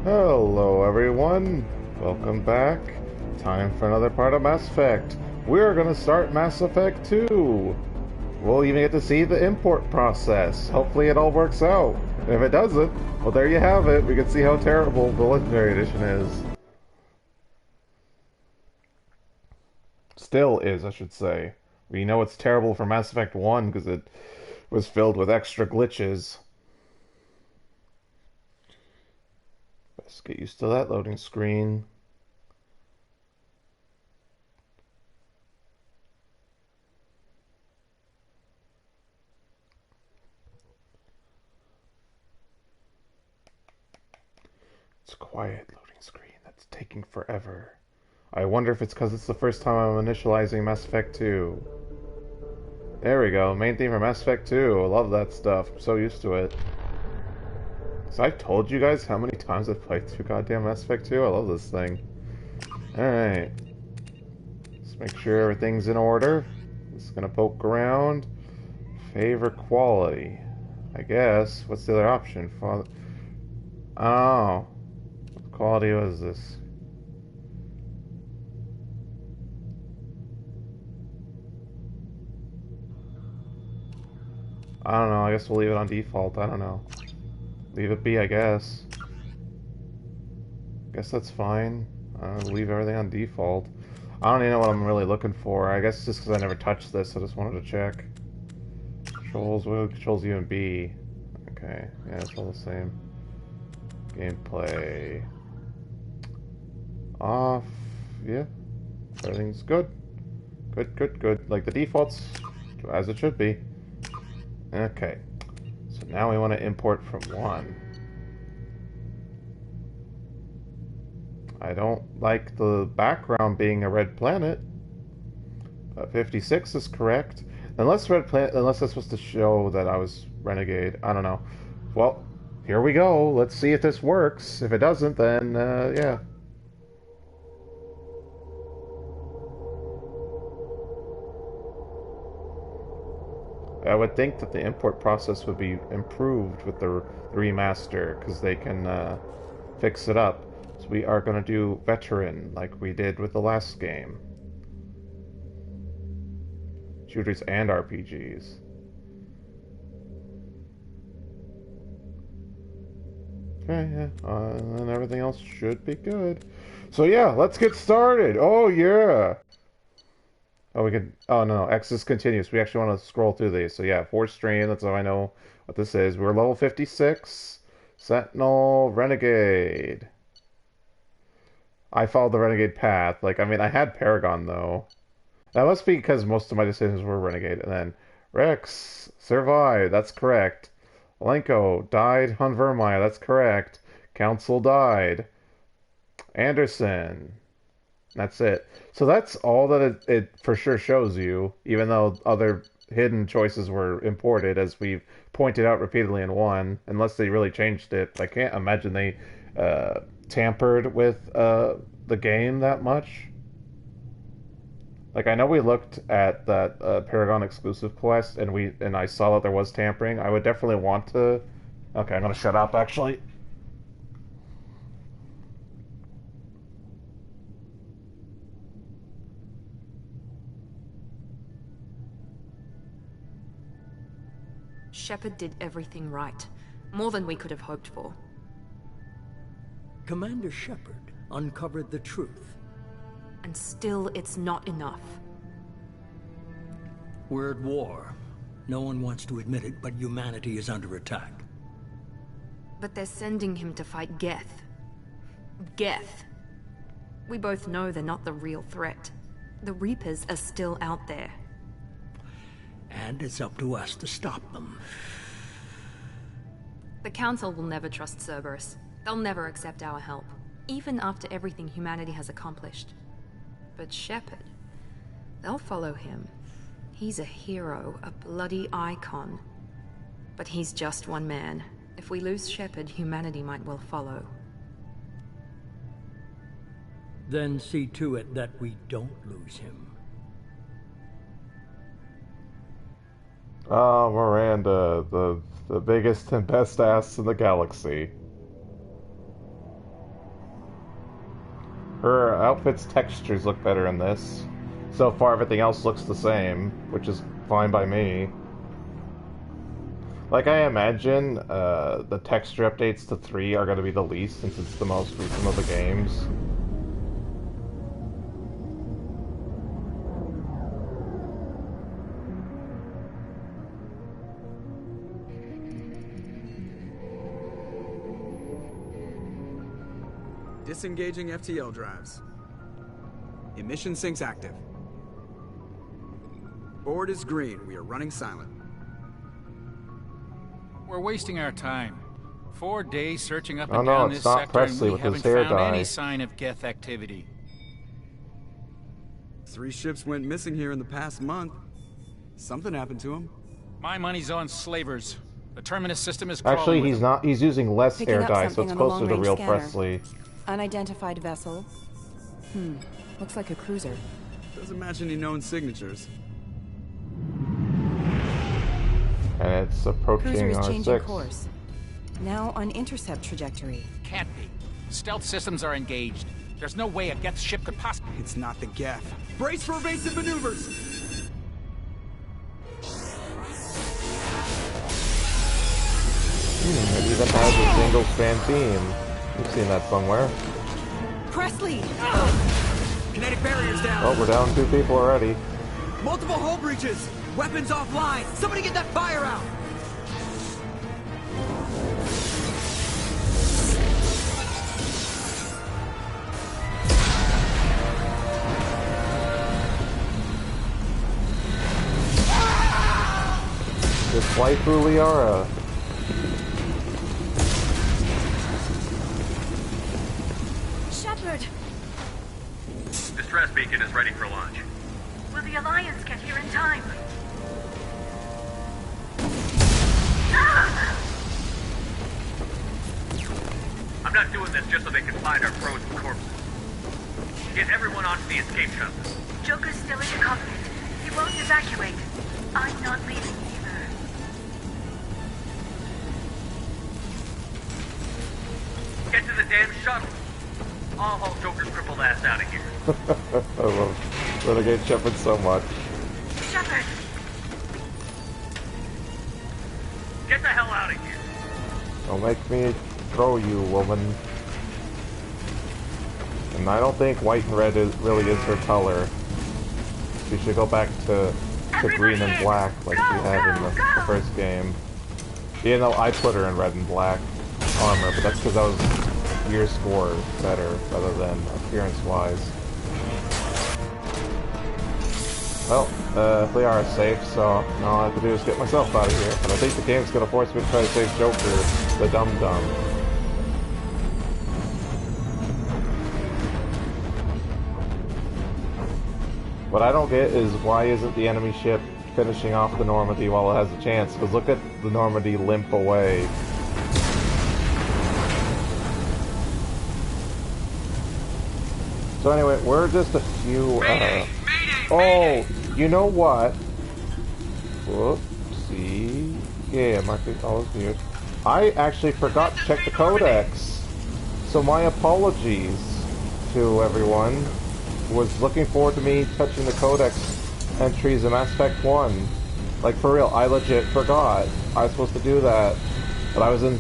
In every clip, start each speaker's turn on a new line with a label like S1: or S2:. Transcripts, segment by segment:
S1: Hello everyone, welcome back. Time for another part of Mass Effect. We're gonna start Mass Effect 2. We'll even get to see the import process. Hopefully it all works out. And if it doesn't, well there you have it. We can see how terrible the Legendary Edition is. Still is, I should say. We know it's terrible for Mass Effect 1 because it was filled with extra glitches. Let's get used to that loading screen. It's quiet loading screen. That's taking forever. I wonder if it's because it's the first time I'm initializing Mass Effect 2. There we go. Main theme for Mass Effect 2. I love that stuff. I'm so used to it. So I've told you guys how many times I've played through goddamn Mass Effect 2. I love this thing. Alright. Let's make sure everything's in order. Just gonna poke around. Favor quality. I guess. What's the other option? Oh. What quality was this? I don't know. I guess we'll leave it on default. I don't know. Leave it be, I guess. Guess that's fine. Leave everything on default. I don't even know what I'm really looking for. I guess just because I never touched this, I just wanted to check. Controls, what controls U and B? Okay, yeah, it's all the same. Gameplay. Off. Yeah. Everything's good. Good, good, good. Like the defaults, as it should be. Okay. So now we want to import from 1. I don't like the background being a red planet. 56 is correct. Unless unless that's supposed to show that I was renegade. I don't know. Well, here we go. Let's see if this works. If it doesn't, then yeah. I would think that the import process would be improved with the remaster because they can fix it up. So we are going to do veteran like we did with the last game. Shooters and RPGs. Okay, yeah, and everything else should be good. So yeah, let's get started. Oh yeah. Oh, we could. Oh no, X is continuous. We actually want to scroll through these. So yeah, 4 stream. That's how I know what this is. We're level 56. Sentinel, Renegade. I followed the Renegade path. Like, I mean, I had Paragon though. That must be because most of my decisions were Renegade. And then Rex survived. That's correct. Lenko died on Vermeer. That's correct. Council died. Anderson. That's it. So that's all that it for sure shows you, even though other hidden choices were imported, as we've pointed out repeatedly in 1, unless they really changed it. I can't imagine they tampered with the game that much. Like, I know we looked at that Paragon exclusive quest, and I saw that there was tampering. I would definitely want to... Okay, I'm gonna shut up, actually.
S2: Shepard did everything right. More than we could have hoped for.
S3: Commander Shepard uncovered the truth.
S2: And still, it's not enough.
S3: We're at war. No one wants to admit it, but humanity is under attack.
S2: But they're sending him to fight Geth. Geth. We both know they're not the real threat. The Reapers are still out there.
S3: And it's up to us to stop them.
S2: The Council will never trust Cerberus. They'll never accept our help, even after everything humanity has accomplished. But Shepard, they'll follow him. He's a hero, a bloody icon. But he's just one man. If we lose Shepard, humanity might well follow.
S3: Then see to it that we don't lose him.
S1: Oh, Miranda, the biggest and best ass in the galaxy. outfit's textures look better in this. So far, everything else looks the same, which is fine by me. Like, I imagine the texture updates to 3 are going to be the least, since it's the most recent of the games.
S4: Disengaging FTL drives. Emission sinks active. Board is green. We are running silent.
S5: We're wasting our time. 4 days searching up
S1: Oh,
S5: and
S1: no,
S5: down
S1: it's
S5: this
S1: not
S5: sector,
S1: Presley
S5: and we
S1: with his
S5: haven't
S1: hair
S5: found
S1: dye.
S5: any sign of Geth activity.
S4: 3 ships went missing here in the past month. Something happened to them.
S5: My money's on slavers. The Terminus system is crawling
S1: Actually,
S5: with
S1: he's
S5: them.
S1: not. He's using less
S6: Picking
S1: hair
S6: up
S1: dye, so
S6: something
S1: it's
S6: on the
S1: closer to
S6: long-range
S1: real
S6: scanner.
S1: Presley.
S6: Unidentified vessel. Looks like a cruiser.
S4: Doesn't match any known signatures.
S1: And it's approaching
S6: Cruiser is changing
S1: R6.
S6: course. Now on intercept trajectory.
S5: Can't be. Stealth systems are engaged. There's no way a Geth ship could possibly...
S4: It's not the Geth. Brace for evasive maneuvers!
S1: It even has a single-span team. You've seen that somewhere.
S6: Presley!
S4: Kinetic barriers down!
S1: Oh, we're down 2 people already.
S4: Multiple hull breaches! Weapons offline! Somebody get that fire out!
S1: Just fly through Liara.
S7: Shepard!
S8: Distress beacon is ready for launch.
S7: Will the Alliance get here in time?
S8: I'm not doing this just so they can find our frozen corpses. Get everyone onto the escape shuttle.
S7: Joker's still in the cockpit. He won't evacuate. I'm not leaving either.
S8: Get to the damn shuttle. I'll haul Joker's crippled ass out of here.
S1: I love Renegade Shepard so much.
S7: Shepard!
S8: Get the hell out of here.
S1: Don't make me throw you, woman. And I don't think white and red really is her color. She should go back to green and black like she had in the first game. You know, I put her in red and black armor, but that's because I was year score better rather than appearance-wise. Well, they are safe, so all I have to do is get myself out of here. And I think the game's gonna force me to try to save Joker, the dum-dum. What I don't get is why isn't the enemy ship finishing off the Normandy while it has a chance? Because look at the Normandy limp away. So anyway, we're just a few... Oh, you know what? Whoopsie. Yeah, marking all is mute. I actually forgot to check the codex. So my apologies to everyone. Was looking forward to me touching the codex entries in Mass Effect 1. Like, for real, I legit forgot. I was supposed to do that. But I was in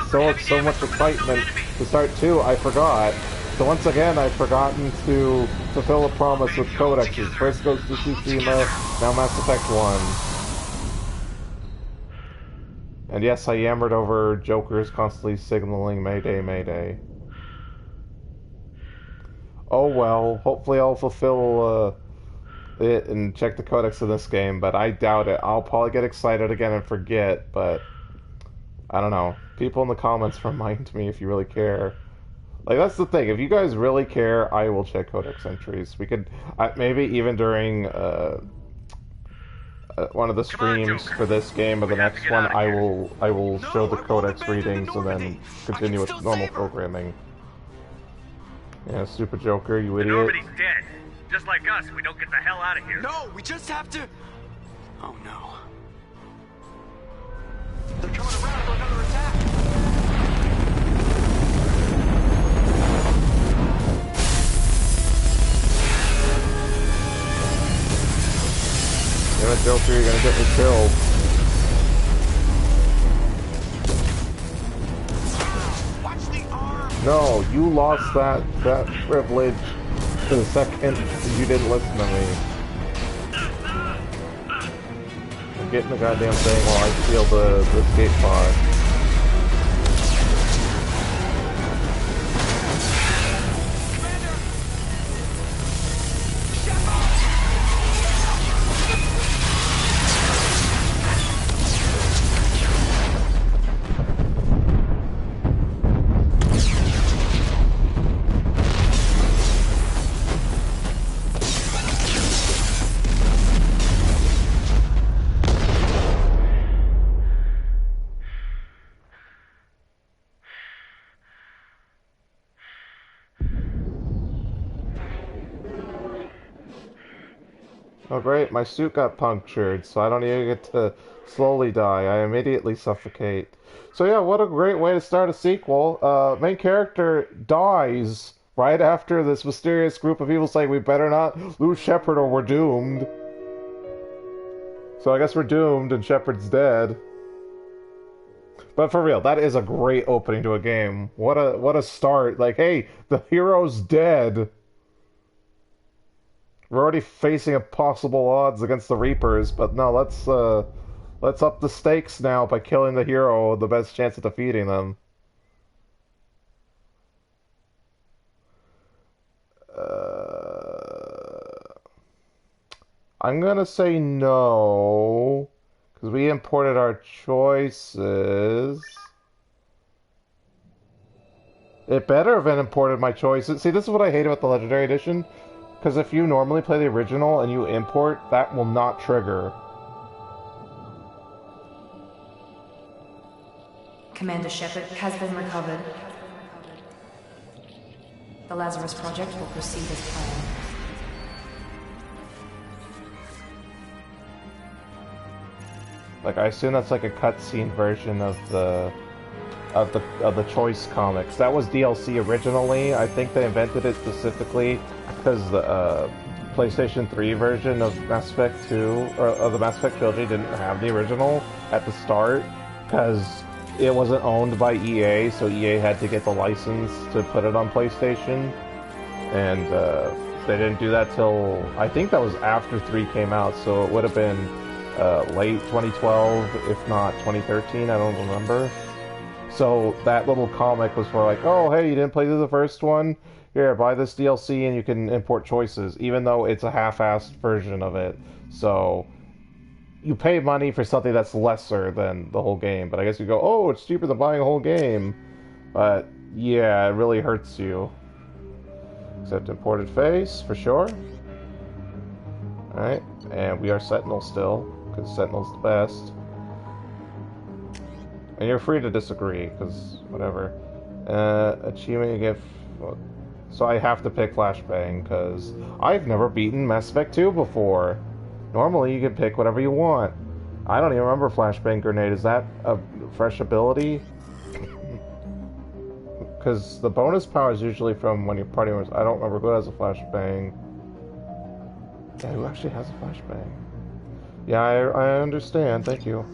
S1: so much excitement to start 2, I forgot. So once again, I've forgotten to fulfill a promise with codexes. First goes to Tsushima, now Mass Effect 1. And yes, I yammered over Jokers constantly signaling Mayday, Mayday. Oh well, hopefully I'll fulfill it and check the codex in this game, but I doubt it. I'll probably get excited again and forget, but I don't know. People in the comments remind me if you really care. Like, that's the thing. If you guys really care, I will check codex entries. We could, maybe even during one of the streams for this game or the next one, I will show the codex readings and then continue with normal programming. Yeah, Super Joker, you idiot.
S8: Normandy's dead. Just like us, we don't get the hell out of here.
S4: No, we just have to... Oh no.
S9: They're coming around for another attack.
S1: Damn it, Joker, you're gonna get me killed.
S9: Watch the arm!
S1: No, you lost that privilege the second you didn't listen to me. I'm getting the goddamn thing while I steal the escape pod. Oh great, my suit got punctured, so I don't even get to slowly die. I immediately suffocate. So yeah, what a great way to start a sequel. Main character dies right after this mysterious group of people saying we better not lose Shepard or we're doomed. So I guess we're doomed and Shepard's dead. But for real, that is a great opening to a game. What a start. Like, hey, the hero's dead. We're already facing impossible odds against the Reapers, but no, let's up the stakes now by killing the hero, the best chance of defeating them. I'm gonna say no, because we imported our choices. It better have been imported my choices. See, this is what I hate about the Legendary Edition. Because if you normally play the original and you import, that will not trigger.
S2: Commander Shepard has been recovered. The Lazarus Project will proceed as planned.
S1: Like, I assume that's like a cutscene version of the Choice comics. That was DLC originally. I think they invented it specifically because the PlayStation 3 version of Mass Effect 2 or of the Mass Effect trilogy didn't have the original at the start because it wasn't owned by EA, so EA had to get the license to put it on PlayStation, and they didn't do that till I think that was after 3 came out, so it would have been late 2012, if not 2013. I don't remember. So that little comic was for like, oh, hey, you didn't play through the first one? Here, buy this DLC and you can import choices, even though it's a half-assed version of it. So you pay money for something that's lesser than the whole game. But I guess you go, oh, it's cheaper than buying a whole game. But yeah, it really hurts you. Except imported face, for sure. Alright, and we are Sentinel still, because Sentinel's the best. And you're free to disagree, because whatever. Achievement you get... So I have to pick Flashbang, because I've never beaten Mass Effect 2 before. Normally you can pick whatever you want. I don't even remember Flashbang Grenade. Is that a fresh ability? Because the bonus power is usually from when your party members... I don't remember who has a Flashbang. Yeah, who actually has a Flashbang? Yeah, I understand. Thank you.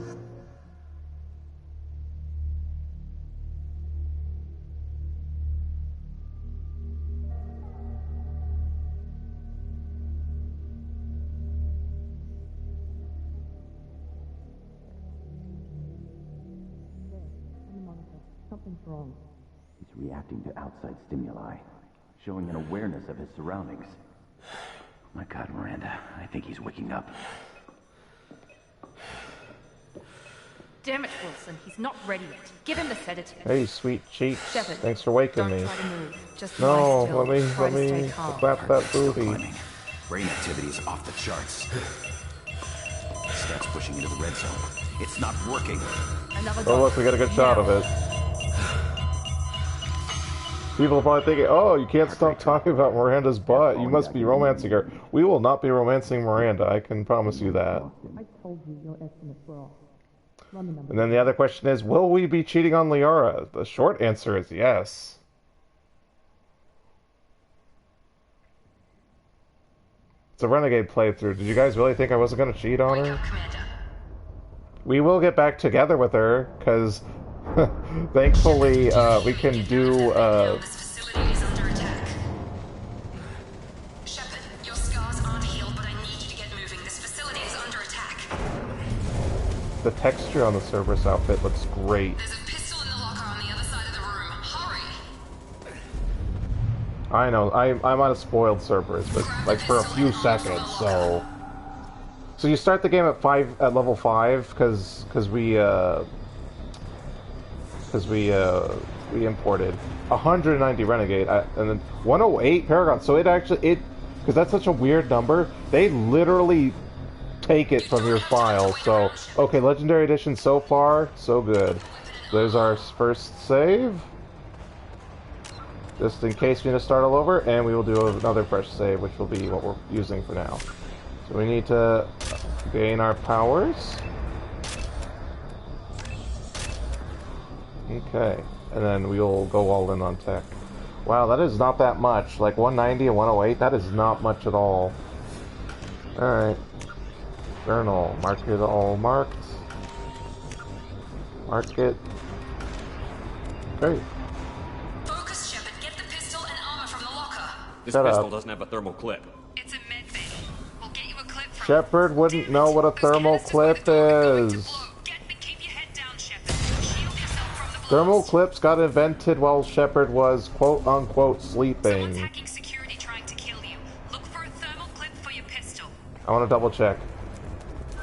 S6: Something's wrong.
S10: He's reacting to outside stimuli, showing an awareness of his surroundings. My God, Miranda, I think he's waking up.
S2: Damn it, Wilson. He's not ready yet. Give him the sedative.
S1: Hey, sweet cheeks.
S2: Shepard,
S1: Thanks for waking me.
S2: Don't try to move. Just
S1: No,
S2: lie still.
S1: let me clap that booty.
S10: Climbing. Brain activity is off the charts. Steps pushing into the red zone. It's not working.
S2: Another
S1: Oh look, we got a good shot of it. People are probably thinking, oh, you can't stop talking about Miranda's butt. You must be romancing her. We will not be romancing Miranda, I can promise you that.
S6: I told you your estimates were off. Run the numbers.
S1: And then the other question is, will we be cheating on Liara? The short answer is yes. a Renegade playthrough. Did you guys really think I wasn't going to cheat on her?
S7: Commander.
S1: We will get back together with her, because thankfully we can do...
S7: This facility is under attack. Shepard, your scars aren't healed, but I need you to get moving. This facility is under attack.
S1: The texture on the Cerberus outfit looks great.
S7: There's a pistol in the locker on the other side of the room. Hurry!
S1: I know, I'm on a spoiled Cerberus, but like for a few seconds, so... So you start the game at level 5, because we imported 190 Renegade, and then 108 Paragon, so because that's such a weird number, they literally take it from your file, so, okay, Legendary Edition so far, so good. There's our first save, just in case we need to start all over, and we will do another fresh save, which will be what we're using for now. So we need to gain our powers. Okay, and then we'll go all in on tech. Wow, that is not that much. Like 190 and 108, that is not much at all. Alright. Journal. Mark it all marked. Mark it. Great.
S7: Focus, Shepard. Get the pistol and armor from the locker.
S11: This pistol doesn't have a thermal clip.
S7: It's a med bay. We'll get you a clip from...
S1: Shepard wouldn't know what a thermal clip is. Thermal clips got invented while Shepard was quote-unquote sleeping.
S7: Hacking security trying to kill you. Look for a thermal clip for your pistol.
S1: I want to double check.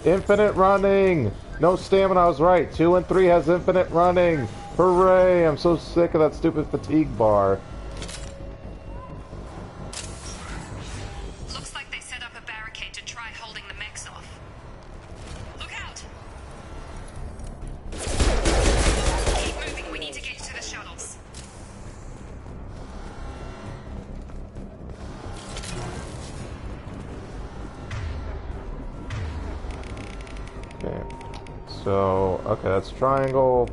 S1: Infinite running! No stamina, I was right. 2 and 3 has infinite running. Hooray! I'm so sick of that stupid fatigue bar.
S7: Looks like they set up a barricade to try holding the mechs off. Look out! Keep moving, we need to get to the shuttles.
S1: Okay. So, okay, that's triangle.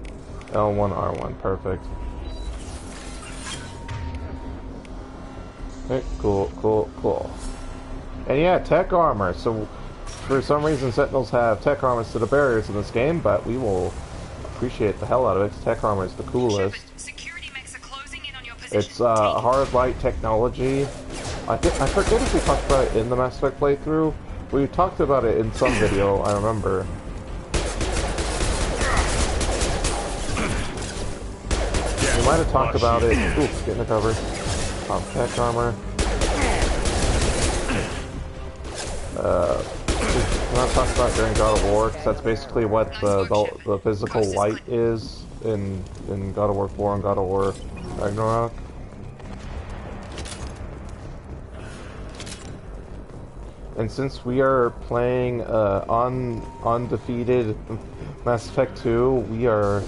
S1: L1, R1, perfect. Okay, cool. And yeah, tech armor. So, for some reason, Sentinels have tech armor to the barriers in this game, but we will appreciate the hell out of it. Tech armor is the coolest. It's hard light technology. I forget if we talked about it in the Mass Effect playthrough. We talked about it in some video, I remember. We might have talked about it. Ooh, get in the cover. Tech armor. We're not talking about during God of War, because that's basically what the physical light is in God of War 4 and God of War Ragnarok. And since we are playing undefeated Mass Effect 2, we are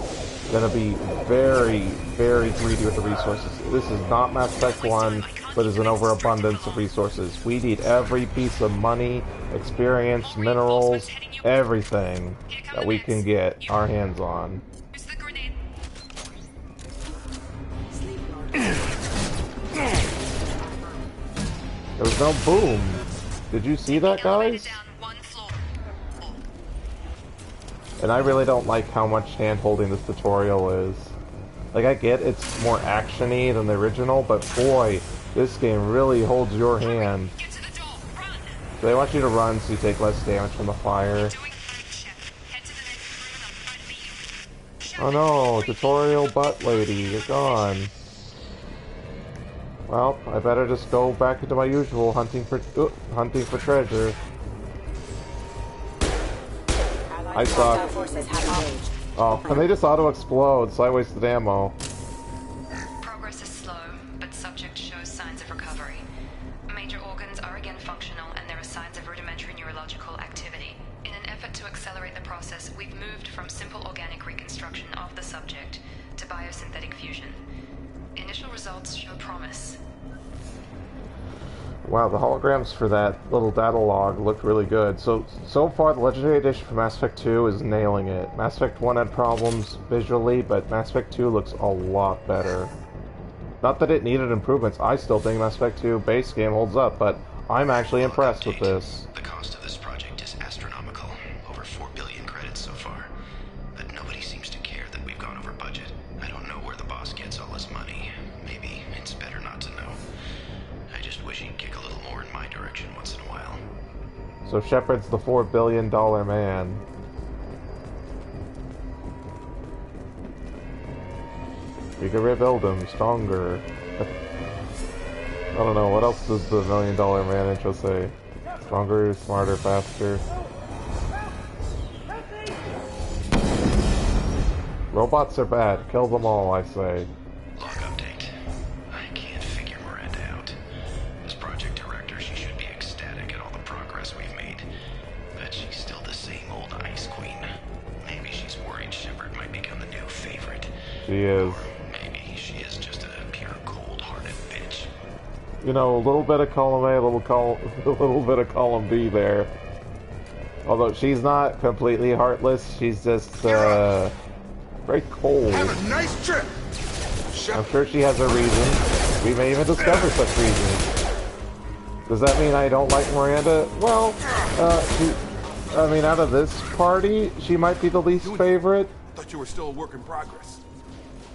S1: going to be very, very greedy with the resources. This is not Mass Effect 1, but is an overabundance of resources. We need every piece of money, experience, minerals, everything that we can get our hands on. There was no boom. Did you see that, guys? And I really don't like how much hand-holding this tutorial is. Like, I get it's more action-y than the original, but boy, this game really holds your hand. So they want you to run so you take less damage from the fire. Oh no, tutorial butt lady, you're gone. Well, I better just go back into my usual hunting for treasure. I suck. Oh, and they just auto-explode, so I wasted ammo.
S2: Progress is slow, but subject shows signs of recovery. Major organs are again functional, and there are signs of rudimentary neurological activity. In an effort to accelerate the process, we've moved from simple organic reconstruction of the subject to biosynthetic fusion. Initial results show promise.
S1: Wow, the holograms for that little data log looked really good. So far, the Legendary Edition for Mass Effect 2 is nailing it. Mass Effect 1 had problems visually, but Mass Effect 2 looks a lot better. Not that it needed improvements. I still think Mass Effect 2 base game holds up, but I'm actually impressed with this.
S12: The cost of this project is astronomical. Over 4 billion credits so far. But nobody seems to care that we've gone over budget. I don't know where the boss gets all his money. Maybe it's better not to know. I just wish he'd kick a little more in my direction once in a while.
S1: So Shepard's the $4 billion man. We could rebuild him stronger. I don't know, what else does the $1 million man intro say? Stronger, smarter, faster. Robots are bad. Kill them all, I say.
S12: Log update. I can't figure Miranda out. As project director, she should be ecstatic at all the progress we've made. But she's still the same old Ice Queen. Maybe she's worried Shepard might become the new favorite.
S1: She is. You know, a little bit of column A, a little bit of column B there. Although she's not completely heartless, she's just very cold.
S9: Have a nice trip.
S1: I'm sure she has a reason. We may even discover such reasons. Does that mean I don't like Miranda? Well, I mean, out of this party, she might be the least favorite.
S9: Thought you were still a work in progress.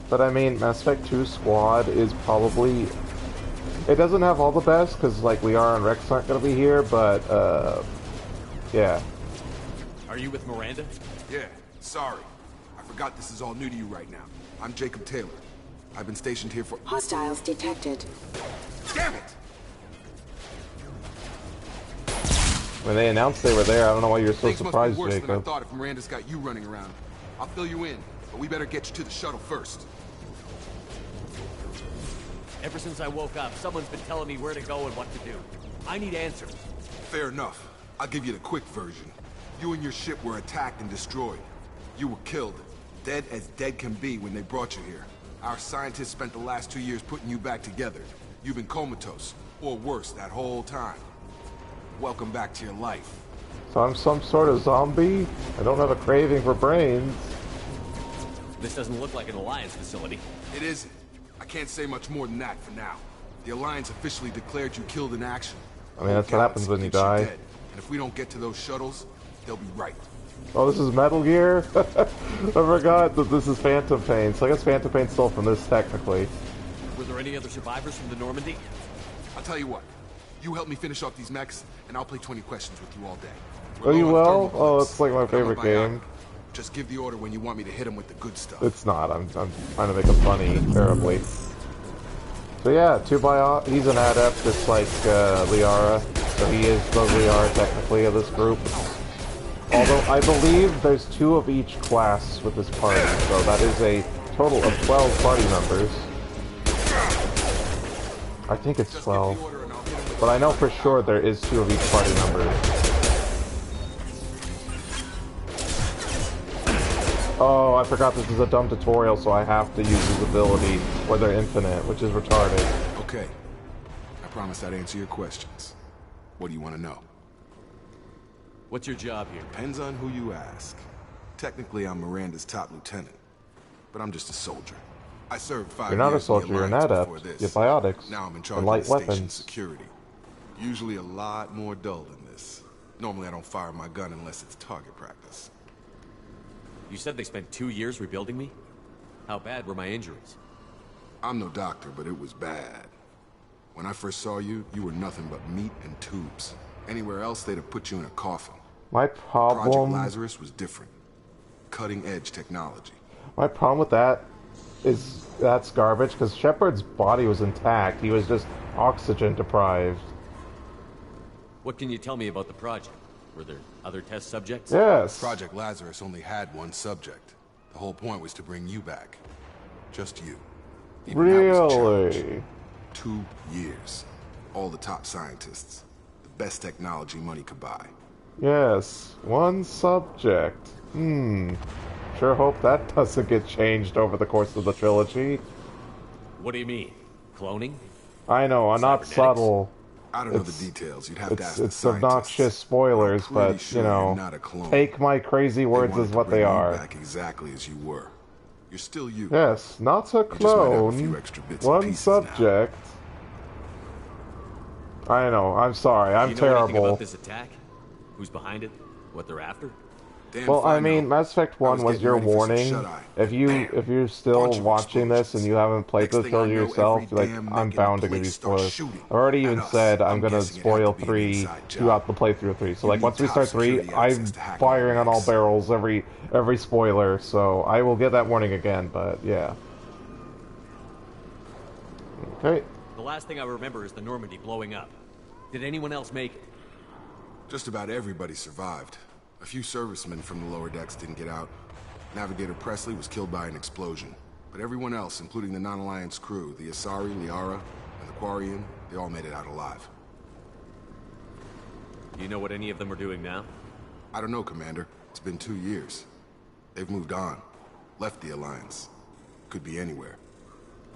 S1: But I mean, Mass Effect 2 Squad is probably... It doesn't have all the best, because, like, Liara and Rex aren't going to be here, but, yeah.
S11: Are you with Miranda?
S9: Yeah, sorry. I forgot this is all new to you right now. I'm Jacob Taylor. I've been stationed here for...
S13: Hostiles detected.
S9: Damn it!
S1: When they announced they were there, I don't know why you're so surprised,
S9: worse
S1: Jacob.
S9: than I thought if Miranda's got you running around. I'll fill you in, but we better get you to the shuttle first.
S11: Ever since I woke up, someone's been telling me where to go and what to do. I need answers.
S9: Fair enough. I'll give you the quick version. You and your ship were attacked and destroyed. You were killed. Dead as dead can be when they brought you here. Our scientists spent the last 2 years putting you back together. You've been comatose, or worse, that whole time. Welcome back to your life.
S1: So I'm some sort of zombie? I don't have a craving for brains.
S11: This doesn't look like an Alliance facility.
S9: It isn't. I can't say much more than that for now. The Alliance officially declared you killed in action.
S1: I mean, that's what happens when you die.
S9: And if we don't get to those shuttles, they'll be right.
S1: Oh, this is Metal Gear? I forgot that this is Phantom Pain. So I guess Phantom Pain's still from this, technically.
S11: Were there any other survivors from the Normandy?
S9: I'll tell you what. You help me finish off these mechs, and I'll play 20 questions with you all day.
S1: Oh, you will? Oh, it's like my favorite game.
S9: Just give the order when you want me to hit him with the good stuff.
S1: It's not. I'm trying to make him funny terribly. So yeah, he's an adept just like Liara. So he is the Liara technically of this group. Although I believe there's 2 of each class with this party, so that is a total of 12 party members. I think it's 12. But I know for sure there is 2 of each party members. Oh, I forgot this is a dumb tutorial, so I have to use his ability, where they're infinite, which is retarded.
S9: Okay. I promise I'd answer your questions. What do you want to know?
S11: What's your job here?
S9: Depends on who you ask. Technically, I'm Miranda's top lieutenant, but I'm just a soldier. I served 5 years.
S1: You're not a soldier, you're an adept. You're biotics.
S9: Now I'm in charge
S1: and light
S9: of the
S1: weapons.
S9: security. Usually a lot more dull than this. Normally I don't fire my gun unless it's target practice.
S11: You said they spent 2 years rebuilding me? How bad were my injuries?
S9: I'm no doctor, but it was bad. When I first saw you, you were nothing but meat and tubes. Anywhere else, they'd have put you in a coffin.
S1: My problem...
S9: Project Lazarus was different. Cutting-edge technology.
S1: My problem with that is that's garbage, because Shepard's body was intact. He was just oxygen deprived.
S11: What can you tell me about the project? Were there other test subjects?
S1: Yes.
S9: Project Lazarus only had 1 subject. The whole point was to bring you back. Just you. Even
S1: really?
S9: 2 years. All the top scientists. The best technology money could buy.
S1: Yes. 1 subject. Sure hope that doesn't get changed over the course of the trilogy.
S11: What do you mean? Cloning?
S1: I know, I'm not subtle.
S9: I don't know the details. You'd have to ask the
S1: It's
S9: scientists.
S1: obnoxious spoilers, but,
S9: Sure
S1: you know,
S9: not a clone.
S1: take my crazy words as what they are.
S9: Back exactly as you were. You're still you.
S1: Yes, not a clone. 1 subject. I know. I'm sorry. I'm
S11: Do you know anything
S1: terrible.
S11: about this attack? Who's behind it? What they're after?
S9: Damn
S1: Well, I
S9: fine
S1: mean,
S9: now.
S1: Mass Effect
S9: I
S1: 1
S9: was
S1: was
S9: getting
S1: your
S9: ready for some
S1: warning.
S9: shut-eye.
S1: If you're still
S9: Bunch of
S1: watching this and you haven't played
S9: Next
S1: the
S9: thing I
S1: trilogy
S9: know,
S1: yourself,
S9: every
S1: like,
S9: damn
S1: I'm
S9: mech in
S1: bound
S9: the
S1: to give you
S9: place starts
S1: spoilers.
S9: shooting
S1: I've already
S9: at
S1: even
S9: us.
S1: said I'm
S9: I'm
S1: gonna
S9: guessing it
S1: spoil
S9: had to be an
S1: 3
S9: inside job.
S1: throughout the playthrough of 3. So,
S9: You
S1: like,
S9: need
S1: once we
S9: top
S1: start 3,
S9: security access
S1: I'm
S9: to hack
S1: firing on all
S9: mechs.
S1: barrels, every spoiler, so I will get that warning again, but yeah. Okay.
S11: The last thing I remember is the Normandy blowing up. Did anyone else make it?
S9: Just about everybody survived. A few servicemen from the lower decks didn't get out. Navigator Presley was killed by an explosion. But everyone else, including the non-Alliance crew, the Asari, Liara, and the Quarian, they all made it out alive.
S11: Do you know what any of them are doing now?
S9: I don't know, Commander. It's been 2 years. They've moved on. Left the Alliance. Could be anywhere.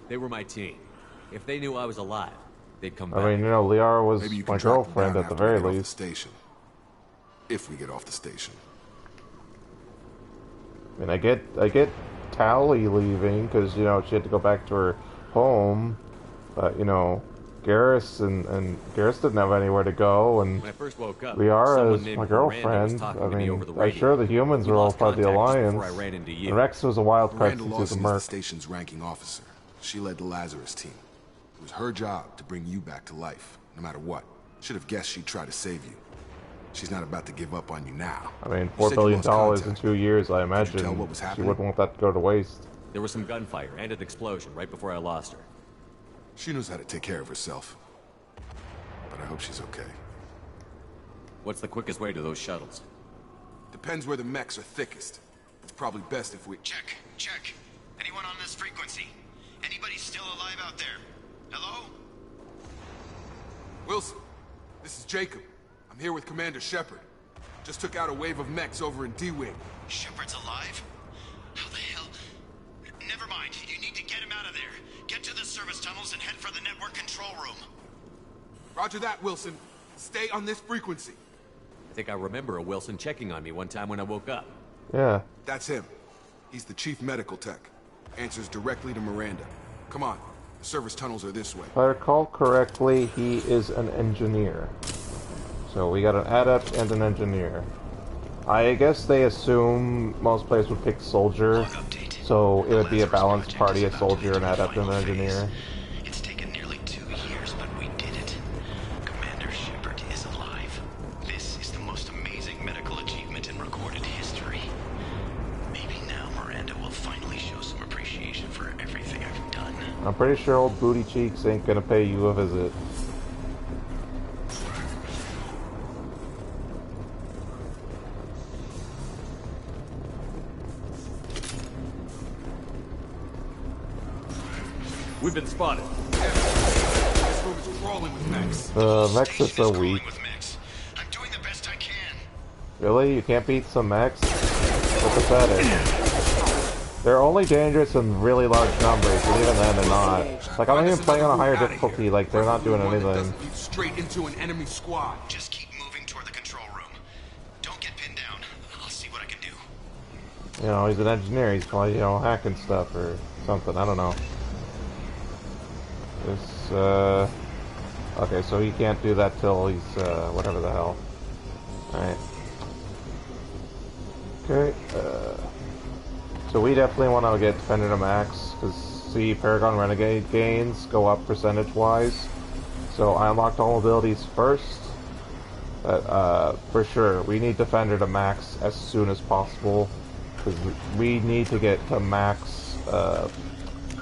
S11: They were my team. If they knew I was alive, they'd come back.
S1: I mean, you know, Liara was
S9: Maybe you can
S1: my
S9: track them
S1: girlfriend
S9: down
S1: at the
S9: after we
S1: very
S9: get off the
S1: least.
S9: station. If we get off the station.
S1: I mean, I get Tally leaving because, you know, she had to go back to her home, but, you know, Garrus and Garrus didn't have anywhere to go, and
S11: When I first woke up,
S1: Liara
S11: someone
S1: is
S11: named
S1: my
S11: Miranda was
S1: girlfriend.
S11: talking
S1: I
S11: to me over
S1: mean,
S11: the
S1: I'm
S11: radio.
S1: sure the humans
S11: We
S1: were all
S11: lost
S1: part of the
S11: contact just
S1: Alliance.
S11: before I ran into you.
S1: And Rex was a wild card
S9: Miranda
S1: since he was
S9: Lawson
S1: a
S9: is the
S1: merc.
S9: station's ranking officer. She led the Lazarus team. It was her job to bring you back to life, no matter what. Should have guessed she'd try to save you. She's not about to give up on you now.
S1: I mean,
S9: You
S1: $4
S9: said you
S1: billion
S9: lost
S1: in
S9: contact.
S1: 2 years, I
S9: tell
S1: imagine
S9: what was
S1: she
S9: happening?
S1: wouldn't want that to go to waste.
S11: There was some gunfire and an explosion right before I lost her.
S9: She knows how to take care of herself. But I hope she's okay.
S11: What's the quickest way to those shuttles?
S9: Depends where the mechs are thickest. It's probably best if we...
S12: Check. Anyone on this frequency? Anybody still alive out there? Hello?
S9: Wilson, this is Jacob. I'm here with Commander Shepard. Just took out a wave of mechs over in D-Wing.
S12: Shepard's alive? How the hell? Never mind. You need to get him out of there. Get to the service tunnels and head for the network control room.
S9: Roger that, Wilson. Stay on this frequency.
S11: I think I remember a Wilson checking on me one time when I woke up.
S1: Yeah.
S9: That's him. He's the chief medical tech. Answers directly to Miranda. Come on. The service tunnels are this way.
S1: If I recall correctly, he is an engineer. So we got an adept and an engineer. I guess they assume most players would pick soldier, so it would be a balanced party, a soldier, an adept, and an engineer.
S12: It's taken nearly 2 years, but we did it. Commander Shepard is alive. This is the most amazing medical achievement in recorded history. Maybe now Miranda will finally show some appreciation for everything I've done.
S1: I'm pretty sure old Booty Cheeks ain't gonna pay you a visit.
S11: We've been spotted.
S9: This room is crawling with mechs.
S1: The mechs are so weak.
S12: I'm doing the best I can.
S1: Really? You can't beat some mechs? So pathetic. They're only dangerous in really large numbers, and even then they're not. Like, I'm not even playing on a higher difficulty, like, they're not doing anything.
S9: Straight into an enemy squad.
S12: Just keep moving toward the control room. Don't get pinned down. I'll see what I can do.
S1: You know, he's an engineer, he's probably, you know, hacking stuff or something, I don't know. This, okay, so he can't do that till he's, whatever the hell. Alright. Okay, so we definitely want to get Defender to max, because, see, Paragon Renegade gains go up percentage-wise. So I unlocked all abilities first. But, for sure, we need Defender to max as soon as possible, because we need to get to max,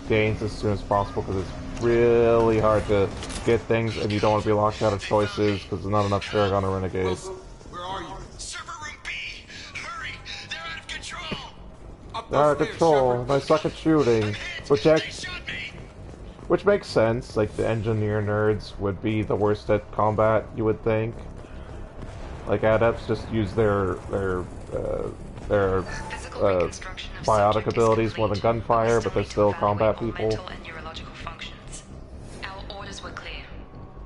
S1: gains as soon as possible, because it's really hard to get things and you don't want to be locked out of choices because there's not enough Paragon or Renegade.
S9: Where are you?
S12: Server room B! Hurry! They're out of control!
S1: They're out of control, and I suck at shooting. Which makes sense, like the engineer nerds would be the worst at combat, you would think. Like adepts just use their biotic abilities more than gunfire, but they're still combat people.
S2: Our orders were clear.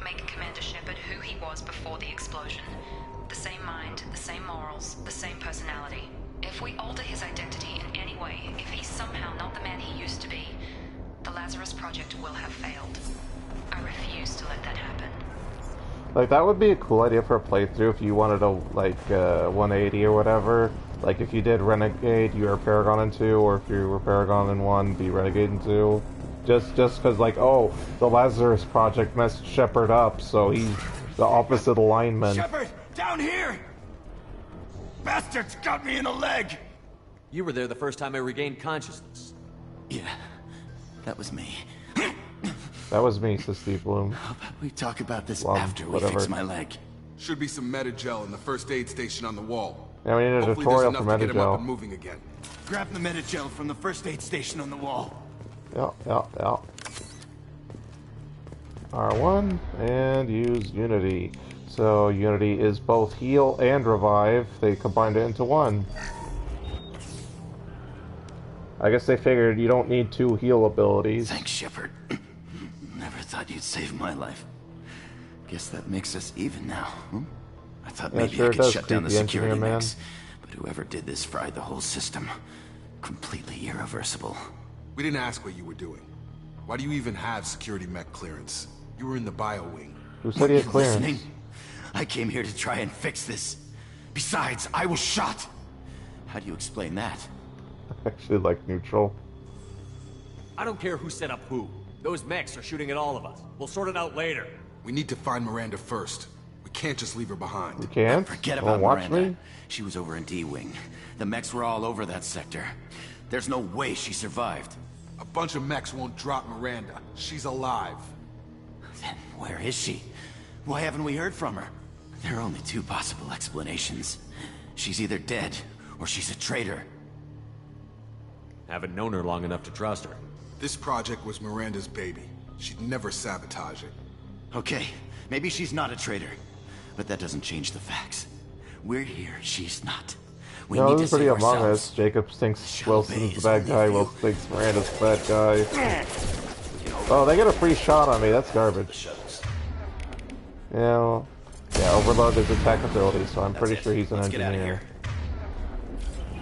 S2: Make Commander Shepard who he was before the explosion. The same mind, the same morals, the same personality. If we alter his identity in any way, if he's somehow not the man he used to be, the Lazarus Project will have failed. I refuse to let that happen.
S1: Like, that would be a cool idea for a playthrough if you wanted to, like, 180 or whatever. Like, if you did Renegade, you were Paragon in 2, or if you were Paragon in 1, be Renegade in 2. Just because, like, oh, the Lazarus Project messed Shepard up, so he's the opposite alignment.
S4: Shepard, down here! Bastards got me in the leg!
S11: You were there the first time I regained consciousness.
S10: Yeah, that was me.
S1: That was me, says Steve Bloom.
S10: How about we talk about this
S1: Well,
S10: after we
S1: whatever.
S10: fix my leg?
S9: Should be some Metagel in the first aid station on the wall.
S1: Yeah, we need a
S9: Hopefully
S1: tutorial
S9: there's
S1: for
S9: enough to get him up
S1: Metagel.
S9: and moving again.
S4: Grab the Metagel from the first aid station on the wall.
S1: Yeah. R1, and use Unity. So Unity is both heal and revive. They combined it into one. I guess they figured you don't need 2 heal abilities.
S10: Thanks, Shepard. Never thought you'd save my life. Guess that makes us even now, huh? I thought
S1: Yeah,
S10: maybe
S1: sure
S10: I
S1: it
S10: could
S1: does,
S10: shut down the
S1: creepy
S10: security
S1: engineer man.
S10: mechs, but whoever did this fried the whole system. Completely irreversible.
S9: We didn't ask what you were doing. Why do you even have security mech clearance? You were in the bio wing.
S1: Who said he had
S10: You
S1: clearance?
S10: listening? I came here to try and fix this. Besides, I was shot. How do you explain that?
S1: Actually, like neutral.
S11: I don't care who set up who. Those mechs are shooting at all of us. We'll sort it out later.
S9: We need to find Miranda first. We can't just leave her behind.
S1: You can't?
S10: Forget
S1: Wanna
S10: about
S1: watch
S10: Miranda.
S1: me?
S10: She was over in D-Wing. The mechs were all over that sector. There's no way she survived.
S9: A bunch of mechs won't drop Miranda. She's alive.
S10: Then where is she? Why haven't we heard from her? There are only 2 possible explanations. She's either dead, or she's a traitor.
S11: Haven't known her long enough to trust her.
S9: This project was Miranda's baby. She'd never sabotage it.
S10: Okay, maybe she's not a traitor. But that doesn't change the facts. We're here, she's not. We
S1: No,
S10: need
S1: this
S10: to
S1: is pretty
S10: save
S1: Among
S10: ourselves.
S1: Us. Jacob thinks
S10: Shall
S1: Wilson's
S10: be
S1: the bad
S10: is
S1: guy,
S10: only
S1: Wilson thinks Miranda's the bad guy. Oh, they get a free shot on me. That's garbage. Yeah, well, yeah, Overload is attack ability, so I'm pretty sure he's an
S10: Let's get out of
S1: engineer.
S10: here.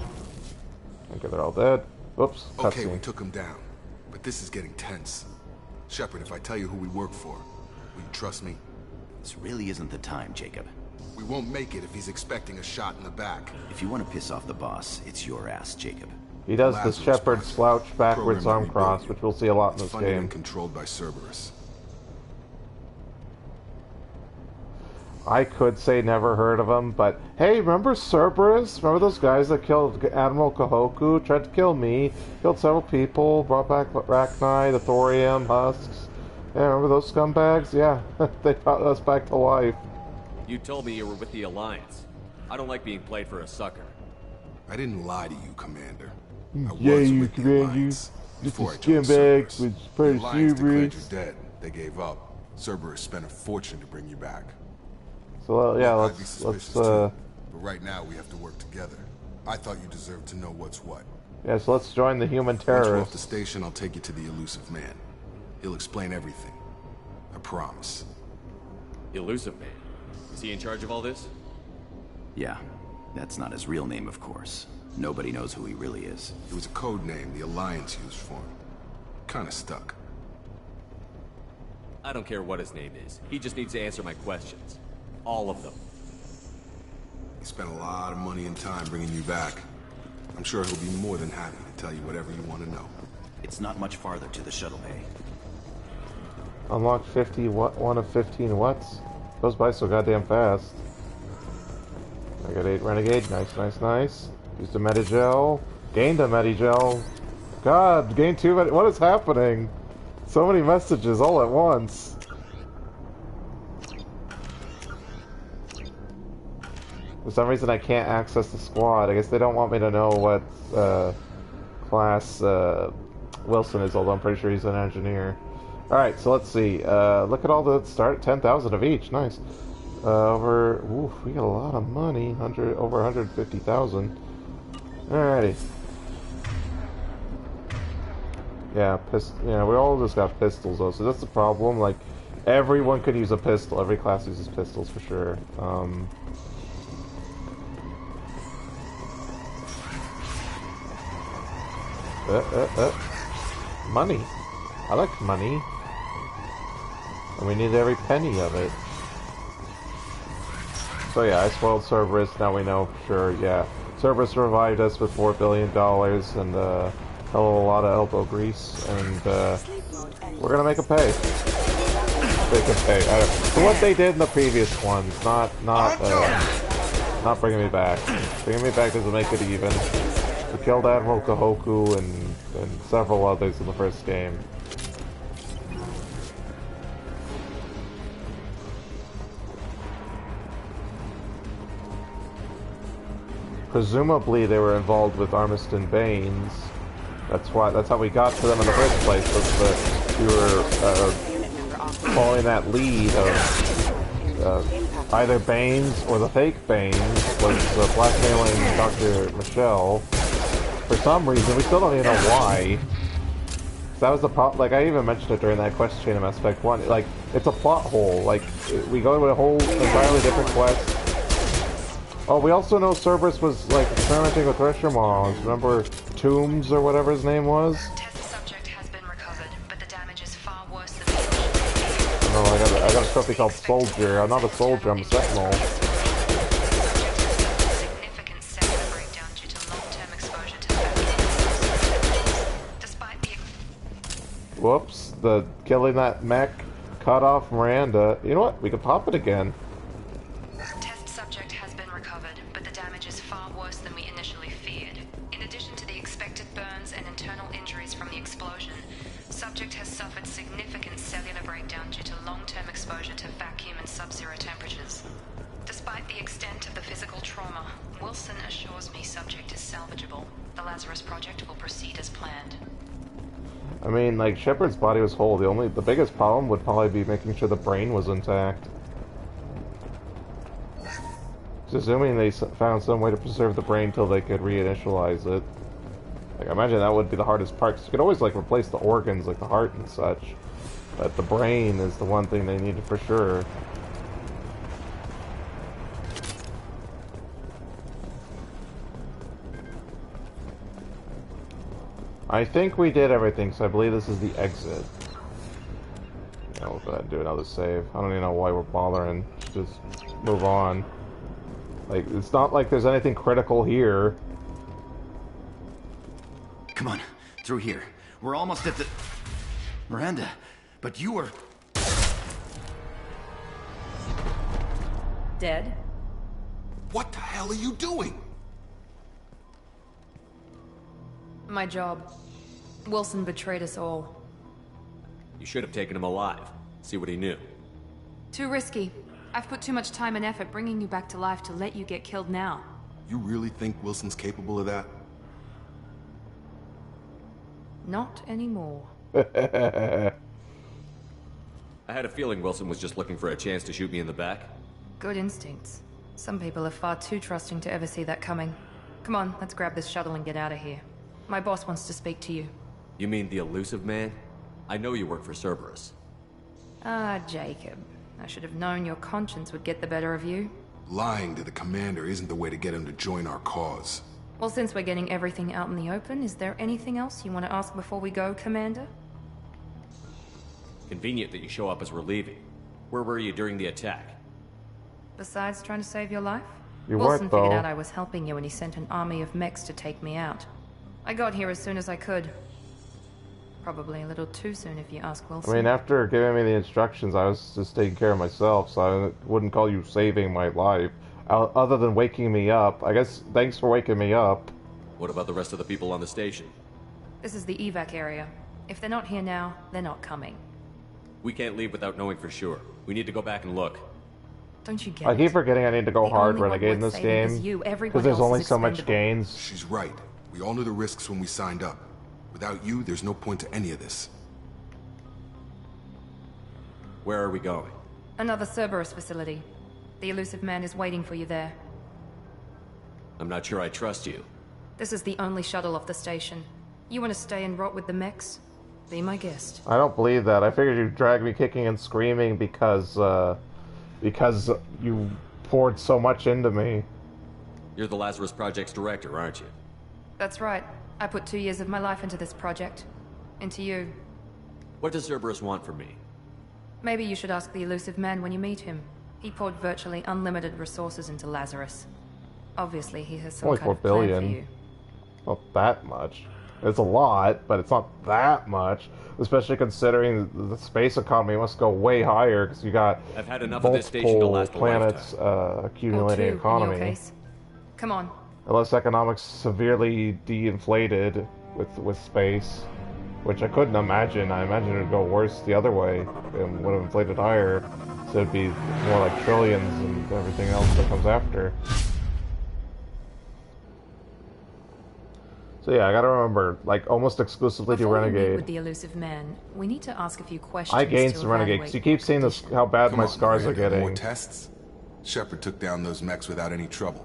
S1: Okay, they're all dead. Whoops,
S9: Okay, we
S1: cutscene.
S9: took him down. But this is getting tense. Shepard, if I tell you who we work for, will you trust me?
S10: This really isn't the time, Jacob.
S9: We won't make it if he's expecting a shot in the back.
S10: If you want to piss off the boss, it's your ass, Jacob.
S1: He does the
S9: Lazarus
S1: Shepard
S9: Project.
S1: slouch backwards
S9: Program
S1: arm
S9: to
S1: cross,
S9: rebuild
S1: which we'll see a lot in
S9: It's
S1: this
S9: funded
S1: game.
S9: and controlled by Cerberus.
S1: I could say never heard of him, but hey, remember Cerberus? Remember those guys that killed Admiral Kahoku? Tried to kill me, killed several people, brought back Rachni, the thorium, husks. Yeah, remember those scumbags? Yeah, they brought us back to life.
S11: You told me you were with the Alliance. I don't like being played for a sucker.
S9: I didn't lie to you, Commander. I
S1: Yeah,
S9: was
S1: you
S9: with the
S1: Commander.
S9: Alliance
S1: Just
S9: before
S1: a
S9: I joined
S1: scumbag
S9: Cerberus.
S1: with
S9: The
S1: pretty
S9: Alliance declared
S1: Cerberus.
S9: you dead. They gave up. Cerberus spent a fortune to bring you back.
S1: So yeah,
S9: I'd be
S1: let's
S9: suspicious too, but right now we have to work together. I thought you deserved to know what's what.
S1: yeah, so let's join the human
S9: Once we're off the
S1: terrorists.
S9: station, I'll take you to the elusive man. He'll explain everything. I promise.
S11: Elusive Man. Is he in charge of all this?
S10: Yeah, that's not his real name, of course. Nobody knows who he really is.
S9: It was a code name the Alliance used for him. Kinda stuck.
S11: I don't care what his name is. He just needs to answer my questions. All of them.
S9: He spent a lot of money and time bringing you back. I'm sure he'll be more than happy to tell you whatever you want to know.
S10: It's not much farther to the shuttle bay.
S1: Unlock 50, one of 15 what's? Goes by so goddamn fast. I got 8 Renegade, nice. Used a Metagel, gained a Metagel. God, gained 2 what is happening? So many messages all at once. For some reason I can't access the squad. I guess they don't want me to know what class Wilson is, although I'm pretty sure he's an engineer. Alright, so let's see. Look at all the start at 10,000 of each. Nice. We got a lot of money. Over 150,000. Alrighty. Yeah, we all just got pistols though, so that's the problem. Like, everyone could use a pistol. Every class uses pistols for sure. Money. I like money. And we need every penny of it. So yeah, I spoiled Cerberus, now we know for sure, yeah. Cerberus revived us with $4 billion and a hell of a lot of elbow grease, and we're gonna make them pay. They can pay. For what they did in the previous ones, not bringing me back. Bringing me back doesn't make it even. We killed Admiral Kahoku and several others in the first game. Presumably they were involved with Armiston Baines. That's how we got to them in the first place. Was that we were following that lead of either Baines or the fake Baines was blackmailing Dr. Michelle for some reason. We still don't even know why. That was the problem. Like I even mentioned it during that quest chain of Mass Effect 1. Like it's a plot hole. Like we go to a whole entirely different quest. Oh, we also know Cerberus was, like, experimenting with Thresher Moths. Remember Tombs or whatever his name was?
S2: Test subject has been recovered, but the damage is far worse than
S1: No, I got a trophy called Soldier. I'm not a soldier, I'm a Sentinel.
S2: significant cellular breakdown due to long-term exposure to despite the...
S1: Whoops, killing that mech cut off Miranda. You know what? We could pop it again. I mean, like, Shepard's body was whole. The biggest problem would probably be making sure the brain was intact. Just assuming they found some way to preserve the brain till they could reinitialize it. Like, I imagine that would be the hardest part, 'cause you could always, like, replace the organs, like the heart and such. But the brain is the one thing they needed for sure. I think we did everything, so I believe this is the exit. Yeah, we'll go ahead and do another save. I don't even know why we're bothering. Just move on. Like, it's not like there's anything critical here.
S10: Come on, through here. We're almost at the... Miranda, but you were...
S6: Dead?
S9: What the hell are you doing?
S2: My job. Wilson betrayed us all.
S11: You should have taken him alive. See what he knew.
S2: Too risky. I've put too much time and effort bringing you back to life to let you get killed now.
S9: You really think Wilson's capable of that?
S2: Not anymore.
S11: I had a feeling Wilson was just looking for a chance to shoot me in the back.
S2: Good instincts. Some people are far too trusting to ever see that coming. Come on, let's grab this shuttle and get out of here. My boss wants to speak to you.
S11: You mean the elusive man? I know you work for Cerberus.
S2: Ah, Jacob. I should have known your conscience would get the better of you.
S9: Lying to the commander isn't the way to get him to join our cause.
S2: Well, since we're getting everything out in the open, is there anything else you want to ask before we go, Commander?
S11: Convenient that you show up as we're leaving. Where were you during the attack?
S2: Besides trying to save your life?
S1: You
S2: Wilson
S1: weren't, though.
S2: figured out I was helping you and he sent an army of mechs to take me out. I got here as soon as I could. Probably a little too soon if you ask Wilson.
S1: I mean, after giving me the instructions, I was just taking care of myself, so I wouldn't call you saving my life. Other than waking me up. I guess, thanks for waking me up.
S11: What about the rest of the people on the station?
S2: This is the evac area. If they're not here now, they're not coming.
S11: We can't leave without knowing for sure. We need to go back and look.
S2: Don't you get
S1: I
S2: it?
S1: keep forgetting I need to go
S2: The
S1: hard
S2: only one
S1: renegade in
S2: worth
S1: this
S2: saving is
S1: game.
S2: you. Everyone
S1: Because there's
S2: else
S1: only
S2: is
S1: so much
S2: expendable.
S1: gains.
S9: She's right. We all knew the risks when we signed up. Without you, there's no point to any of this.
S11: Where are we going?
S2: Another Cerberus facility. The elusive man is waiting for you there.
S11: I'm not sure I trust you.
S2: This is the only shuttle off the station. You want to stay and rot with the mechs? Be my guest.
S1: I don't believe that. I figured you'd drag me kicking and screaming because you poured so much into me.
S11: You're the Lazarus Project's director, aren't you?
S2: That's right. I put 2 years of my life into this project. Into you.
S11: What does Cerberus want from me?
S2: Maybe you should ask the elusive man when you meet him. He poured virtually unlimited resources into Lazarus. Obviously, he has some
S1: Only
S2: kind
S1: 4
S2: of plan for
S1: billion.
S2: you.
S1: Not that much. It's a lot, but it's not that much. Especially considering the space economy must go way higher because you got
S11: I've had enough of this station to
S1: multiple
S11: last a
S1: planets
S11: lifetime.
S1: accumulating
S2: Or two,
S1: economy.
S2: in your case. Come on.
S1: Unless economics severely de-inflated with space, which I couldn't imagine. I imagine it would go worse the other way and would have inflated higher. So it'd be more like trillions and everything else that comes after. So yeah, I gotta remember, like, almost exclusively to
S2: Before we meet
S1: Renegade.
S2: with the elusive man, we need to ask a few questions.
S1: I gained
S2: to
S1: some Renegade,
S2: evaluate
S1: because you keep seeing this, how bad my scars are getting.
S9: More tests? Shepard took down those mechs without any trouble.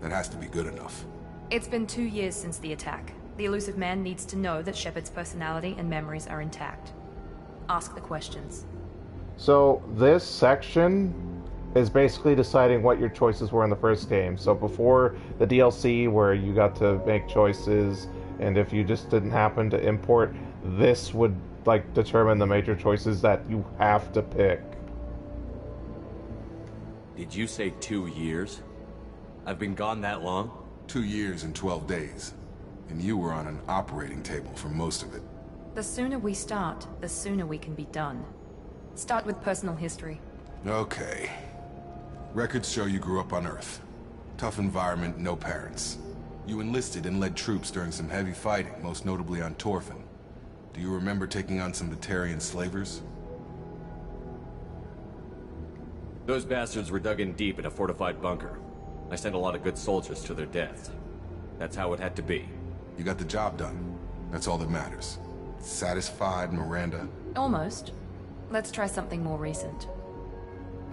S9: That has to be good enough.
S2: It's been 2 years since the attack. The elusive man needs to know that Shepard's personality and memories are intact. Ask the questions.
S1: So this section is basically deciding what your choices were in the first game. So before the DLC where you got to make choices, and if you just didn't happen to import, this would like determine the major choices that you have to pick.
S11: Did you say 2 years? I've been gone that long?
S9: 2 years and 12 days. And you were on an operating table for most of it.
S2: The sooner we start, the sooner we can be done. Start with personal history.
S9: Okay. Records show you grew up on Earth. Tough environment, no parents. You enlisted and led troops during some heavy fighting, most notably on Torfin. Do you remember taking on some Batarian slavers?
S11: Those bastards were dug in deep in a fortified bunker. I sent a lot of good soldiers to their deaths. That's how it had to be.
S9: You got the job done. That's all that matters. Satisfied, Miranda?
S2: Almost. Let's try something more recent.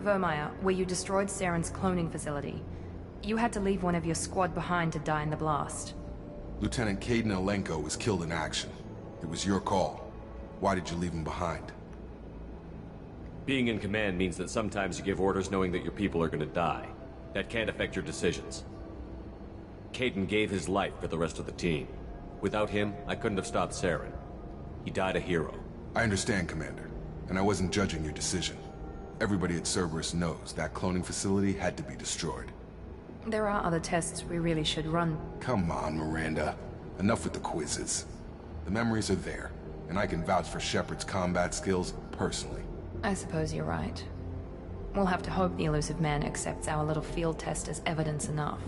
S2: Vermeer, where you destroyed Saren's cloning facility. You had to leave one of your squad behind to die in the blast.
S9: Lieutenant Caden Alenko was killed in action. It was your call. Why did you leave him behind?
S11: Being in command means that sometimes you give orders knowing that your people are gonna die. That can't affect your decisions. Caden gave his life for the rest of the team. Without him, I couldn't have stopped Saren. He died a hero.
S9: I understand, Commander. And I wasn't judging your decision. Everybody at Cerberus knows that cloning facility had to be destroyed.
S2: There are other tests we really should run.
S9: Come on, Miranda. Enough with the quizzes. The memories are there, and I can vouch for Shepard's combat skills personally.
S2: I suppose you're right. We'll have to hope the elusive man accepts our little field test as evidence enough.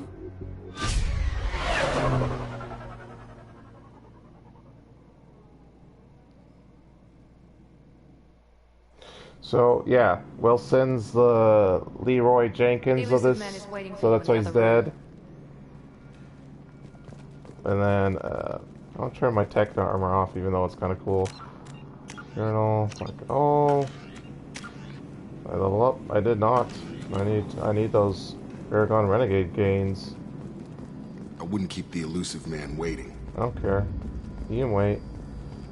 S1: So yeah, Wilson's the Leroy Jenkins of this, so that's why he's dead. And then I'll turn my Techno armor off, even though it's kind of cool. Journal, like, oh, I level up. I did not. I need those Paragon Renegade gains.
S9: I wouldn't keep the elusive man waiting.
S1: I don't care. You can wait.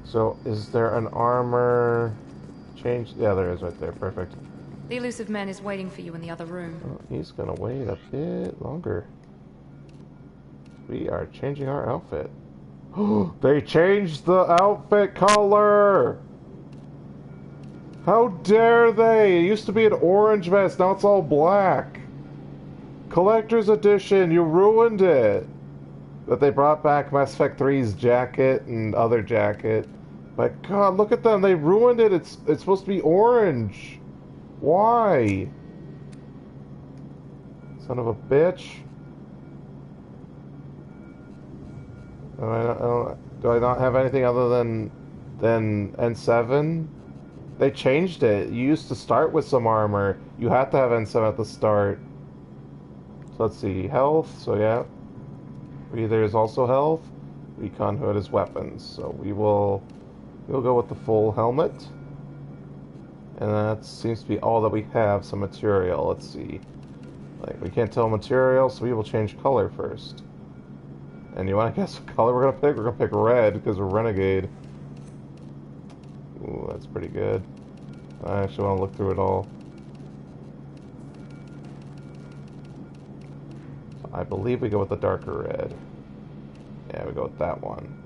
S1: So, is there an armor change? Yeah, there is right there. Perfect.
S2: The elusive man is waiting for you in the other room.
S1: Oh, he's gonna wait a bit longer. We are changing our outfit. They changed the outfit color! How dare they? It used to be an orange vest, now it's all black. Collector's edition, you ruined it. But they brought back Mass Effect 3's jacket and other jacket. But God, look at them, they ruined it. It's supposed to be orange. Why? Son of a bitch. Do I not have anything other than N7? They changed it. You used to start with some armor. You had to have N7 at the start. So let's see. Health. So yeah. Breather is also health. Recon hood is weapons. So we'll go with the full helmet. And that seems to be all that we have. Some material. Let's see. Like, we can't tell material, so we will change color first. And you want to guess what color we're gonna pick? We're gonna pick red because we're Renegade. Ooh, that's pretty good. I actually want to look through it all. So I believe we go with the darker red. Yeah, we go with that one.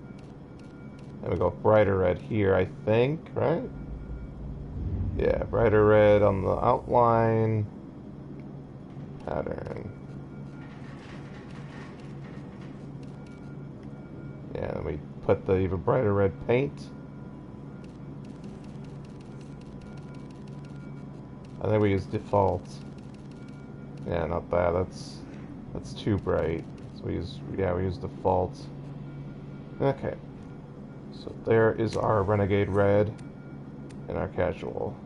S1: And we go brighter red here, I think, right? Yeah, brighter red on the outline. pattern. Yeah, and we put the even brighter red paint. I think we use default. Yeah, not that. That's too bright. So we use default. Okay. So there is our renegade red and our casual.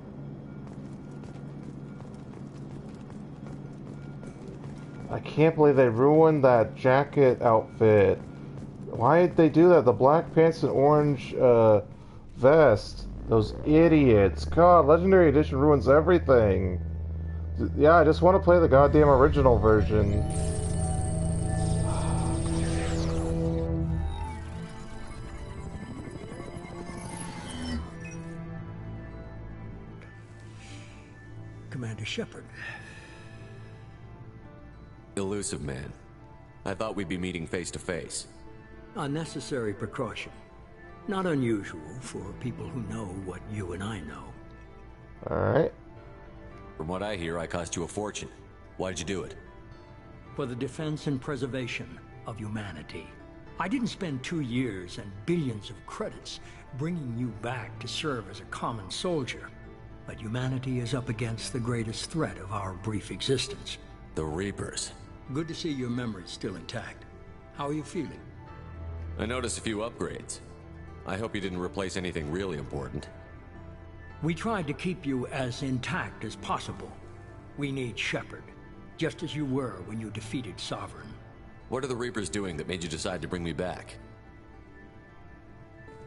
S1: I can't believe they ruined that jacket outfit. Why did they do that? The black pants and orange vest. Those idiots. God, Legendary Edition ruins everything. Yeah, I just want to play the goddamn original version.
S3: Commander Shepard.
S11: Elusive man. I thought we'd be meeting face to face.
S3: A necessary precaution. Not unusual for people who know what you and I know.
S1: Alright.
S11: From what I hear, I cost you a fortune. Why'd you do it?
S3: For the defense and preservation of humanity. I didn't spend 2 years and billions of credits bringing you back to serve as a common soldier. But humanity is up against the greatest threat of our brief existence.
S11: The Reapers.
S3: Good to see your memory's still intact. How are you feeling?
S11: I noticed a few upgrades. I hope you didn't replace anything really important.
S3: We tried to keep you as intact as possible. We need Shepard, just as you were when you defeated Sovereign.
S11: What are the Reapers doing that made you decide to bring me back?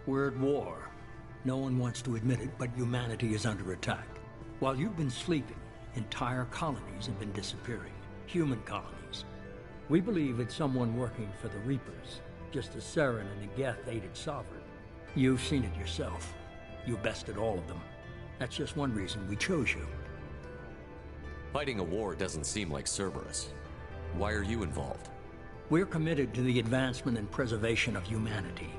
S3: We're at war. No one wants to admit it, but humanity is under attack. While you've been sleeping, entire colonies have been disappearing. Human colonies. We believe it's someone working for the Reapers, just as Saren and the Geth aided Sovereign. You've seen it yourself. You bested all of them. That's just one reason we chose you.
S11: Fighting a war doesn't seem like Cerberus. Why are you involved?
S3: We're committed to the advancement and preservation of humanity.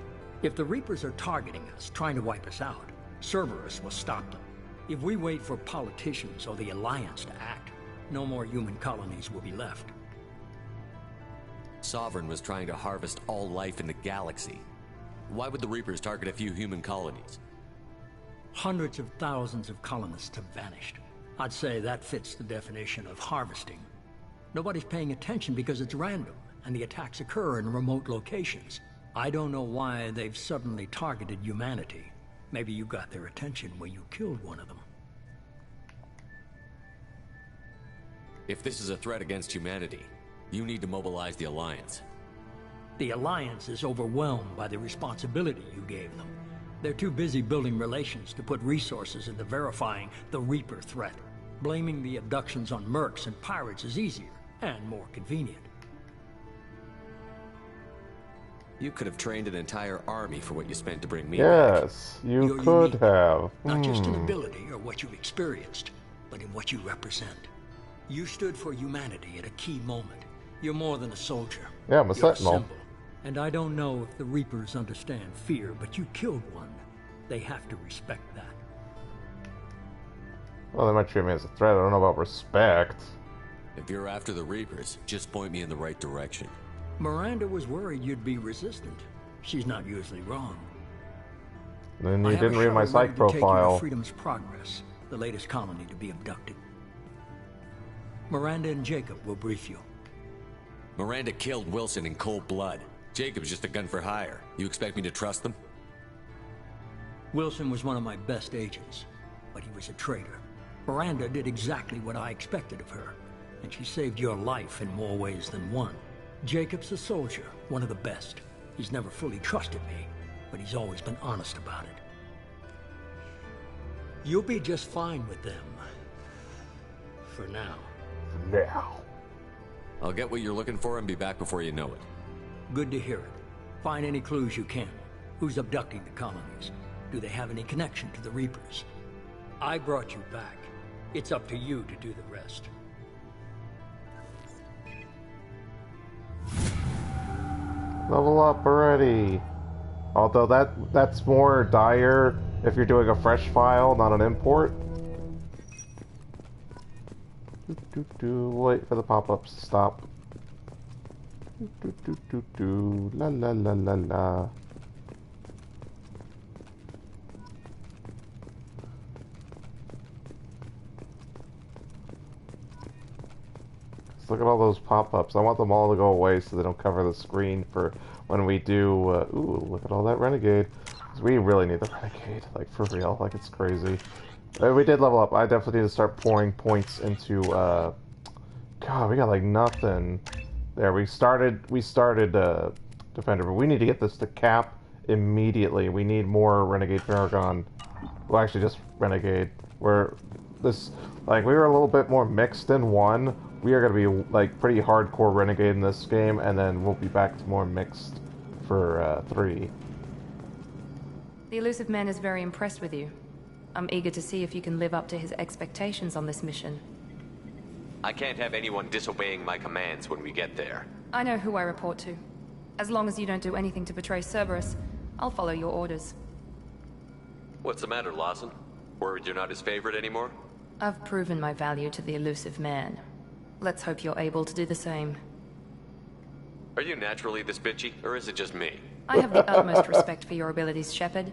S3: If the Reapers are targeting us, trying to wipe us out, Cerberus will stop them. If we wait for politicians or the Alliance to act, no more human colonies will be left.
S11: Sovereign was trying to harvest all life in the galaxy. Why would the Reapers target a few human colonies?
S3: Hundreds of thousands of colonists have vanished. I'd say that fits the definition of harvesting. Nobody's paying attention because it's random, and the attacks occur in remote locations. I don't know why they've suddenly targeted humanity. Maybe you got their attention when you killed one of them.
S11: If this is a threat against humanity, you need to mobilize the Alliance.
S3: The Alliance is overwhelmed by the responsibility you gave them. They're too busy building relations to put resources into verifying the Reaper threat. Blaming the abductions on mercs and pirates is easier and more convenient.
S11: You could have trained an entire army for what you spent to bring me
S1: Yes,
S11: back.
S1: you could have.
S3: Not just in ability or what you've experienced, but in what you represent. You stood for humanity at a key moment. You're more than a soldier.
S1: Yeah, I'm a
S3: You're
S1: sentinel.
S3: A symbol. And I don't know if the Reapers understand fear, but you killed one. They have to respect that.
S1: Well, they might treat me as a threat. I don't know about respect.
S11: If you're after the Reapers, just point me in the right direction.
S3: Miranda was worried you'd be resistant. She's not usually wrong.
S1: Then you didn't read my psych
S3: To take you to
S1: profile.
S3: Freedom's Progress, the latest colony to be abducted. Miranda and Jacob will brief you.
S11: Miranda killed Wilson in cold blood. Jacob's just a gun for hire. You expect me to trust them?
S3: Wilson was one of my best agents, but he was a traitor. Miranda did exactly what I expected of her, and she saved your life in more ways than one. Jacob's a soldier, one of the best. He's never fully trusted me, but he's always been honest about it. You'll be just fine with them. For now.
S1: Now.
S11: I'll get what you're looking for and be back before you know it.
S3: Good to hear it. Find any clues you can. Who's abducting the colonies? Do they have any connection to the Reapers? I brought you back. It's up to you to do the rest.
S1: Level up already. Although that's more dire if you're doing a fresh file, not an import. Wait for the pop-ups to stop. La la la la la. Look at all those pop-ups. I want them all to go away so they don't cover the screen for when we do... ooh, look at all that Renegade. 'Cause we really need the Renegade, like, for real. Like, it's crazy. We did level up. I definitely need to start pouring points into... God, we got, like, nothing. There, we started Defender, but we need to get this to cap immediately. We need more Renegade Paragon. Well, actually, just Renegade. We were a little bit more mixed in 1. We are going to be, like, pretty hardcore Renegade in this game, and then we'll be back to more mixed for 3.
S2: The Elusive Man is very impressed with you. I'm eager to see if you can live up to his expectations on this mission.
S11: I can't have anyone disobeying my commands when we get there.
S2: I know who I report to. As long as you don't do anything to betray Cerberus, I'll follow your orders.
S11: What's the matter, Lawson? Worried you're not his favorite anymore?
S2: I've proven my value to the Elusive Man. Let's hope you're able to do the same.
S11: Are you naturally this bitchy, or is it just me?
S2: I have the utmost respect for your abilities, Shepard.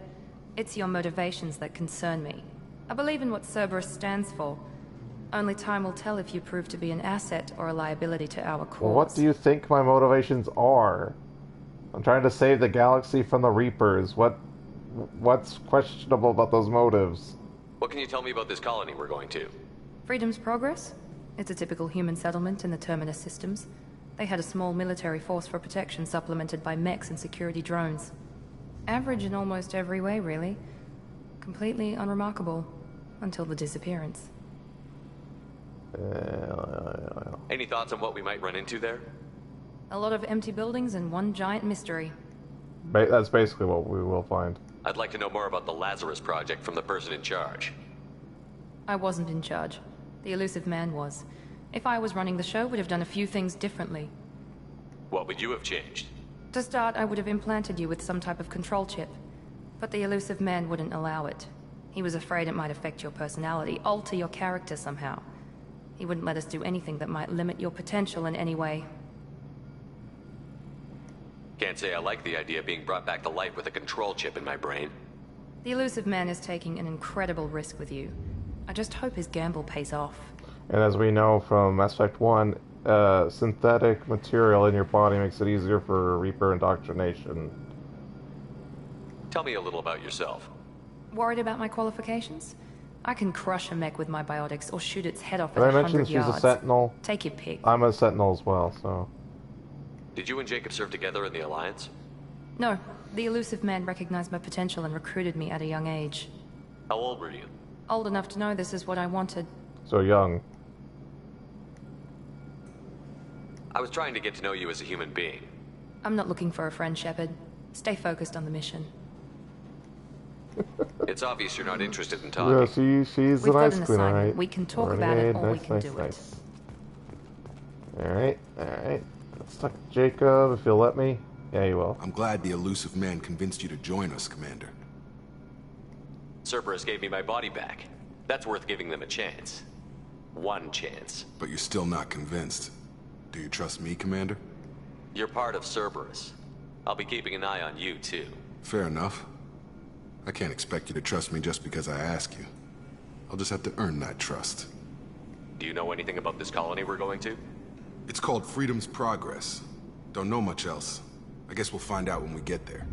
S2: It's your motivations that concern me. I believe in what Cerberus stands for. Only time will tell if you prove to be an asset or a liability to our cause.
S1: Well, what do you think my motivations are? I'm trying to save the galaxy from the Reapers. What's questionable about those motives?
S11: What can you tell me about this colony we're going to?
S2: Freedom's Progress? It's a typical human settlement in the Terminus systems. They had a small military force for protection supplemented by mechs and security drones. Average in almost every way, really. Completely unremarkable. Until the disappearance.
S11: Any thoughts on what we might run into there?
S2: A lot of empty buildings and one giant mystery.
S1: That's basically what we will find.
S11: I'd like to know more about the Lazarus Project from the person in charge.
S2: I wasn't in charge. The Elusive Man was. If I was running the show, would have done a few things differently.
S11: What would you have changed?
S2: To start, I would have implanted you with some type of control chip. But the Elusive Man wouldn't allow it. He was afraid it might affect your personality, alter your character somehow. He wouldn't let us do anything that might limit your potential in any way.
S11: Can't say I like the idea of being brought back to life with a control chip in my brain.
S2: The Elusive Man is taking an incredible risk with you. I just hope his gamble pays off.
S1: And as we know from Mass Effect 1, synthetic material in your body makes it easier for Reaper indoctrination.
S11: Tell me a little about yourself.
S2: Worried about my qualifications? I can crush a mech with my biotics or shoot its head off at
S1: Did I
S2: 100
S1: mention she's
S2: yards.
S1: a Sentinel?
S2: Take your pick.
S1: I'm a Sentinel as well, so...
S11: Did you and Jacob serve together in the Alliance?
S2: No. The Elusive Man recognized my potential and recruited me at a young age.
S11: How old were you?
S2: Old enough to know this is what I wanted.
S1: So young.
S11: I was trying to get to know you as a human being.
S2: I'm not looking for a friend, Shepard. Stay focused on the mission.
S11: It's obvious you're not interested in talking.
S1: Yeah, she's
S2: We've
S1: a
S2: got
S1: nice
S2: an
S1: queen,
S2: assignment.
S1: alright?
S2: We can talk about it or we can do it.
S1: Alright. Let's talk to Jacob, if he'll let me. Yeah, he will.
S9: I'm glad the Elusive Man convinced you to join us, Commander.
S11: Cerberus gave me my body back. That's worth giving them a chance. One chance.
S9: But you're still not convinced. Do you trust me, Commander?
S11: You're part of Cerberus. I'll be keeping an eye on you, too.
S9: Fair enough. I can't expect you to trust me just because I ask you. I'll just have to earn that trust.
S11: Do you know anything about this colony we're going to?
S9: It's called Freedom's Progress. Don't know much else. I guess we'll find out when we get there.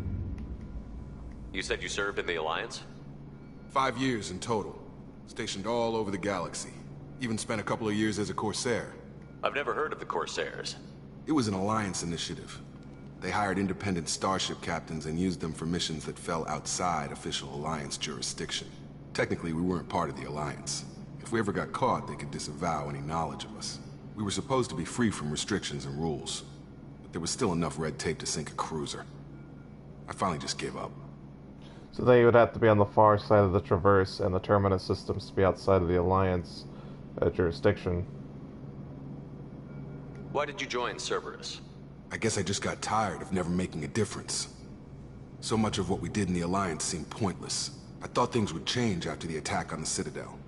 S11: You said you served in the Alliance?
S9: 5 years in total. Stationed all over the galaxy. Even spent a couple of years as a Corsair.
S11: I've never heard of the Corsairs.
S9: It was an Alliance initiative. They hired independent starship captains and used them for missions that fell outside official Alliance jurisdiction. Technically, we weren't part of the Alliance. If we ever got caught, they could disavow any knowledge of us. We were supposed to be free from restrictions and rules. But there was still enough red tape to sink a cruiser. I finally just gave up.
S1: So they would have to be on the far side of the Traverse, and the Terminus systems to be outside of the Alliance jurisdiction.
S11: Why did you join Cerberus?
S9: I guess I just got tired of never making a difference. So much of what we did in the Alliance seemed pointless. I thought things would change after the attack on the Citadel.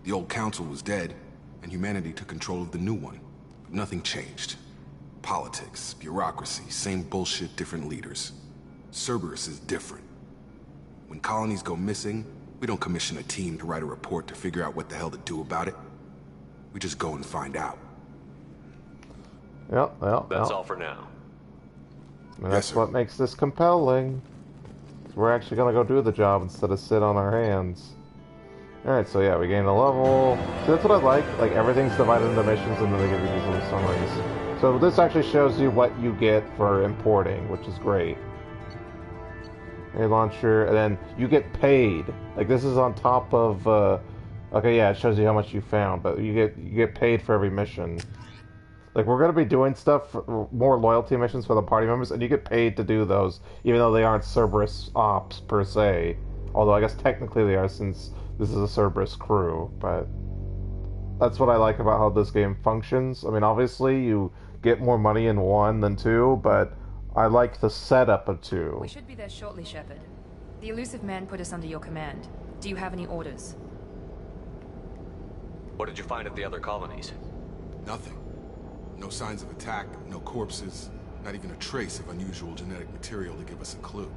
S9: The old Council was dead. and humanity took control of the new one. But nothing changed. Politics, bureaucracy, same bullshit, different leaders. Cerberus is different. When colonies go missing, we don't commission a team to write a report to figure out what the hell to do about it. We just go and find out.
S11: That's all for now.
S1: And that's what makes this compelling. We're actually gonna go do the job instead of sit on our hands. Alright, so yeah, we gained a level. See, that's what I like. Like, everything's divided into missions and then they give you these little summaries. So this actually shows you what you get for importing, which is great. A launcher, and then you get paid. Like, this is on top of, okay, yeah, it shows you how much you found, but you get paid for every mission. Like, we're going to be doing stuff, more loyalty missions for the party members, and you get paid to do those, even though they aren't Cerberus ops, per se. Although, I guess technically they are, since this is a Cerberus crew, but that's what I like about how this game functions. I mean, obviously, you get more money in 1 than 2, but I like the setup of 2.
S2: We should be there shortly, Shepard. The elusive man put us under your command. Do you have any orders?
S11: What did you find at the other colonies?
S9: Nothing. No signs of attack, no corpses, not even a trace of unusual genetic material to give us a clue.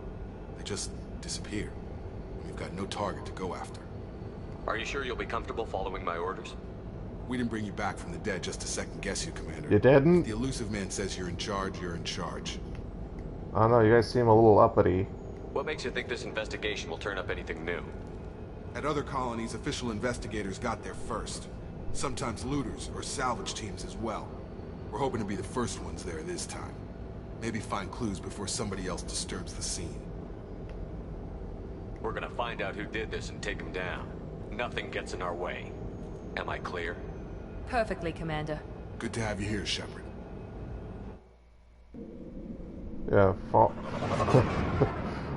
S9: They just disappear. We've got no target to go after.
S11: Are you sure you'll be comfortable following my orders?
S9: We didn't bring you back from the dead just to second guess you, Commander.
S1: You didn't?
S9: The elusive man says you're in charge, you're in charge.
S1: I don't know, you guys seem a little uppity.
S11: What makes you think this investigation will turn up anything new?
S9: At other colonies, official investigators got there first. Sometimes looters or salvage teams as well. We're hoping to be the first ones there this time. Maybe find clues before somebody else disturbs the scene.
S11: We're gonna find out who did this and take him down. Nothing gets in our way. Am I clear?
S2: Perfectly, Commander.
S9: Good to have you here, Shepard.
S1: Yeah,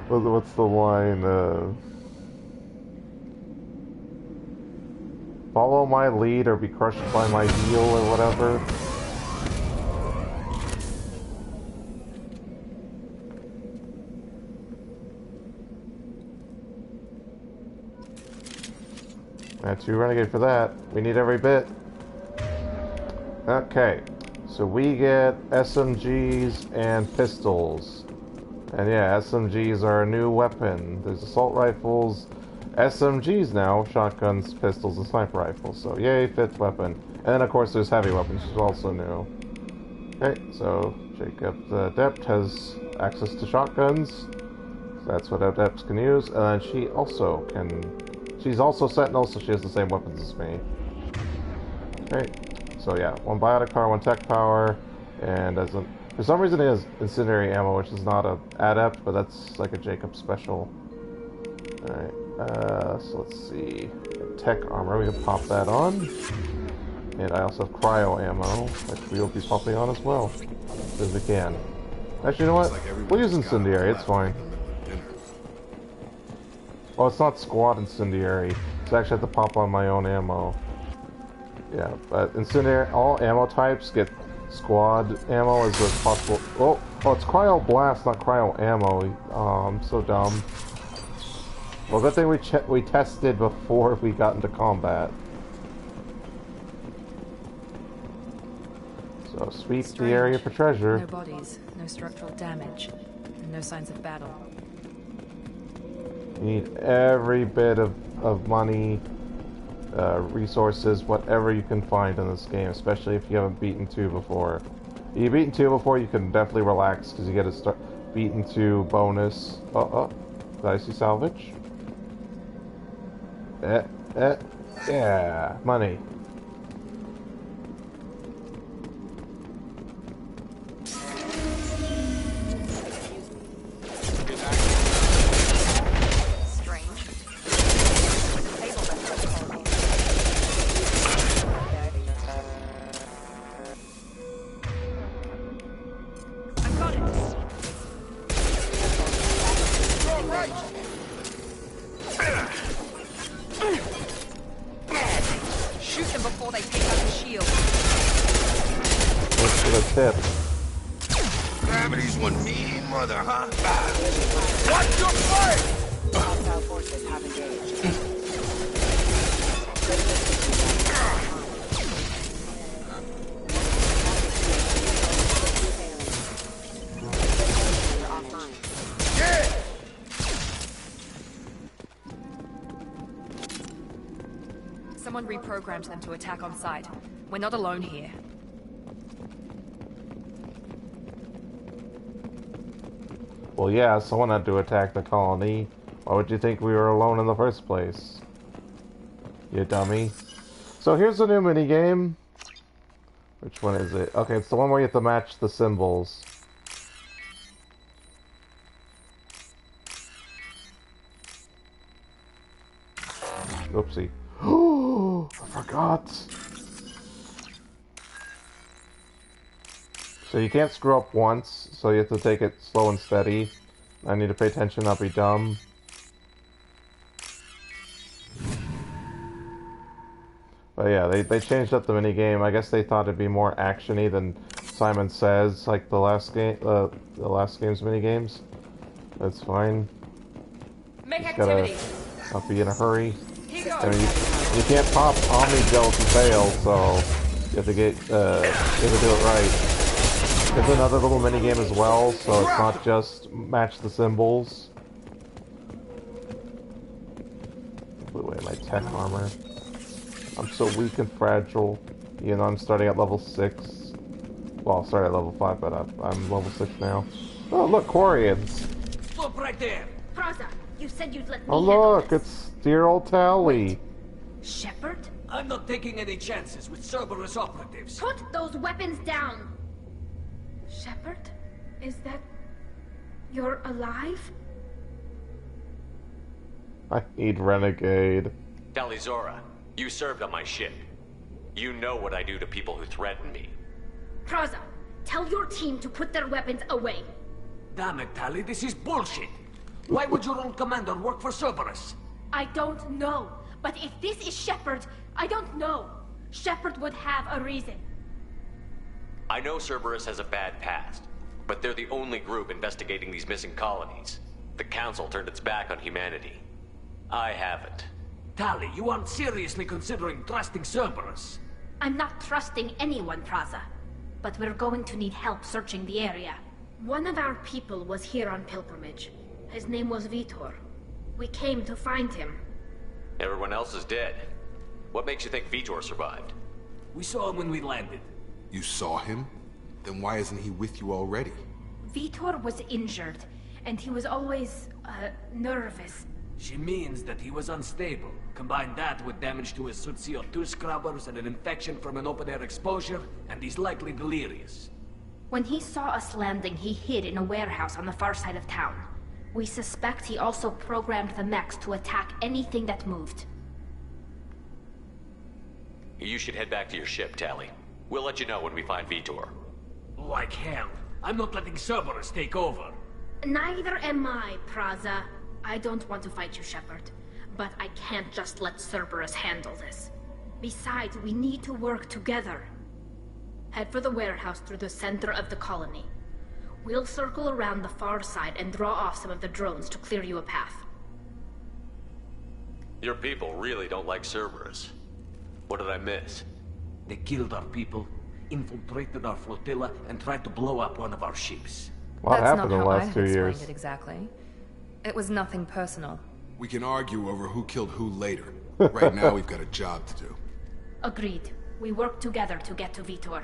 S1: what's the line? Follow my lead or be crushed by my heel or whatever. That's too renegade for that. We need every bit. Okay. So we get SMGs and pistols. And yeah, SMGs are a new weapon. There's assault rifles, SMGs now, shotguns, pistols, and sniper rifles. So yay, fifth weapon. And then of course there's heavy weapons, which is also new. Okay, so Jacob the Adept has access to shotguns. So that's what Adepts can use. And then she also can... She's also Sentinel, so she has the same weapons as me. Okay. So yeah, 1 biotic power, 1 tech power, and as a, for some reason it has incendiary ammo, which is not a adept, but that's like a Jacob special. Alright, so let's see. Tech armor, we can pop that on. And I also have cryo ammo, which we will be popping on as well, as we can. Actually, you know what? We'll use incendiary, it's fine. Oh, it's not squad incendiary, so I actually have to pop on my own ammo. Yeah, but incendiary, all ammo types get squad ammo as much as possible. Oh, it's cryo blast, not cryo ammo. Oh, I'm so dumb. Well, good thing we tested before we got into combat. So sweep the area for treasure.
S2: No bodies, no structural damage, and no signs of battle.
S1: You need every bit of money, resources, whatever you can find in this game, especially if you haven't beaten 2 before. If you've beaten 2 before, you can definitely relax, because you get a beaten 2 bonus. Did I see salvage? Yeah, money.
S9: Gravity's one mean mother, huh?
S4: Watch your play!
S6: Hostile forces have engaged.
S2: Someone reprogrammed them to attack on sight. We're not alone here.
S1: Well, yeah, someone had to attack the colony. Why would you think we were alone in the first place? You dummy. So here's a new minigame. Which one is it? Okay, it's the one where you have to match the symbols. Oopsie. Oh, I forgot. So you can't screw up once, so you have to take it slow and steady. I need to pay attention, not be dumb. But yeah, they changed up the minigame. I guess they thought it'd be more actiony than Simon Says, like the last game, the last game's minigames. That's fine.
S2: Make
S1: Just
S2: activity.
S1: gotta not be in a hurry. I mean, you can't pop Omni Gel if you fail, so you have to get you have to do it right. There's another little minigame as well, so it's not just match the symbols. Put away my tech armor. I'm so weak and fragile. You know, I'm starting at level 6. Well, I'll start at level 5, but I'm level 6 now. Oh, look, Quarians!
S4: Stop right there!
S7: Praza, you said you'd let me
S1: Oh, look, it's dear old Tally.
S7: Shepard?
S4: I'm not taking any chances with Cerberus operatives.
S7: Put those weapons down! Shepard? Is that... you're alive?
S1: I need Renegade.
S11: Talizora, you served on my ship. You know what I do to people who threaten me.
S7: Praza, tell your team to put their weapons away.
S4: Damn it, Tali, this is bullshit. Why would your own commander work for Cerberus?
S7: I don't know. But if this is Shepard, I don't know. Shepard would have a reason.
S11: I know Cerberus has a bad past, but they're the only group investigating these missing colonies. The Council turned its back on humanity. I haven't.
S4: Tali, you aren't seriously considering trusting Cerberus.
S7: I'm not trusting anyone, Praza. But we're going to need help searching the area. One of our people was here on pilgrimage. His name was Vitor. We came to find him.
S11: Everyone else is dead. What makes you think Vitor survived?
S4: We saw him when we landed.
S9: You saw him? Then why isn't he with you already?
S7: Vitor was injured, and he was always, nervous.
S4: She means that he was unstable. Combine that with damage to his suit CO2 scrubbers and an infection from an open-air exposure, and he's likely delirious.
S7: When he saw us landing, he hid in a warehouse on the far side of town. We suspect he also programmed the mechs to attack anything that moved.
S11: You should head back to your ship, Tali. We'll let you know when we find Vitor.
S4: Like hell. I'm not letting Cerberus take over.
S7: Neither am I, Praza. I don't want to fight you, Shepard. But I can't just let Cerberus handle this. Besides, we need to work together. Head for the warehouse through the center of the colony. We'll circle around the far side and draw off some of the drones to clear you a path.
S11: Your people really don't like Cerberus. What did I miss?
S4: They killed our people, infiltrated our flotilla, and tried to blow up one of our ships.
S1: What
S2: That's
S1: happened
S2: not
S1: in the
S2: how
S1: last
S2: I
S1: 2
S2: explained
S1: years?
S2: it exactly. It was nothing personal.
S9: We can argue over who killed who later. Right now, we've got a job to do.
S7: Agreed. We work together to get to Vitor.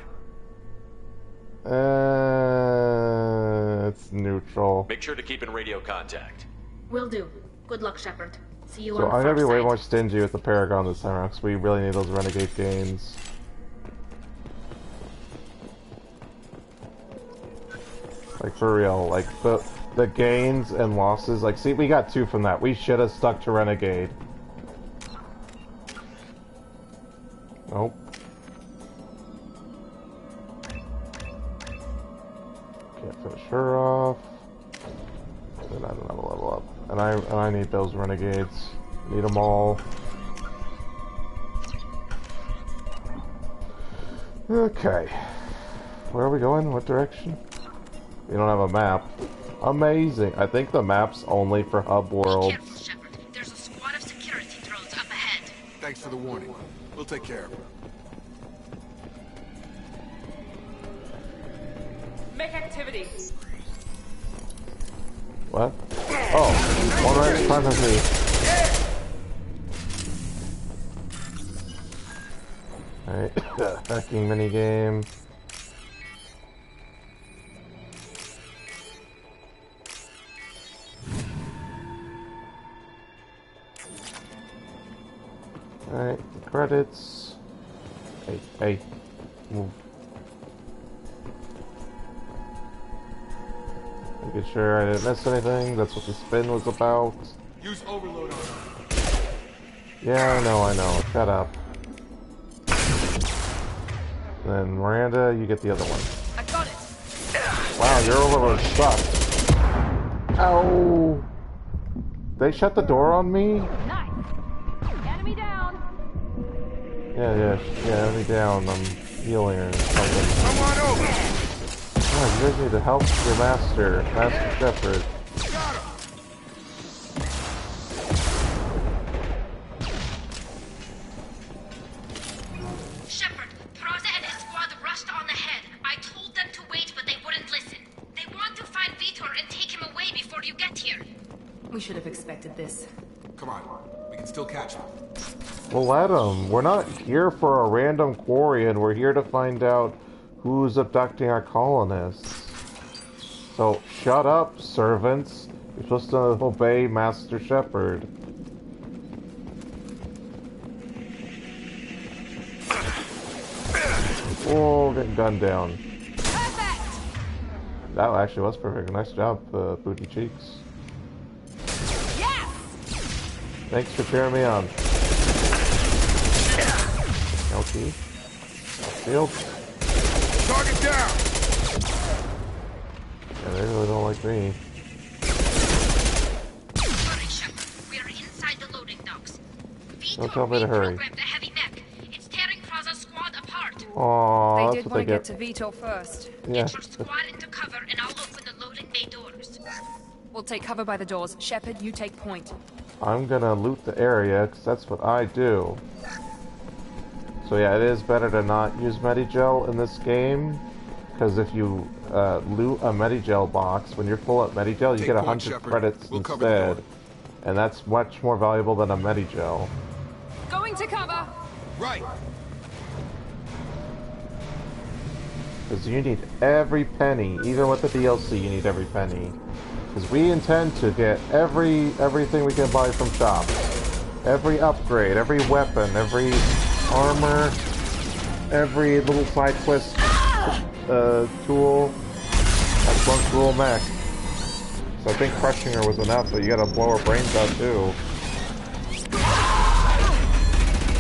S1: It's neutral.
S11: Make sure to keep in radio contact.
S7: Will do. Good luck, Shepard. See you
S1: So
S7: on the
S1: I'm
S7: far
S1: gonna be way
S7: side.
S1: more stingy with the Paragon this time around, because we really need those Renegade gains. Like, for real, like, the gains and losses, like, see, we got 2 from that. We should have stuck to Renegade. Nope. Can't finish her off. Then I don't have a level up. And I need those Renegades. Need them all. Okay. Where are we going? What direction? We don't have a map. Amazing. I think the map's only for hub worlds.
S7: Careful, Shepard. There's a squad of security drones up ahead.
S9: Thanks for the warning. We'll take care of it.
S2: Make activity.
S1: What? Oh, one right in front of me. Alright, hacking minigame. Alright, credits. Hey, move. Making sure I didn't miss anything. That's what the spin was about.
S9: Use overload on him.
S1: Yeah, I know. Shut up. Then Miranda, you get the other one.
S6: I got it.
S1: Wow, your overload sucked. Ow! They shut the door on me?
S6: Nice. Enemy down.
S1: Yeah, enemy down. I'm healing or something.
S9: Come on over!
S1: Oh, you guys need to help your Master Shepard.
S9: Got him!
S7: Shepard, Praza and his squad rushed on ahead. I told them to wait, but they wouldn't listen. They want to find Vitor and take him away before you get here.
S2: We should have expected this.
S9: Come on, we can still catch him.
S1: Well, let them. We're not here for a random quarry, and we're here to find out who's abducting our colonists. So, shut up, servants. You're supposed to obey Master Shepard. Oh, get gunned down.
S6: Perfect.
S1: That actually was perfect. Nice job, Booty Cheeks.
S6: Yes.
S1: Thanks for cheering me on. LT. Shield.
S9: Target down!
S1: Yeah, they really don't like me.
S7: Hurry, Shepard. We are inside the loading docks.
S1: Don't tell me to hurry.
S7: reprogrammed the heavy mech. It's tearing Praza's squad apart.
S1: Aww,
S6: They
S1: that's
S6: did
S1: what
S6: want
S1: they
S6: to get
S1: get.
S6: to Vitor first.
S1: Yeah.
S7: Get your squad into cover and I'll open the loading bay doors.
S6: We'll take cover by the doors. Shepard, you take point.
S1: I'm gonna loot the area, because that's what I do. So yeah, it is better to not use Medigel in this game, because if you loot a Medigel box, when you're full up Medigel, you
S9: Take
S1: get
S9: point,
S1: 100
S9: Shepard.
S1: credits
S9: We'll cover the
S1: instead.
S9: door.
S1: And that's much more valuable than a Medigel.
S6: Going to cover.
S9: Right!
S1: Because you need every penny, even with the DLC, you need every penny. Because we intend to get everything we can buy from shops. Every upgrade, every weapon, every armor, every little side quest tool. That's one cool mech. So I think crushing her was enough, but you gotta blow her brains out too.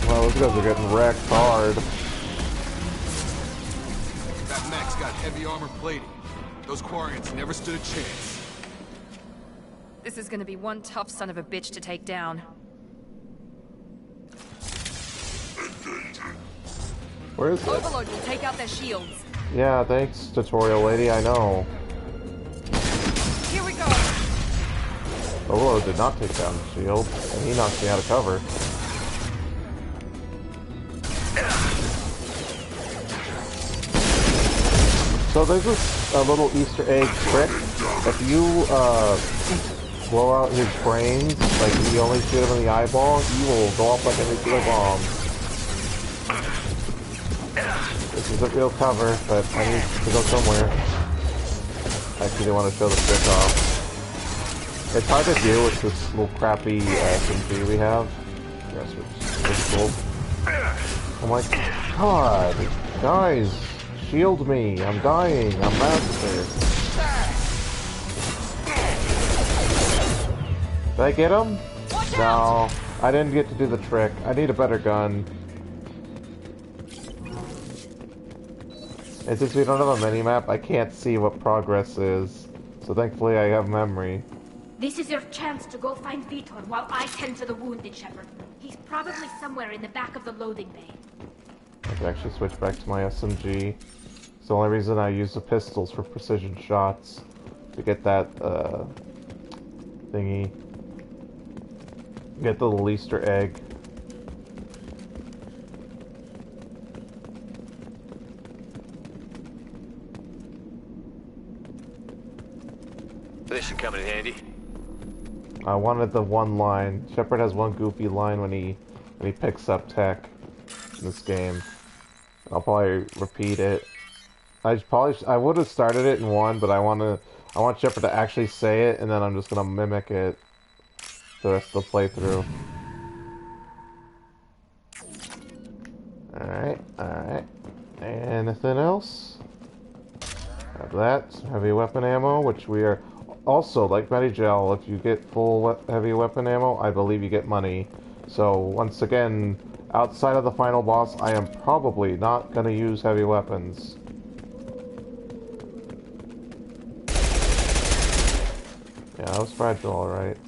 S1: Well, those guys are getting wrecked hard.
S9: That mech's got heavy armor plating. Those Quarians never stood a chance.
S6: This is gonna be one tough son of a bitch to take down.
S1: Where is it?
S6: Overload will take out their shields.
S1: Yeah, thanks, tutorial lady, I know.
S6: Here we go.
S1: Overload did not take down the shield, and he knocked me out of cover. So there's this little Easter egg trick. If you blow out his brains, like you only shoot him in the eyeball, he will go off like a nuclear bomb. This isn't real cover, but I need to go somewhere. Actually, they want to show the trick off. It's hard to do with this little crappy SMG we have. Yes, it's cool. Oh my god! Guys, shield me! I'm dying! I'm massacred! Did I get him? No, I didn't get to do the trick. I need a better gun. And since we don't have a mini-map, I can't see what progress is. So thankfully I have memory.
S7: This is your chance to go find Vitor while I tend to the wounded, Shepard. He's probably somewhere in the back of the loading bay.
S1: I can actually switch back to my SMG. It's the only reason I use the pistols for precision shots. To get that, thingy. Get the little Easter egg.
S11: This should come in handy.
S1: I wanted the one line. Shepard has one goofy line when he picks up tech in this game. I'll probably repeat it. I would have started it in 1, but I want Shepard to actually say it, and then I'm just gonna mimic it the rest of the playthrough. Alright. Anything else? Have that. Some heavy weapon ammo, which we are... Also, like Medigel, if you get full heavy weapon ammo, I believe you get money. So, once again, outside of the final boss, I am probably not going to use heavy weapons. Yeah, that was fragile, alright.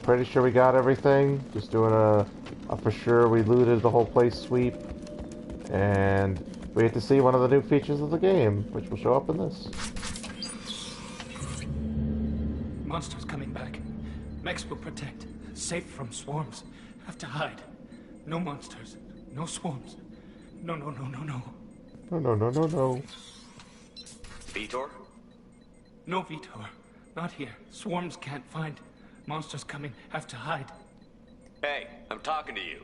S1: Pretty sure we got everything. Just doing a for sure we looted the whole place sweep. And we get to see one of the new features of the game, which will show up in this.
S13: Monsters coming back. Mechs will protect. Safe from swarms. Have to hide. No monsters. No swarms. No.
S1: No.
S11: Vitor?
S13: No, Vitor. Not here. Swarms can't find. Monsters coming. Have to hide.
S11: Hey, I'm talking to you.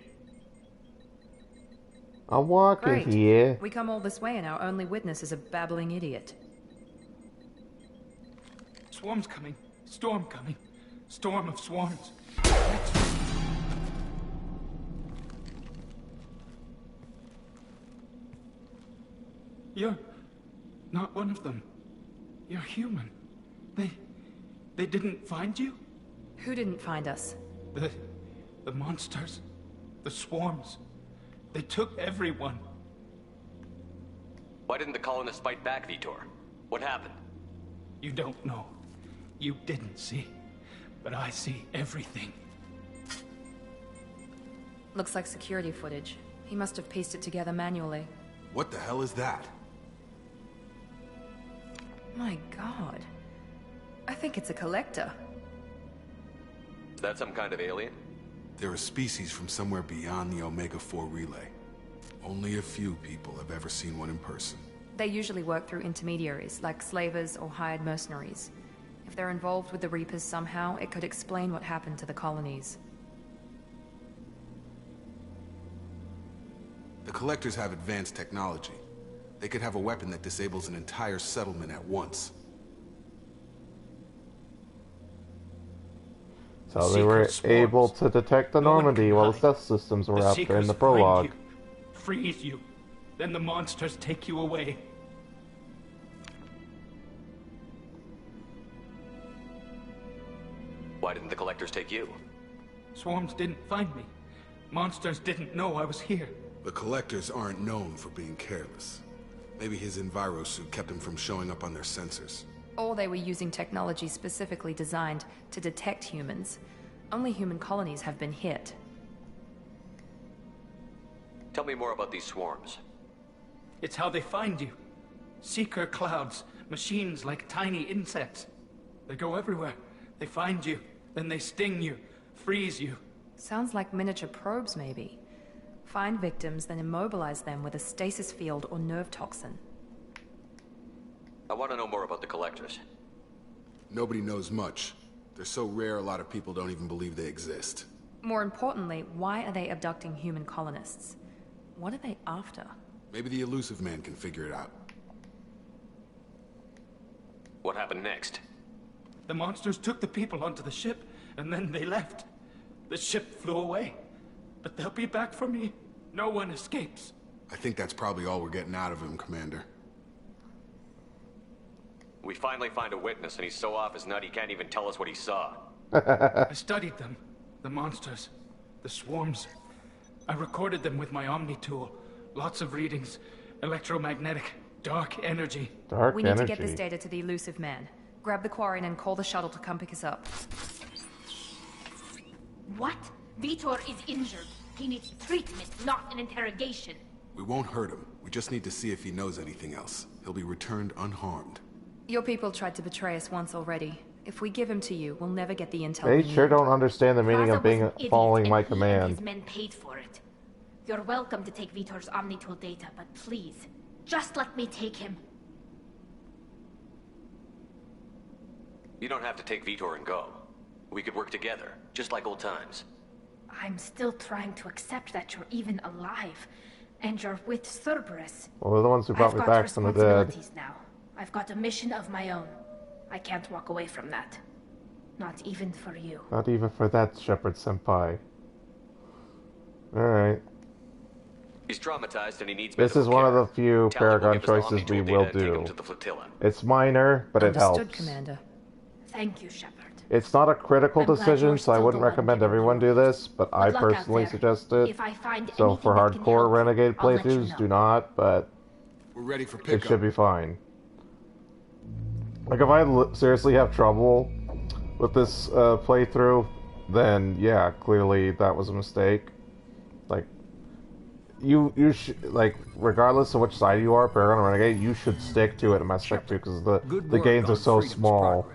S1: I'm walking
S2: Great.
S1: here.
S2: We come all this way and our only witness is a babbling idiot.
S13: Swarms coming. Storm coming. Storm of swarms. You're not one of them. You're human. They didn't find you?
S2: Who didn't find us?
S13: The monsters. The swarms. They took everyone.
S11: Why didn't the colonists fight back, Vitor? What happened?
S13: You don't know. You didn't see. But I see everything.
S2: Looks like security footage. He must have pieced it together manually.
S9: What the hell is that?
S2: My god. I think it's a collector.
S11: Is that some kind of alien?
S9: They're a species from somewhere beyond the Omega-4 relay. Only a few people have ever seen one in person.
S2: They usually work through intermediaries, like slavers or hired mercenaries. If they're involved with the Reapers somehow, it could explain what happened to the colonies.
S9: The Collectors have advanced technology. They could have a weapon that disables an entire settlement at once.
S1: So they were able to detect the Normandy while the stealth systems were up there in the prologue.
S13: Freeze you. Then the monsters take you away.
S11: Why didn't the collectors take you?
S13: Swarms didn't find me. Monsters didn't know I was here.
S9: The Collectors aren't known for being careless. Maybe his envirosuit kept him from showing up on their sensors.
S2: Or they were using technology specifically designed to detect humans. Only human colonies have been hit.
S11: Tell me more about these swarms.
S13: It's how they find you. Seeker clouds, machines like tiny insects. They go everywhere. They find you, then they sting you, freeze you.
S2: Sounds like miniature probes, maybe. Find victims, then immobilize them with a stasis field or nerve toxin.
S11: I want to know more about the collectors.
S9: Nobody knows much. They're so rare, a lot of people don't even believe they exist.
S2: More importantly, why are they abducting human colonists? What are they after?
S9: Maybe the elusive man can figure it out.
S11: What happened next?
S13: The monsters took the people onto the ship, and then they left. The ship flew away. But they'll be back for me. No one escapes.
S9: I think that's probably all we're getting out of him, Commander.
S11: We finally find a witness, and he's so off his nut he can't even tell us what he saw.
S13: I studied them. The monsters. The swarms. I recorded them with my Omni tool. Lots of readings. Electromagnetic. Dark energy.
S2: We need to get this data to the elusive man. Grab the Quarian and call the shuttle to come pick us up.
S7: What? Vitor is injured. He needs treatment, not an interrogation.
S9: We won't hurt him. We just need to see if he knows anything else. He'll be returned unharmed.
S2: Your people tried to betray us once already. If we give him to you, we'll never get the intel.
S1: They sure don't understand the meaning of being following my command.
S7: His men paid for it. You're welcome to take Vitor's Omnitool data, but please, just let me take him.
S11: You don't have to take Vitor and go. We could work together, just like old times.
S7: I'm still trying to accept that you're even alive. And you're with Cerberus.
S1: Well, they're the ones who brought me back from the dead.
S7: I've got responsibilities now. I've got a mission of my own. I can't walk away from that. Not even for you.
S1: Not even for that, Shepard senpai. Alright.
S11: He's traumatized and he needs
S1: This is one of the few Paragon choices we will do. It's minor, but it helps.
S2: Understood, Commander.
S7: Thank you, Shepard.
S1: It's not a critical
S7: I'm glad
S1: decision,
S7: you're
S1: so I
S7: still
S1: wouldn't
S7: the one
S1: recommend
S7: giving
S1: everyone do this, but I
S7: luck out
S1: personally
S7: there.
S1: suggest it.
S7: If I find
S1: So for
S7: anything that can
S1: hardcore
S7: help,
S1: Renegade
S7: I'll let you
S1: playthroughs,
S7: know.
S1: do not, but
S9: We're ready for
S1: it
S9: pickup.
S1: should be fine. Like, if I seriously have trouble with this playthrough, then yeah, clearly that was a mistake. Like, you should, like, regardless of which side you are, Paragon or Renegade, you should stick to it and Mass Effect 2, because the games are so small.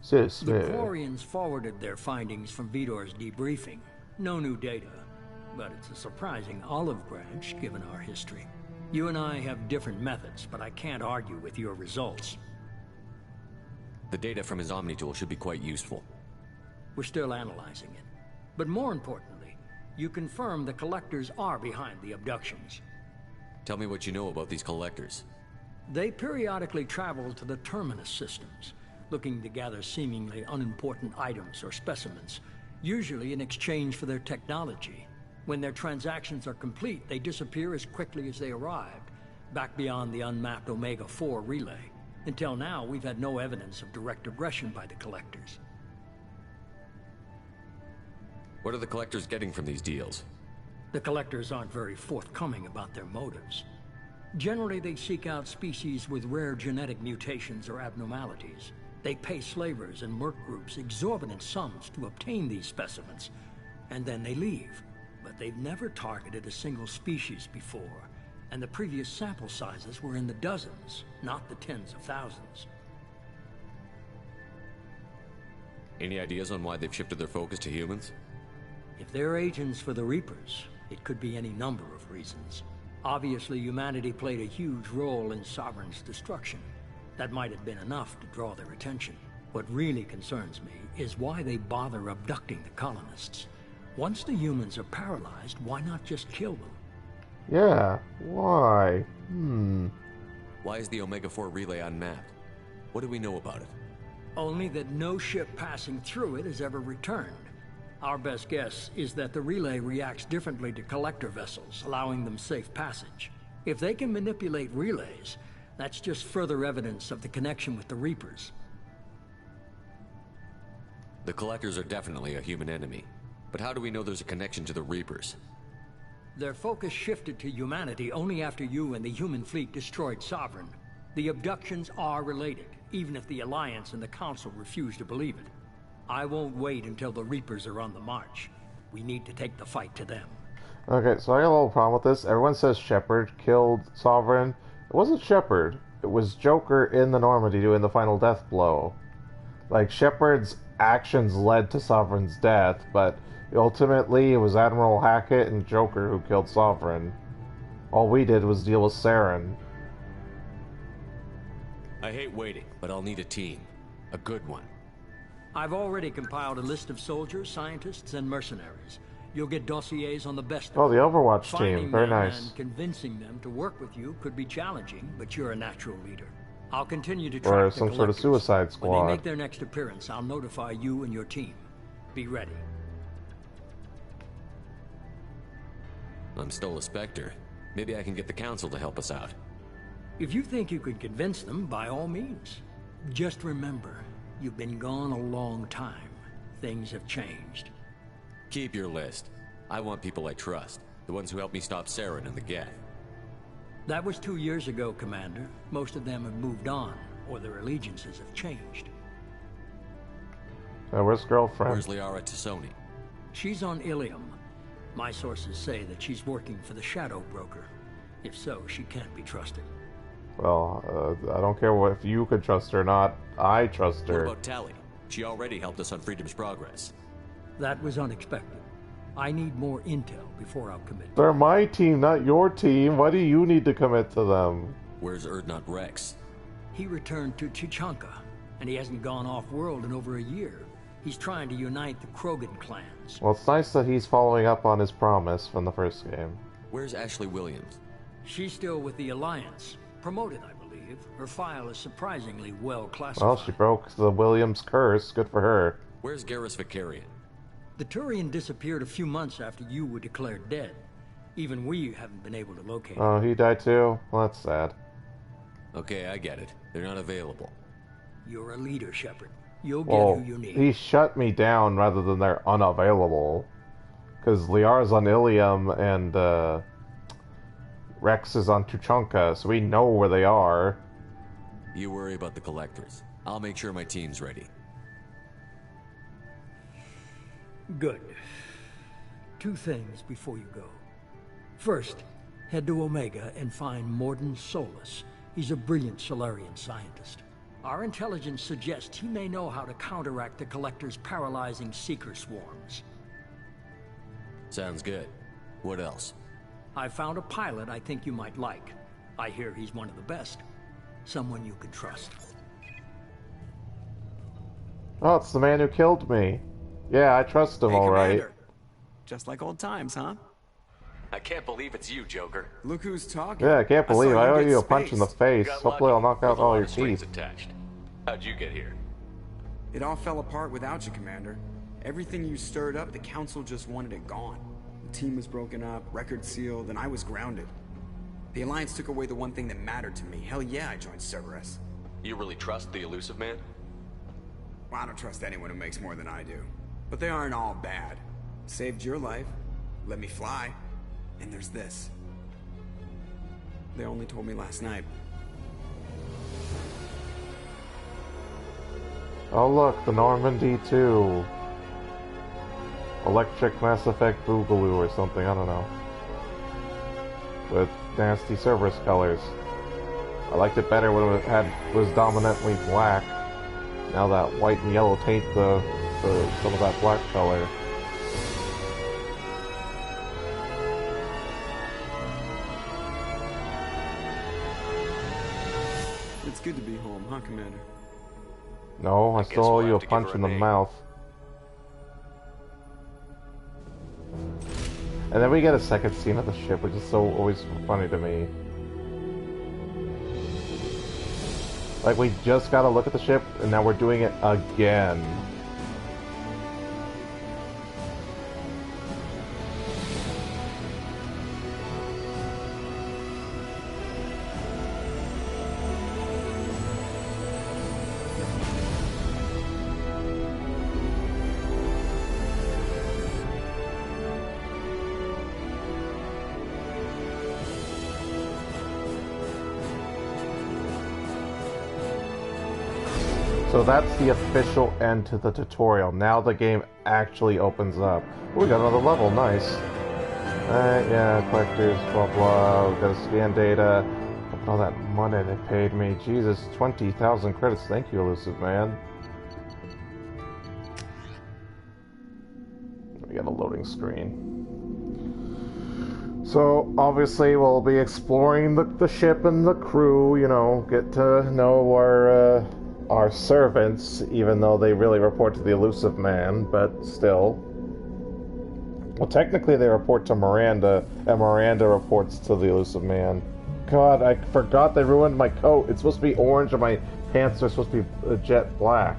S1: So smooth.
S3: The Quarians forwarded their findings from Vidor's debriefing. No new data, but it's a surprising olive branch given our history. You and I have different methods, but I can't argue with your results.
S11: The data from his Omni tool should be quite useful.
S3: We're still analyzing it. But more importantly, you confirm the Collectors are behind the abductions.
S11: Tell me what you know about these Collectors.
S3: They periodically travel to the Terminus systems, looking to gather seemingly unimportant items or specimens, usually in exchange for their technology. When their transactions are complete, they disappear as quickly as they arrived, back beyond the unmapped Omega-4 relay. Until now, we've had no evidence of direct aggression by the Collectors.
S11: What are the Collectors getting from these deals?
S3: The Collectors aren't very forthcoming about their motives. Generally, they seek out species with rare genetic mutations or abnormalities. They pay slavers and merc groups exorbitant sums to obtain these specimens, and then they leave. But they've never targeted a single species before, and the previous sample sizes were in the dozens, not the tens of thousands.
S11: Any ideas on why they've shifted their focus to humans?
S3: If they're agents for the Reapers, it could be any number of reasons. Obviously, humanity played a huge role in Sovereign's destruction. That might have been enough to draw their attention. What really concerns me is why they bother abducting the colonists. Once the humans are paralyzed, why not just kill them?
S1: Yeah, why?
S11: Why is the Omega-4 relay unmapped? What do we know about it?
S3: Only that no ship passing through it has ever returned. Our best guess is that the relay reacts differently to collector vessels, allowing them safe passage. If they can manipulate relays, that's just further evidence of the connection with the Reapers.
S11: The Collectors are definitely a human enemy. But how do we know there's a connection to the Reapers?
S3: Their focus shifted to humanity only after you and the human fleet destroyed Sovereign. The abductions are related, even if the Alliance and the Council refuse to believe it. I won't wait until the Reapers are on the march. We need to take the fight to them.
S1: Okay, so I got a little problem with this. Everyone says Shepard killed Sovereign. It wasn't Shepard. It was Joker in the Normandy doing the final death blow. Like, Shepard's actions led to Sovereign's death, but ultimately it was Admiral Hackett and Joker who killed Sovereign. All we did was deal with Saren.
S11: I hate waiting, but I'll need a team. A good one.
S3: I've already compiled a list of soldiers, scientists, and mercenaries. You'll get dossiers on the best of them.
S1: Oh, the Overwatch
S3: Finding
S1: team. Very
S3: them
S1: nice.
S3: and convincing them to work with you could be challenging, but you're a natural leader. I'll continue to
S1: Or
S3: track the
S1: some sort of
S3: Collectors.
S1: Suicide
S3: When
S1: Squad.
S3: they make their next appearance, I'll notify you and your team. Be ready.
S11: I'm still a Spectre. Maybe I can get the Council to help us out.
S3: If you think you could convince them, by all means. Just remember, you've been gone a long time. Things have changed.
S11: Keep your list. I want people I trust. The ones who helped me stop Saren and the Geth.
S3: That was 2 years ago, Commander. Most of them have moved on, or their allegiances have changed.
S1: Where's girlfriend?
S11: Where's Liara Tassoni?
S3: She's on Ilium. My sources say that she's working for the Shadow Broker. If so, she can't be trusted.
S1: Well, I don't care if you could trust her or not. I trust her.
S11: What about Tali? She already helped us on Freedom's Progress.
S3: That was unexpected. I need more intel before I'll commit.
S1: They're my team, not your team. Why do you need to commit to them?
S11: Where's Erdnot Rex?
S3: He returned to Chichanka, and he hasn't gone off-world in over a year. He's trying to unite the Krogan clans.
S1: Well, it's nice that he's following up on his promise from the first game.
S11: Where's Ashley Williams?
S3: She's still with the Alliance. Promoted, I believe. Her file is surprisingly well classified.
S1: Well, she broke the Williams curse. Good for her.
S11: Where's Garrus Vicarian?
S3: The Turian disappeared a few months after you were declared dead. Even we haven't been able to locate him.
S1: Oh, he died too? Well, that's sad.
S11: Okay, I get it. They're not available.
S3: You're a leader, Shepard. You'll get
S1: Well,
S3: who you need.
S1: he shut me down rather than they're unavailable. Because Liara's on Ilium and Rex is on Tuchanka, so we know where they are.
S11: You worry about the collectors. I'll make sure my team's ready.
S3: Good. 2 things before you go. First, head to Omega and find Mordin Solus. He's a brilliant Solarian scientist. Our intelligence suggests he may know how to counteract the Collector's paralyzing Seeker swarms.
S11: Sounds good. What else?
S3: I found a pilot I think you might like. I hear he's one of the best. Someone you can trust.
S1: Oh, it's the man who killed me. Yeah, I trust him, alright.
S14: Just like old times, huh?
S11: I can't believe it's you, Joker.
S14: Look who's talking.
S1: Yeah, I can't believe I owe you a punch in the
S14: spaced.
S1: face. Hopefully I'll knock out all your teeth.
S11: Attached. How'd you get here?
S14: It all fell apart without you, Commander. Everything you stirred up, the Council just wanted it gone. The team was broken up, record sealed, and I was grounded. The Alliance took away the one thing that mattered to me. Hell yeah, I joined Cerberus.
S11: You really trust the Elusive Man?
S14: Well, I don't trust anyone who makes more than I do. But they aren't all bad. Saved your life, let me fly, and there's this. They only told me last night.
S1: Oh look, the Normandy 2. Electric Mass Effect Boogaloo or something, I don't know. With nasty Cerberus colors. I liked it better when it was dominantly black. Now that white and yellow taint the some of that black color.
S14: It's good to be home, huh, Commander?
S1: No, I still owe you a punch in the mouth. And then we get a second scene of the ship, which is so always funny to me. Like, we just got to look at the ship, and now we're doing it again. So that's the official end to the tutorial. Now the game actually opens up. Oh, we got another level, nice. Yeah, collectors, blah blah, we gotta scan data. Look at all that money they paid me. Jesus, 20,000 credits. Thank you, Elusive Man. We got a loading screen. So, obviously, we'll be exploring the ship and the crew, you know, get to know our servants, even though they really report to the Elusive Man, but still. Well, technically they report to Miranda, and Miranda reports to the Elusive Man. God, I forgot they ruined my coat. It's supposed to be orange, and my pants are supposed to be jet black.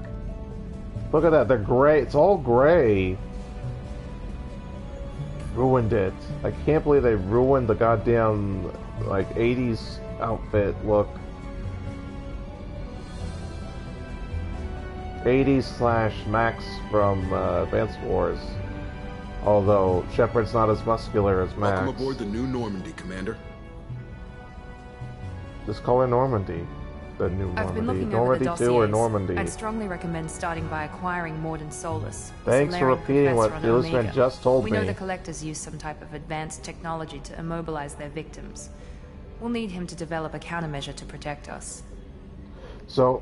S1: Look at that, they're gray. It's all gray. Ruined it. I can't believe they ruined the goddamn, like, 80s outfit look. 80s / Max from Advanced Wars. Although Shepard's not as muscular as Max.
S9: Welcome aboard the new Normandy, Commander.
S1: Just call her Normandy. The new
S2: I've been
S1: Normandy.
S2: looking over
S1: Normandy
S2: the
S1: 2 or
S2: dossiers.
S1: Normandy.
S2: I'd strongly recommend starting by acquiring Mordin Solus. the
S1: Thanks for
S2: Solarian
S1: repeating what
S2: professor
S1: the
S2: on
S1: Elusive Man
S2: Omega.
S1: just told
S2: we
S1: me.
S2: know the Collectors use some type of advanced technology to immobilize their victims. We'll need him to develop a countermeasure to protect us.
S1: So,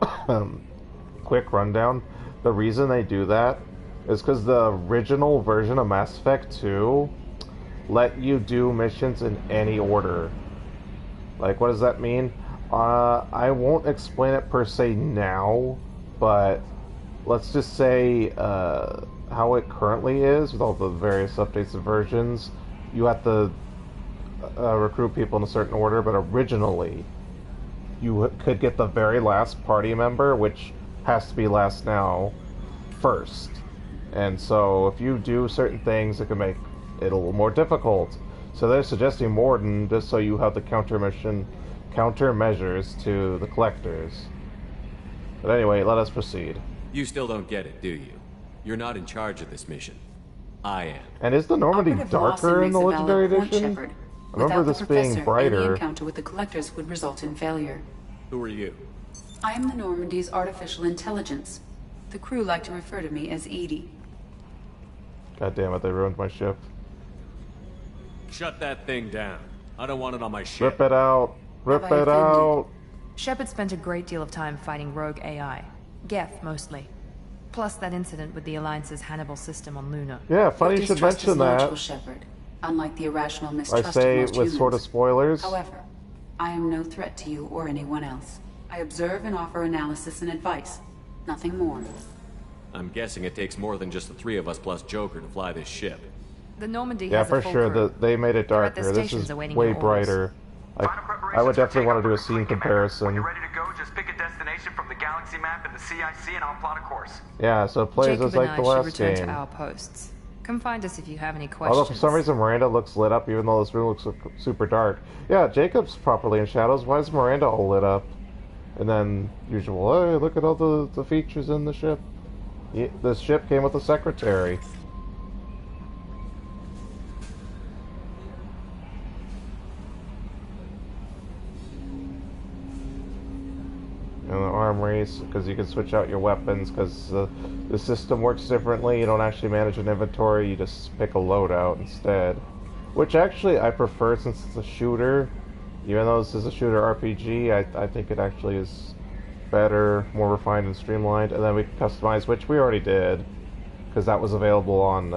S1: quick rundown. The reason they do that is because the original version of Mass Effect 2 let you do missions in any order. Like, what does that mean? I won't explain it per se now, but let's just say how it currently is with all the various updates and versions. You have to recruit people in a certain order, but originally you could get the very last party member, which has to be last now, first. And so if you do certain things, it can make it a little more difficult. So they're suggesting Morden just so you have the countermeasures to the collectors. But anyway, let us proceed.
S11: You still don't get it, do you? You're not in charge of this mission. I am.
S1: And is the Normandy
S15: Operative
S1: darker
S15: Lawson
S1: in the
S15: makes a
S1: Legendary
S15: valid point,
S1: Edition?
S15: Shepard.
S1: I remember
S15: Without
S1: this
S15: the
S1: being
S15: Professor,
S1: brighter.
S15: Any encounter with the Collectors would result in failure.
S11: Who are you?
S15: I am the Normandy's artificial intelligence. The crew like to refer to me as Edie.
S1: God damn it, they ruined my ship.
S11: Shut that thing down. I don't want it on my ship.
S1: Rip it out. Rip it out.
S2: Shepard spent a great deal of time fighting rogue AI. Geth, mostly. Plus that incident with the Alliance's Hannibal system on Luna.
S1: Yeah, funny you should mention that.
S15: Shepard, unlike the irrational
S1: I
S15: mistrust
S1: say
S15: of most
S1: with
S15: humans.
S1: sort of spoilers.
S15: However, I am no threat to you or anyone else. I observe and offer analysis and advice. Nothing more.
S11: I'm guessing it takes more than just the three of us plus Joker to fly this ship.
S2: The Normandy
S1: Yeah,
S2: has
S1: for
S2: a full
S1: sure.
S2: crew.
S1: They made it
S2: They're at the
S1: darker. This
S2: stations
S1: is
S2: awaiting
S1: way
S2: your orders.
S1: brighter. I would definitely want to do a scene comparison.
S16: When you're ready to go, just pick a destination from the galaxy map in the CIC and I'll plot a course.
S1: Yeah, so it plays
S2: Jacob
S1: just like
S2: and
S1: the
S2: I should
S1: last
S2: return
S1: game.
S2: to our posts. Come find us if you have any questions.
S1: Although for some reason Miranda looks lit up even though this room looks super dark. Yeah, Jacob's properly in shadows. Why is Miranda all lit up? And then usual, hey, look at all the features in the ship. Yeah, this ship came with a secretary. And the armories, because you can switch out your weapons, because the system works differently. You don't actually manage an inventory, you just pick a loadout instead. Which actually I prefer since it's a shooter. Even though this is a shooter RPG, I think it actually is better, more refined and streamlined. And then we can customize, which we already did, because that was available on,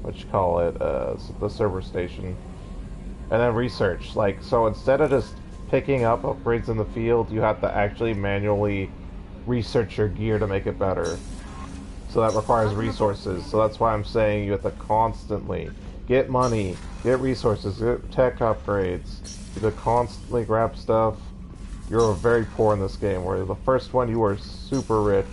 S1: what you call it, the server station. And then research, like, so instead of just picking up upgrades in the field, you have to actually manually research your gear to make it better. So that requires resources. So that's why I'm saying you have to constantly get money, get resources, get tech upgrades. You have to constantly grab stuff. You're very poor in this game, where the first one you were super rich.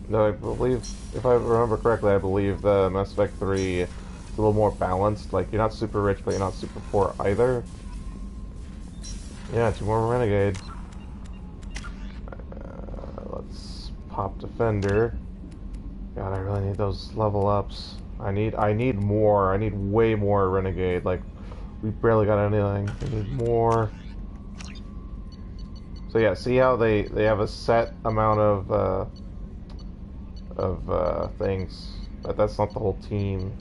S1: No, I believe, if I remember correctly, I believe the Mass Effect 3 is a little more balanced. Like, you're not super rich, but you're not super poor either. Yeah, 2 more Renegade. Let's pop Defender. God, I really need those level ups. I need more. I need way more Renegade. Like, we barely got anything. I need more. So yeah, see how they have a set amount of things, but that's not the whole team.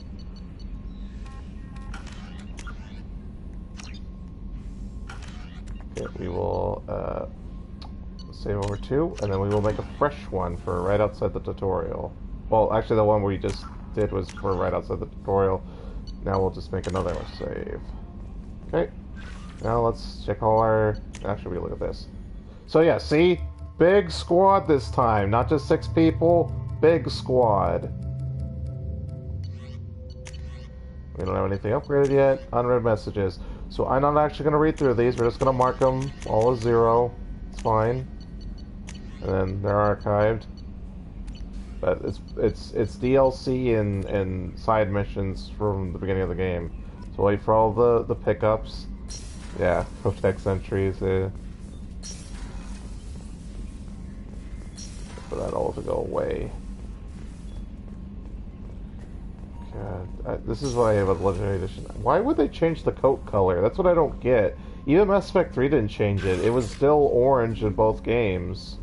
S1: Okay, we will save over 2, and then we will make a fresh one for right outside the tutorial. Well, actually the one we just did was for right outside the tutorial. Now we'll just make another save. Okay, now let's check all our... Actually, we look at this. So yeah, see? Big squad this time, not just 6 people. Big squad. We don't have anything upgraded yet. Unread messages. So I'm not actually going to read through these. We're just going to mark them all as 0. It's fine. And then they're archived. But it's DLC and side missions from the beginning of the game. So wait for all the pickups. Yeah, protect sentries. For that all to go away. God, this is what I have with Legendary Edition. Why would they change the coat color? That's what I don't get. Even Mass Effect 3 didn't change it. It was still orange in both games.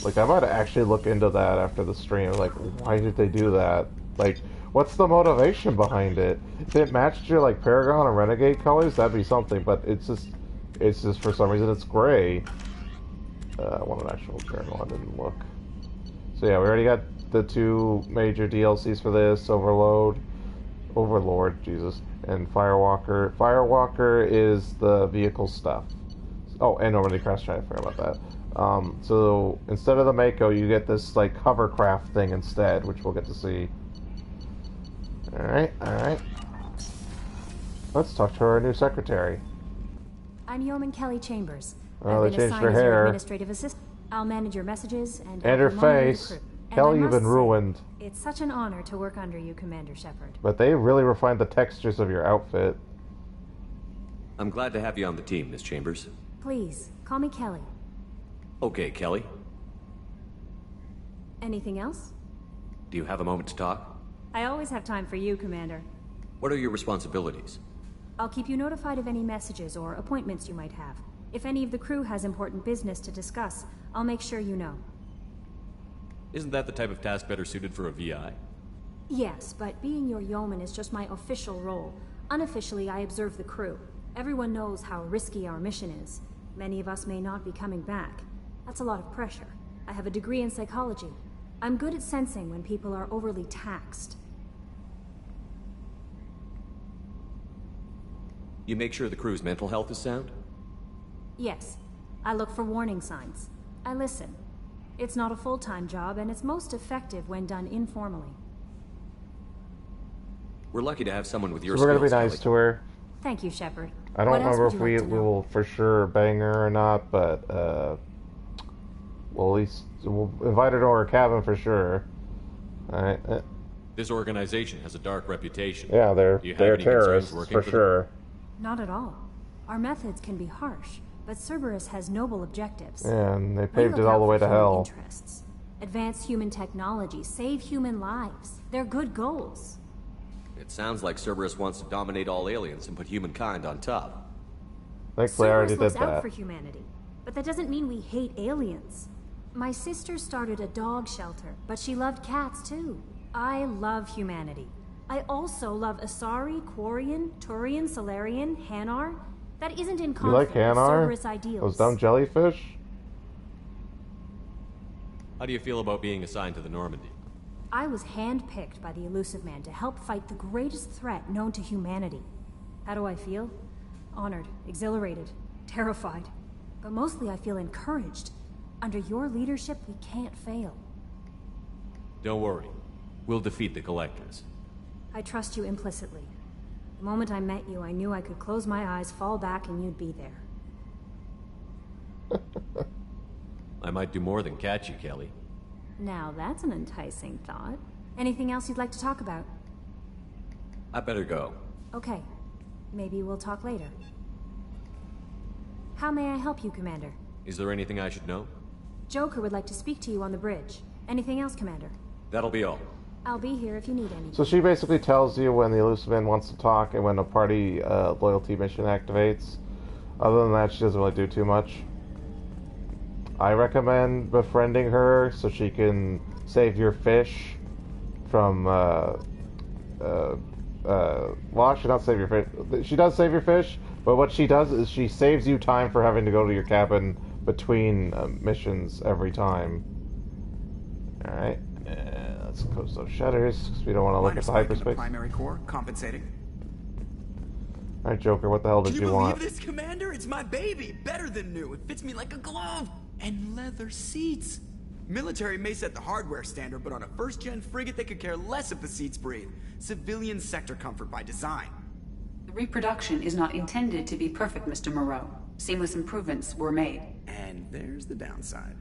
S1: Like, I might actually look into that after the stream. Like, why did they do that? Like, what's the motivation behind it? If it matched your, like, Paragon and Renegade colors, that'd be something. But it's just for some reason it's gray. I want an actual journal. I didn't look. So yeah, we already got the 2 major DLCs for this: Overlord, Jesus, and Firewalker. Firewalker is the vehicle stuff. Oh, and Normandy Crash Site. I forgot about that. So instead of the Mako, you get this like hovercraft thing instead, which we'll get to see. Alright, alright. Let's talk to our new secretary.
S17: I'm Yeoman Kelly Chambers.
S1: Oh,
S17: I've
S1: they
S17: been
S1: changed
S17: assigned
S1: her
S17: as your
S1: hair.
S17: administrative assistant. I'll manage your messages and
S1: Her
S17: monitor the
S1: face.
S17: crew. And
S1: Kelly,
S17: I
S1: you've been
S17: must say,
S1: ruined.
S17: It's such an honor to work under you, Commander Shepard.
S1: But they really refined the textures of your outfit.
S11: I'm glad to have you on the team, Miss Chambers.
S17: Please, call me Kelly.
S11: Okay, Kelly.
S17: Anything else?
S11: Do you have a moment to talk?
S17: I always have time for you, Commander.
S11: What are your responsibilities?
S17: I'll keep you notified of any messages or appointments you might have. If any of the crew has important business to discuss, I'll make sure you know.
S11: Isn't that the type of task better suited for a VI?
S17: Yes, but being your yeoman is just my official role. Unofficially, I observe the crew. Everyone knows how risky our mission is. Many of us may not be coming back. That's a lot of pressure. I have a degree in psychology. I'm good at sensing when people are overly taxed.
S11: You make sure the crew's mental health is sound?
S17: Yes. I look for warning signs. I listen. It's not a full-time job, and it's most effective when done informally.
S11: We're lucky to have somean with your
S1: So we're
S11: skills,
S1: gonna be nice
S11: Kelly.
S1: to her.
S17: Thank you, Shepard.
S1: I don't
S17: What else
S1: remember
S17: would
S1: if
S17: you
S1: we
S17: like to know?
S1: will for sure bang her or not, but we'll at least we'll invite her to our cabin for sure. Alright.
S11: This organization has a dark reputation.
S1: Yeah, they're
S11: Do you have any concerns
S1: terrorists
S11: working
S1: for
S11: them?
S1: sure.
S17: Not at all. Our methods can be harsh, but Cerberus has noble objectives.
S1: And they
S17: We
S1: paved
S17: look
S1: it all
S17: out
S1: the way
S17: for
S1: to
S17: human
S1: hell.
S17: Interests. Advance human technology, save human lives. They're good goals.
S11: It sounds like Cerberus wants to dominate all aliens and put humankind on top.
S1: Thankfully, I already
S17: Cerberus
S1: did
S17: looks out
S1: that.
S17: for humanity, but that doesn't mean we hate aliens. My sister started a dog shelter, but she loved cats too. I love humanity. I also love Asari, Quarian, Turian, Solarian, Hanar. That isn't in
S1: You like
S17: conflict with
S1: Hanar?
S17: Cerberus ideals.
S1: Those dumb jellyfish?
S11: How do you feel about being assigned to the Normandy?
S17: I was handpicked by the Elusive Man to help fight the greatest threat known to humanity. How do I feel? Honored, exhilarated, terrified. But mostly I feel encouraged. Under your leadership, we can't fail.
S11: Don't worry. We'll defeat the Collectors.
S17: I trust you implicitly. The moment I met you, I knew I could close my eyes, fall back, and you'd be there.
S11: I might do more than catch you, Kelly.
S17: Now that's an enticing thought. Anything else you'd like to talk about?
S11: I better go.
S17: Okay. Maybe we'll talk later. How may I help you, Commander?
S11: Is there anything I should know?
S17: Joker would like to speak to you on the bridge. Anything else, Commander?
S11: That'll be all.
S17: I'll be here if you need anything.
S1: So she basically tells you when the Elusive Man wants to talk and when a party loyalty mission activates. Other than that, she doesn't really do too much. I recommend befriending her so she can save your fish from, well, she not save your fish. She does save your fish, but what she does is she saves you time for having to go to your cabin between missions every time. Alright, let's close those shutters because we don't want to look at the hyperspace.
S14: Primary core, compensating.
S1: Alright, Joker, what the hell did
S14: Can
S1: you
S14: you
S1: want?
S14: believe this, Commander? It's my baby! Better than new. It fits me like a glove! And leather seats. Military may set the hardware standard, but on a first-gen frigate, they could care less if the seats breathe. Civilian sector comfort by design.
S15: The reproduction is not intended to be perfect, Mr. Moreau. Seamless improvements were made.
S14: And there's the downside.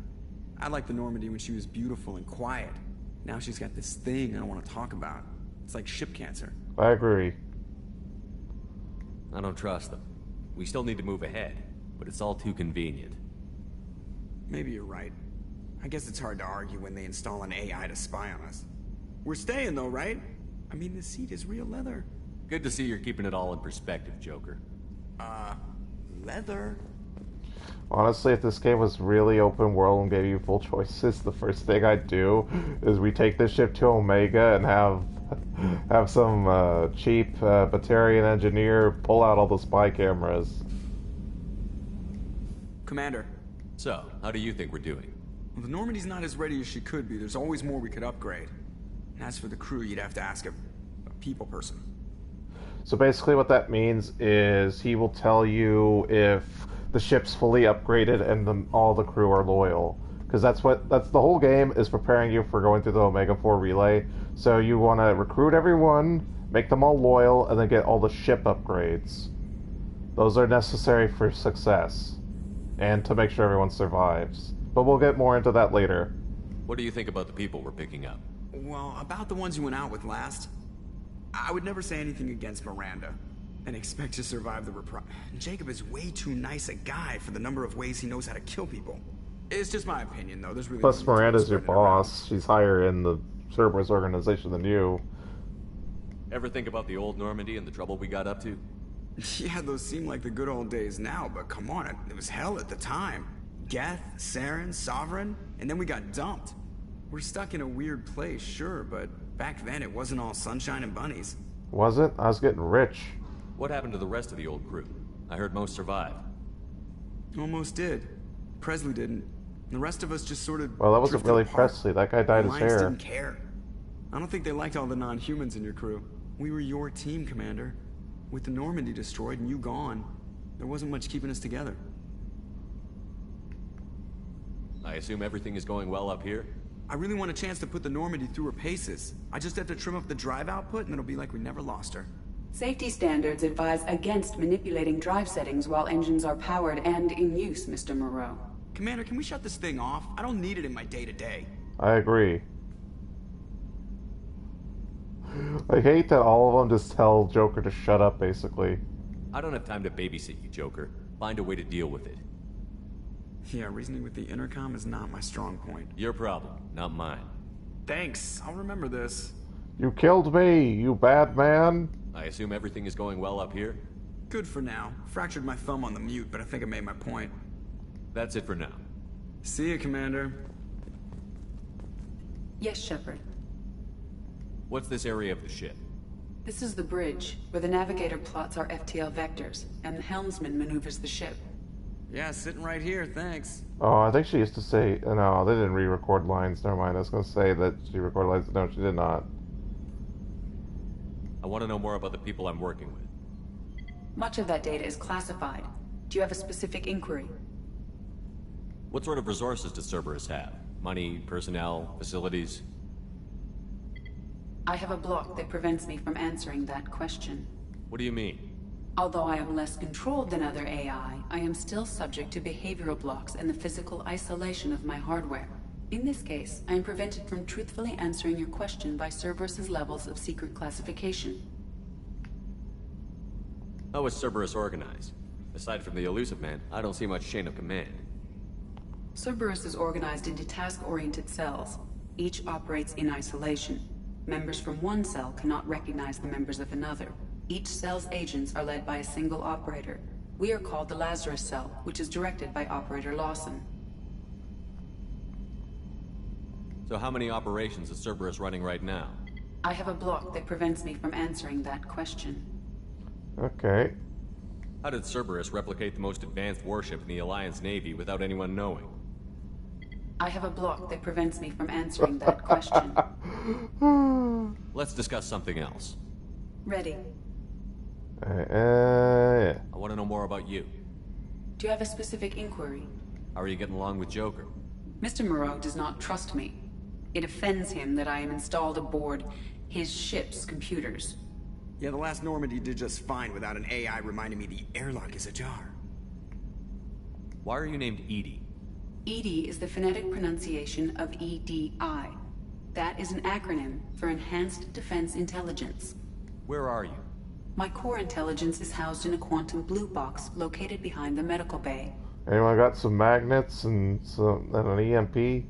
S14: I liked the Normandy when she was beautiful and quiet. Now she's got this thing I don't want to talk about. It's like ship cancer.
S1: I agree.
S11: I don't trust them. We still need to move ahead, but it's all too convenient.
S14: Maybe you're right. I guess it's hard to argue when they install an AI to spy on us. We're staying though, right? I mean, the seat is real leather.
S11: Good to see you're keeping it all in perspective, Joker.
S14: Leather?
S1: Honestly, if this game was really open world and gave you full choices, the first thing I'd do is we take this ship to Omega and have some cheap Batarian engineer pull out all the spy cameras.
S14: Commander.
S11: So, how do you think we're doing?
S14: Well, the Normandy's not as ready as she could be. There's always more we could upgrade. And as for the crew, you'd have to ask a people person.
S1: So basically what that means is he will tell you if the ship's fully upgraded and all the crew are loyal. Because that's the whole game is preparing you for going through the Omega 4 relay. So you want to recruit everyone, make them all loyal, and then get all the ship upgrades. Those are necessary for success. And to make sure everyone survives. But we'll get more into that later.
S11: What do you think about the people we're picking up?
S14: Well, about the ones you went out with last, I would never say anything against Miranda and expect to survive the reprisal. Jacob is way too nice a guy for the number of ways he knows how to kill people. It's just my opinion, though. There's really
S1: Plus, Miranda's your boss. She's higher in the Cerberus organization than you.
S11: Ever think about the old Normandy and the trouble we got up to?
S14: Yeah, those seem like the good old days now, but come on, it was hell at the time. Geth, Saren, Sovereign, and then we got dumped. We're stuck in a weird place, sure, but back then it wasn't all sunshine and bunnies.
S1: Was it? I was getting rich.
S11: What happened to the rest of the old crew? I heard most survived.
S14: Almost did. Presley didn't. The rest of us just sort of
S1: Well, that wasn't really Presley. That guy dyed his hair.
S14: Didn't care. I don't think they liked all the non-humans in your crew. We were your team, Commander. With the Normandy destroyed and you gone, there wasn't much keeping us together.
S11: I assume everything is going well up here?
S14: I really want a chance to put the Normandy through her paces. I just have to trim up the drive output and it'll be like we never lost her.
S15: Safety standards advise against manipulating drive settings while engines are powered and in use, Mr. Moreau.
S14: Commander, can we shut this thing off? I don't need it in my day-to-day.
S1: I agree. I hate that all of them just tell Joker to shut up, basically.
S11: I don't have time to babysit you, Joker. Find a way to deal with it.
S14: Yeah, reasoning with the intercom is not my strong point.
S11: Your problem, not mine.
S14: Thanks, I'll remember this.
S1: You killed me, you bad man.
S11: I assume everything is going well up here?
S14: Good for now. Fractured my thumb on the mute, but I think I made my point.
S11: That's it for now.
S14: See you, Commander.
S15: Yes, Shepard.
S11: What's this area of the ship?
S15: This is the bridge, where the navigator plots our FTL vectors, and the helmsman maneuvers the ship.
S14: Yeah, sitting right here, thanks.
S1: Oh, I think she used to say... No, they didn't re-record lines. Never mind, I was going to say that she recorded lines. No, she did not.
S11: I want to know more about the people I'm working with.
S15: Much of that data is classified. Do you have a specific inquiry?
S11: What sort of resources does Cerberus have? Money, personnel, facilities?
S15: I have a block that prevents me from answering that question.
S11: What do you mean?
S15: Although I am less controlled than other AI, I am still subject to behavioral blocks and the physical isolation of my hardware. In this case, I am prevented from truthfully answering your question by Cerberus's levels of secret classification.
S11: How is Cerberus organized? Aside from the Elusive Man, I don't see much chain of command.
S15: Cerberus is organized into task-oriented cells. Each operates in isolation. Members from one cell cannot recognize the members of another. Each cell's agents are led by a single operator. We are called the Lazarus Cell, which is directed by Operator Lawson.
S11: So how many operations is Cerberus running right now?
S15: I have a block that prevents me from answering that question.
S1: Okay.
S11: How did Cerberus replicate the most advanced warship in the Alliance Navy without anyone knowing?
S15: I have a block that prevents me from answering that question.
S11: Let's discuss something else.
S15: Ready.
S11: I want to know more about you.
S15: Do you have a specific inquiry?
S11: How are you getting along with Joker?
S15: Mr. Moreau does not trust me. It offends him that I am installed aboard his ship's computers.
S14: Yeah, the last Normandy did just fine without an AI reminding me the airlock is ajar.
S11: Why are you named Edie?
S15: EDI is the phonetic pronunciation of EDI. That is an acronym for Enhanced Defense Intelligence.
S11: Where are you?
S15: My core intelligence is housed in a quantum blue box located behind the medical bay.
S1: Anyone got some magnets and an EMP?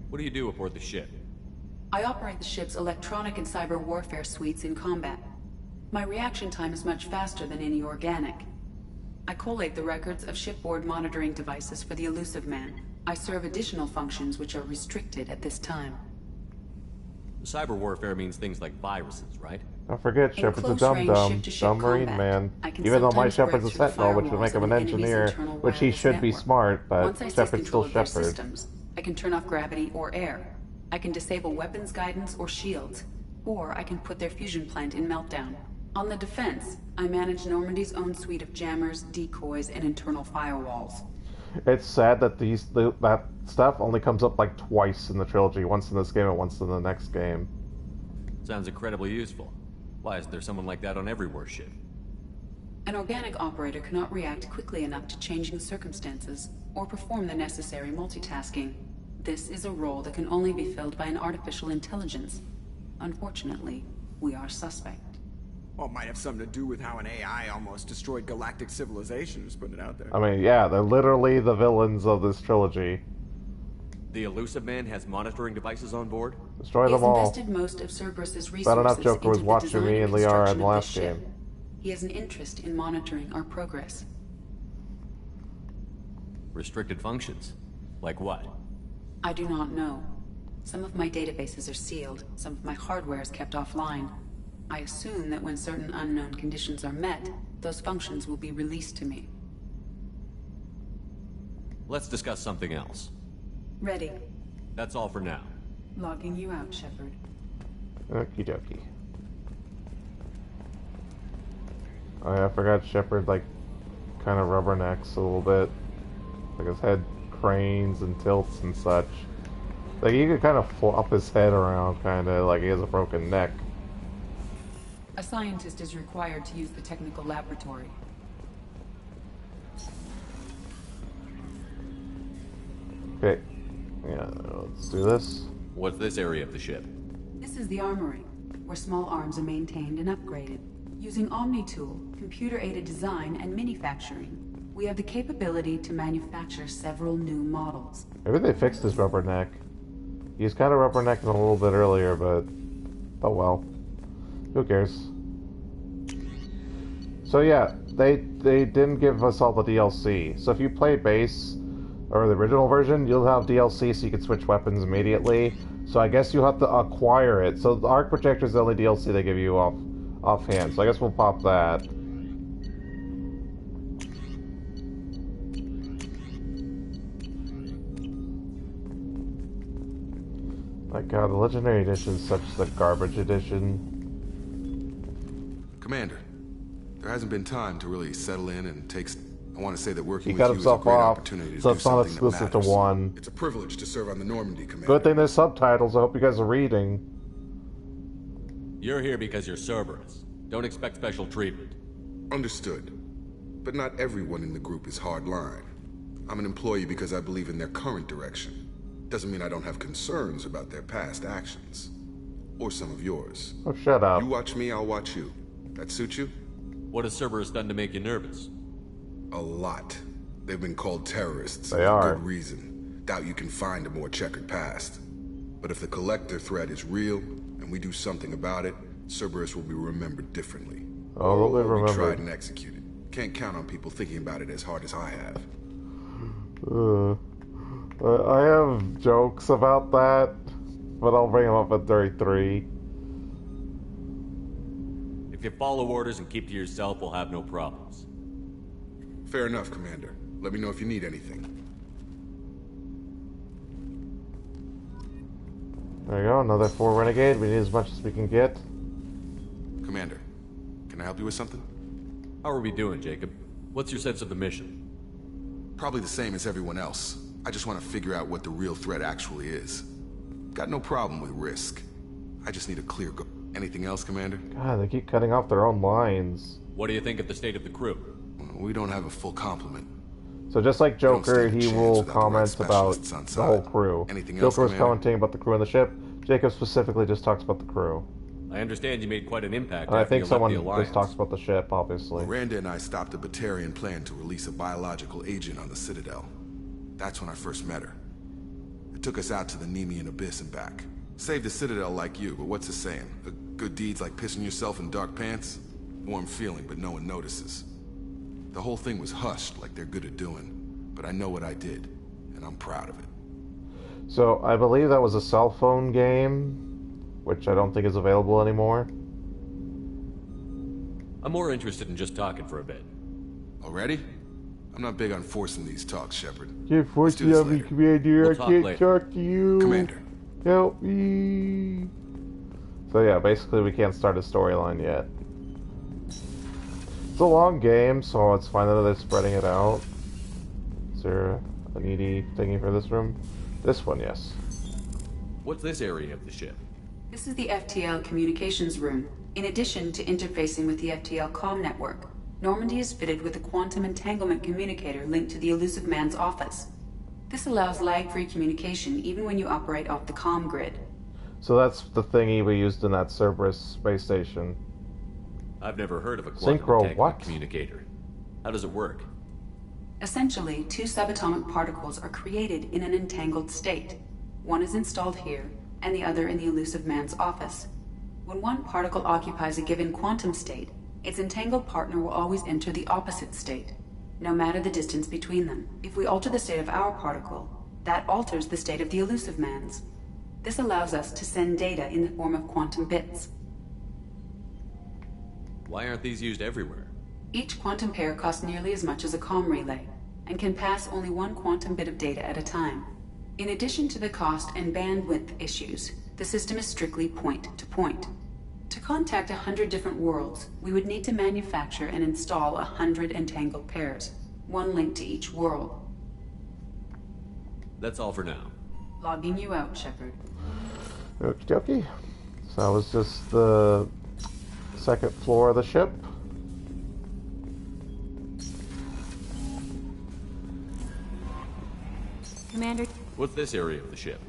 S11: What do you do aboard the ship?
S15: I operate the ship's electronic and cyber warfare suites in combat. My reaction time is much faster than any organic. I collate the records of shipboard monitoring devices for the Elusive Man. I serve additional functions which are restricted at this time.
S11: Cyber warfare means things like viruses, right?
S1: Don't forget, Shepard's a dumb Marine man. Even though my Shepard's a Sentinel, which would make him an engineer, which he should be smart, but Shepard's still Shepard.
S15: Systems, I can turn off gravity or air. I can disable weapons guidance or shields. Or I can put their fusion plant in meltdown. On the defense, I manage Normandy's own suite of jammers, decoys, and internal firewalls.
S1: It's sad that that stuff only comes up like twice in the trilogy, once in this game and once in the next game.
S11: Sounds incredibly useful. Why isn't there someone like that on every warship?
S15: An organic operator cannot react quickly enough to changing circumstances or perform the necessary multitasking. This is a role that can only be filled by an artificial intelligence. Unfortunately, we are suspect.
S14: Well, it might have something to do with how an AI almost destroyed galactic civilization, just putting it out there.
S1: I mean, yeah, they're literally the villains of this trilogy.
S11: The Elusive Man has monitoring devices on board?
S1: Destroy them all.
S15: He's invested most of Cerberus's resources
S1: Not enough Joker was
S15: into the
S1: watching
S15: design
S1: me and
S15: and
S1: Liara in
S15: construction
S1: the
S15: of
S1: last
S15: this ship.
S1: game.
S15: He has an interest in monitoring our progress.
S11: Restricted functions? Like what?
S15: I do not know. Some of my databases are sealed, some of my hardware is kept offline. I assume that when certain unknown conditions are met, those functions will be released to me.
S11: Let's discuss something else.
S15: Ready.
S11: That's all for now.
S15: Logging you out, Shepard.
S1: Okie dokie. Oh yeah, I forgot Shepard, like, kind of rubbernecks a little bit. Like his head cranes and tilts and such. Like he could kind of flop his head around, kind of like he has a broken neck.
S15: A scientist is required to use the technical laboratory.
S1: Okay. Yeah, let's do this.
S11: What's this area of the ship?
S15: This is the armory, where small arms are maintained and upgraded. Using Omni-Tool, computer-aided design, and manufacturing, we have the capability to manufacture several new models.
S1: Maybe they fixed his rubberneck. He was kind of rubbernecking a little bit earlier, but oh well. Who cares? So yeah, they didn't give us all the DLC. So if you play base or the original version, you'll have DLC so you can switch weapons immediately. So I guess you have to acquire it. So the arc projector is the only DLC they give you offhand. So I guess we'll pop that. My god, the Legendary Edition is such the garbage edition.
S9: Commander, there hasn't been time to really settle in and take... I want to say that working
S1: He
S9: with
S1: cut
S9: you is a
S1: himself
S9: great
S1: off,
S9: opportunity to
S1: so
S9: do
S1: it's not
S9: something that
S1: exclusive to
S9: matters.
S1: one.
S9: It's a privilege to serve on the Normandy, Commander.
S1: Good thing there's subtitles. I hope you guys are reading.
S11: You're here because you're Cerberus. Don't expect special treatment.
S9: Understood. But not everyone in the group is hardline. I'm an employee because I believe in their current direction. Doesn't mean I don't have concerns about their past actions. Or some of yours.
S1: Oh, shut up.
S9: You watch me, I'll watch you. That suit you?
S11: What has Cerberus done to make you nervous?
S9: A lot. They've been called terrorists.
S1: They are.
S9: For good reason. Doubt you can find a more checkered past. But if the Collector threat is real, and we do something about it, Cerberus will be remembered differently.
S1: Oh, they'll be
S9: We
S1: remembered.
S9: tried and executed. Can't count on people thinking about it as hard as I have.
S1: I have jokes about that, but I'll bring them up at 33.
S11: If you follow orders and keep to yourself, we'll have no problems.
S9: Fair enough, Commander. Let me know if you need anything.
S1: There you go, another 4 Renegade. We need as much as we can get.
S9: Commander, can I help you with something?
S11: How are we doing, Jacob? What's your sense of the mission?
S9: Probably the same as everyone else. I just want to figure out what the real threat actually is. Got no problem with risk. I just need a clear goal. Anything else, Commander?
S1: God, they keep cutting off their own lines.
S11: What do you think of the state of the crew?
S9: We don't have a full complement.
S1: So just like Joker,
S9: stand a
S1: he
S9: chance
S1: will
S9: without the right
S1: comment about
S9: specialists on
S1: the whole
S9: side.
S1: crew.
S9: Anything else,
S1: Joker was
S9: Commander?
S1: commenting about the crew on the ship. Jacob specifically just talks about the crew.
S11: I understand you made quite an impact
S1: And I
S11: after
S1: think
S11: you left
S1: someone
S11: the Alliance.
S1: just talks about the ship, obviously.
S9: Miranda and I stopped a Batarian plan to release a biological agent on the Citadel. That's when I first met her. It took us out to the Nemean Abyss and back. Saved the Citadel like you, but what's the saying? A good deed's like pissing yourself in dark pants? Warm feeling, but no one notices. The whole thing was hushed like they're good at doing. But I know what I did, and I'm proud of it.
S1: So I believe that was a cell phone game, which I don't think is available anymore.
S11: I'm more interested in just talking for a bit.
S9: Already? I'm not big on forcing these talks, Shepard.
S1: Can't force
S9: do
S1: you
S9: this
S1: on me,
S9: later.
S1: Commander.
S11: We'll
S1: I
S11: talk
S1: can't
S11: later.
S1: talk to you.
S9: Commander.
S1: Help me. So yeah, basically we can't start a storyline yet. It's a long game, so it's fine that they're spreading it out. Is there a needy thingy for this room? This one, yes.
S11: What's this area of the ship?
S15: This is the FTL communications room. In addition to interfacing with the FTL comm network, Normandy is fitted with a quantum entanglement communicator linked to the Elusive Man's office. This allows lag-free communication even when you operate off the comm grid.
S1: So that's the thingy we used in that Cerberus space station.
S11: I've never heard of a quantum
S1: Synchro
S11: entanglement
S1: what?
S11: communicator. How does it work?
S15: Essentially, two subatomic particles are created in an entangled state. One is installed here, and the other in the Elusive Man's office. When one particle occupies a given quantum state, its entangled partner will always enter the opposite state, no matter the distance between them. If we alter the state of our particle, that alters the state of the Elusive Man's. This allows us to send data in the form of quantum bits.
S11: Why aren't these used everywhere?
S15: Each quantum pair costs nearly as much as a comm relay, and can pass only one quantum bit of data at a time. In addition to the cost and bandwidth issues, the system is strictly point-to-point. To contact 100 different worlds, we would need to manufacture and install 100 entangled pairs, one link to each world.
S11: That's all for now.
S15: Logging you out, Shepard.
S1: Okie dokie. So that was just the second floor of the ship.
S17: Commander...
S11: What's this area of the ship?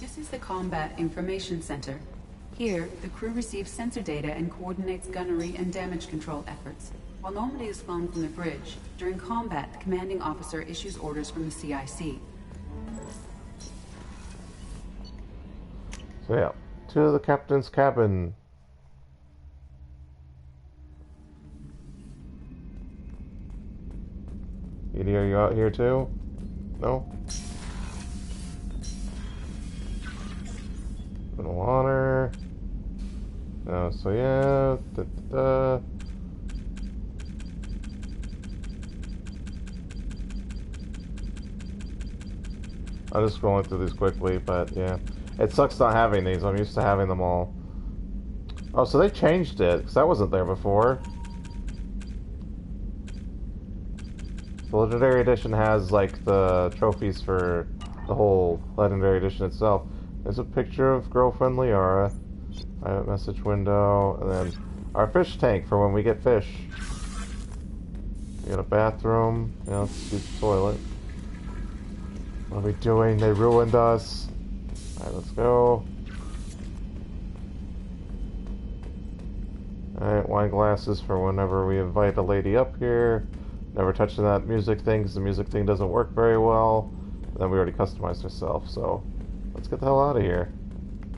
S15: This is the Combat Information Center. Here, the crew receives sensor data and coordinates gunnery and damage control efforts. While Normandy is flown from the bridge, during combat, the commanding officer issues orders from the CIC.
S1: So yeah, to the captain's cabin. Edie, are you out here too? No? Little honor. No, so yeah. I'm just scrolling through these quickly, but yeah. It sucks not having these. I'm used to having them all. Oh, so they changed it, because that wasn't there before. The Legendary Edition has, like, the trophies for the whole Legendary Edition itself. There's a picture of girlfriend Liara. Private message window. And then our fish tank for when we get fish. We got a bathroom. Yeah, let's use the toilet. What are we doing? They ruined us. Alright, let's go. Alright, wine glasses for whenever we invite a lady up here. Never touching that music thing because the music thing doesn't work very well. And then we already customized ourselves, so let's get the hell out of here.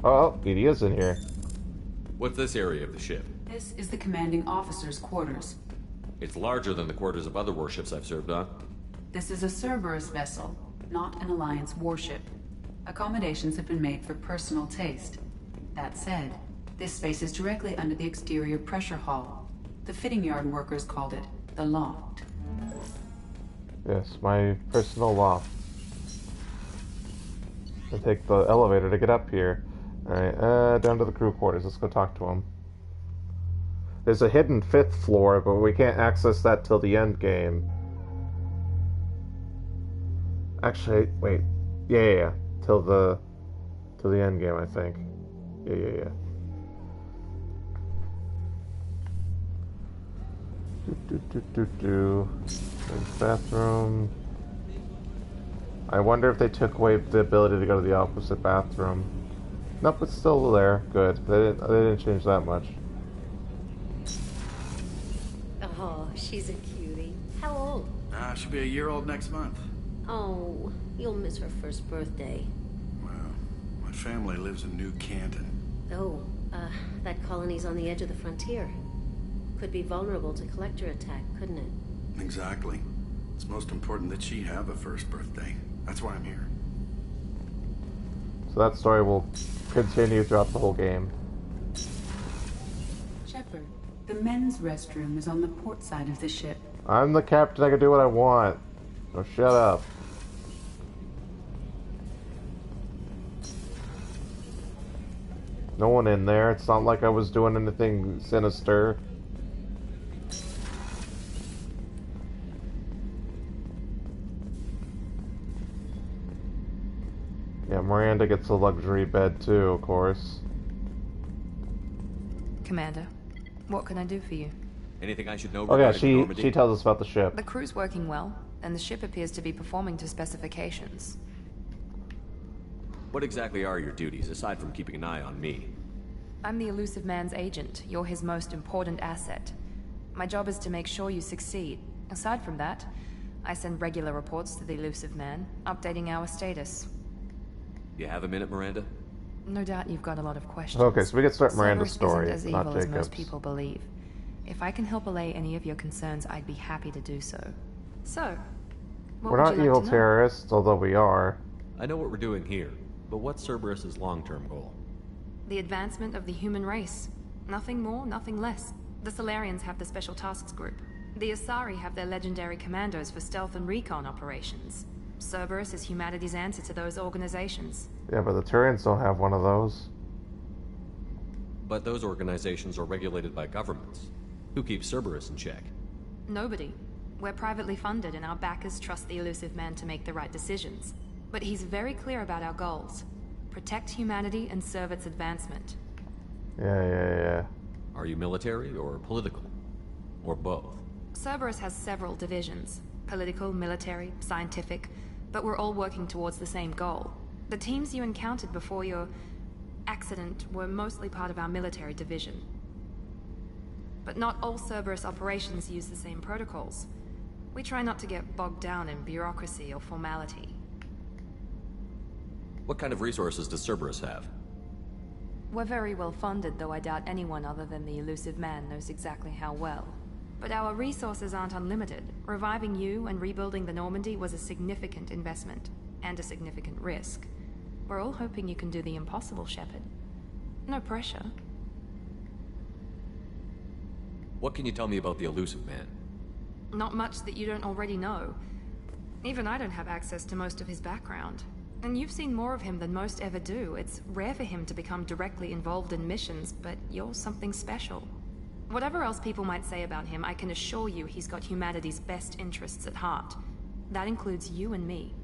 S1: Oh, Edie is in here.
S11: What's this area of the ship?
S15: This is the commanding officer's quarters.
S11: It's larger than the quarters of other warships I've served on.
S15: This is a Cerberus vessel, not an Alliance warship. Accommodations have been made for personal taste. That said, this space is directly under the exterior pressure hall. The fitting yard workers called it the loft.
S1: Yes, my personal loft. I take the elevator to get up here. Alright, down to the crew quarters. Let's go talk to them. There's a hidden 5th floor, but we can't access that till the end game. Actually, wait. Yeah. Till the end game, I think. Yeah. There's bathroom. I wonder if they took away the ability to go to the opposite bathroom. Nope, it's still there. Good. They didn't change that much.
S18: Oh, she's a cutie. How old?
S10: She'll be a year old next month.
S18: Oh, you'll miss her first birthday.
S10: Well, my family lives in New Canton.
S18: Oh, that colony's on the edge of the frontier. Could be vulnerable to collector attack, couldn't it?
S10: Exactly. It's most important that she have a first birthday. That's why I'm here.
S1: So that story will continue throughout the whole game.
S15: Shepard, the men's restroom is on the port side of the ship.
S1: I'm the captain, I can do what I want. So shut up. No one in there. It's not like I was doing anything sinister. Yeah, Miranda gets a luxury bed too, of course.
S2: Commander, what can I do for you?
S11: Anything I should know
S1: Oh yeah,
S11: regarding Normandy?
S1: she tells us about the ship.
S2: The crew's working well, and the ship appears to be performing to specifications.
S11: What exactly are your duties, aside from keeping an eye on me?
S2: I'm the elusive man's agent. You're his most important asset. My job is to make sure you succeed. Aside from that, I send regular reports to the elusive man, updating our status.
S11: You have a minute, Miranda?
S2: No doubt you've got a lot of questions.
S1: Okay, so we can start Miranda's
S2: Cerberus
S1: story,
S2: isn't as
S1: not
S2: evil as
S1: Jacob's.
S2: most people believe. If I can help allay any of your concerns, I'd be happy to do so. So, what
S1: We're
S2: would
S1: not
S2: you like
S1: evil
S2: to know?
S1: terrorists, although we are.
S11: I know what we're doing here, but what's Cerberus' long-term goal?
S2: The advancement of the human race. Nothing more, nothing less. The Solarians have the Special Tasks Group. The Asari have their legendary commandos for stealth and recon operations. Cerberus is humanity's answer to those organizations.
S1: Yeah, but the Turians don't have one of those.
S11: But those organizations are regulated by governments. Who keeps Cerberus in check?
S2: Nobody. We're privately funded and our backers trust the elusive man to make the right decisions. But he's very clear about our goals. Protect humanity and serve its advancement.
S1: Yeah.
S11: Are you military or political? Or both?
S2: Cerberus has several divisions. Political, military, scientific. But we're all working towards the same goal. The teams you encountered before your accident were mostly part of our military division. But not all Cerberus operations use the same protocols. We try not to get bogged down in bureaucracy or formality.
S11: What kind of resources does Cerberus have?
S2: We're very well funded, though I doubt anyone other than the elusive man knows exactly how well. But our resources aren't unlimited. Reviving you and rebuilding the Normandy was a significant investment, and a significant risk. We're all hoping you can do the impossible, Shepard. No pressure.
S11: What can you tell me about the elusive man?
S2: Not much that you don't already know. Even I don't have access to most of his background. And you've seen more of him than most ever do. It's rare for him to become directly involved in missions, but you're something special. Whatever else people might say about him, I can assure you he's got humanity's best interests at heart. That includes you and me.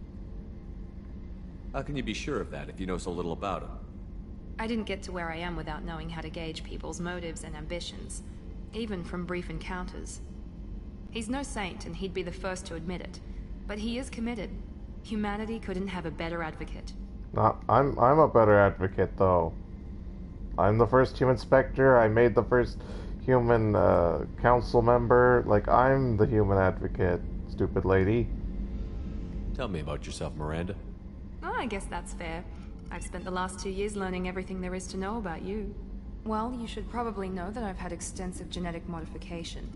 S11: How can you be sure of that if you know so little about him?
S2: I didn't get to where I am without knowing how to gauge people's motives and ambitions, even from brief encounters. He's no saint, and he'd be the first to admit it, but he is committed. Humanity couldn't have a better advocate.
S1: I'm a better advocate, though. I'm the first human Spectre. I made the first human council member. Like, I'm the human advocate, stupid lady.
S11: Tell me about yourself, Miranda.
S2: Oh, I guess that's fair. I've spent the last 2 years learning everything there is to know about you. Well, you should probably know that I've had extensive genetic modification.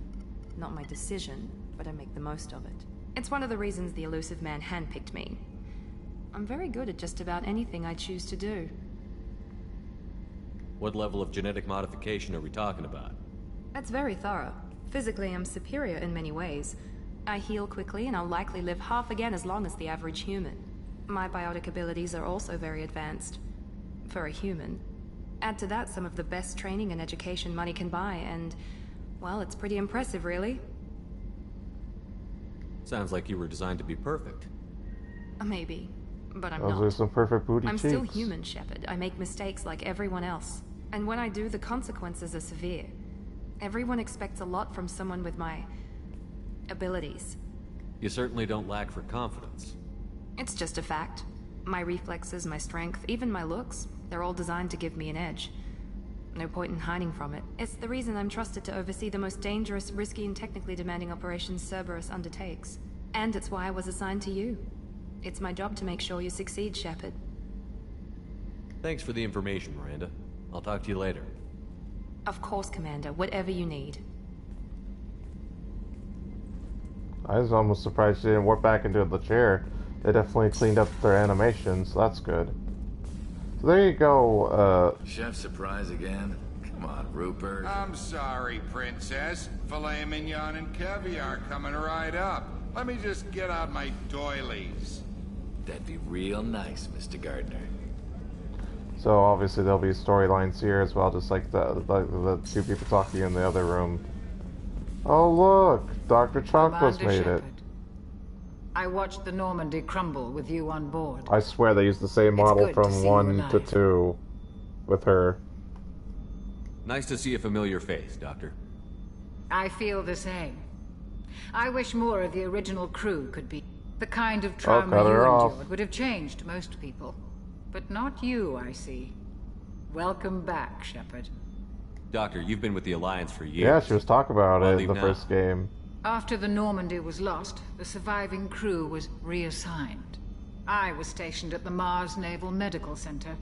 S2: Not my decision, but I make the most of it. It's one of the reasons the elusive man handpicked me. I'm very good at just about anything I choose to do.
S11: What level of genetic modification are we talking about?
S2: That's very thorough. Physically, I'm superior in many ways. I heal quickly, and I'll likely live half again as long as the average human. My biotic abilities are also very advanced. For a human. Add to that some of the best training and education money can buy, and, well, it's pretty impressive, really.
S11: Sounds like you were designed to be perfect.
S2: Maybe, but I'm
S1: Those are
S2: not.
S1: some perfect booty
S2: I'm
S1: cheeks.
S2: still human, Shepard. I make mistakes like everyone else. And when I do, the consequences are severe. Everyone expects a lot from someone with my abilities.
S11: You certainly don't lack for confidence.
S2: It's just a fact. My reflexes, my strength, even my looks, they're all designed to give me an edge. No point in hiding from it. It's the reason I'm trusted to oversee the most dangerous, risky, and technically demanding operations Cerberus undertakes. And it's why I was assigned to you. It's my job to make sure you succeed, Shepard.
S11: Thanks for the information, Miranda. I'll talk to you later.
S2: Of course, Commander. Whatever you need.
S1: I was almost surprised she didn't warp back into the chair. They definitely cleaned up their animations, so that's good. So there you go,
S19: Chef surprise again? Come on, Rupert.
S20: I'm sorry, Princess. Filet mignon and caviar coming right up. Let me just get out my doilies.
S19: That'd be real nice, Mr. Gardner.
S1: So obviously there'll be storylines here as well, just like the two people talking in the other room. Oh look, Dr. Chocolate's made it.
S21: I watched the Normandy crumble with you on board.
S1: I swear they used the same model
S21: good to
S1: from
S21: see you
S1: 1 to
S21: alive.
S1: 2 with her.
S11: Nice to see a familiar face, Doctor.
S21: I feel the same. I wish more of the original crew could be. The kind of
S1: cut
S21: trauma you
S1: her off.
S21: endured would have changed most people. But not you, I see. Welcome back, Shepard.
S11: Doctor, you've been with the Alliance for years.
S1: Yeah, she was talking about
S11: Why
S1: it in
S11: leave
S1: the
S11: now?
S1: first game.
S21: After the Normandy was lost, the surviving crew was reassigned. I was stationed at the Mars Naval Medical Center.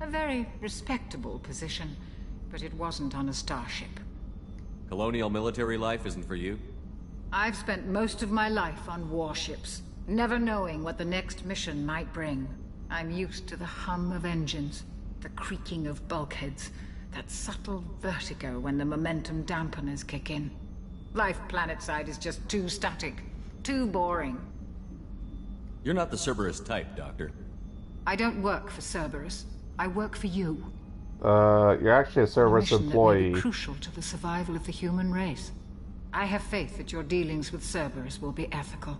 S21: A very respectable position, but it wasn't on a starship.
S11: Colonial military life isn't for you?
S21: I've spent most of my life on warships, never knowing what the next mission might bring. I'm used to the hum of engines, the creaking of bulkheads, that subtle vertigo when the momentum dampeners kick in. Life planetside is just too static, too boring.
S11: You're not the Cerberus type, Doctor.
S21: I don't work for Cerberus. I work for you.
S1: You're actually a Cerberus
S21: mission
S1: employee.
S21: that may be crucial to the survival of the human race. I have faith that your dealings with Cerberus will be ethical.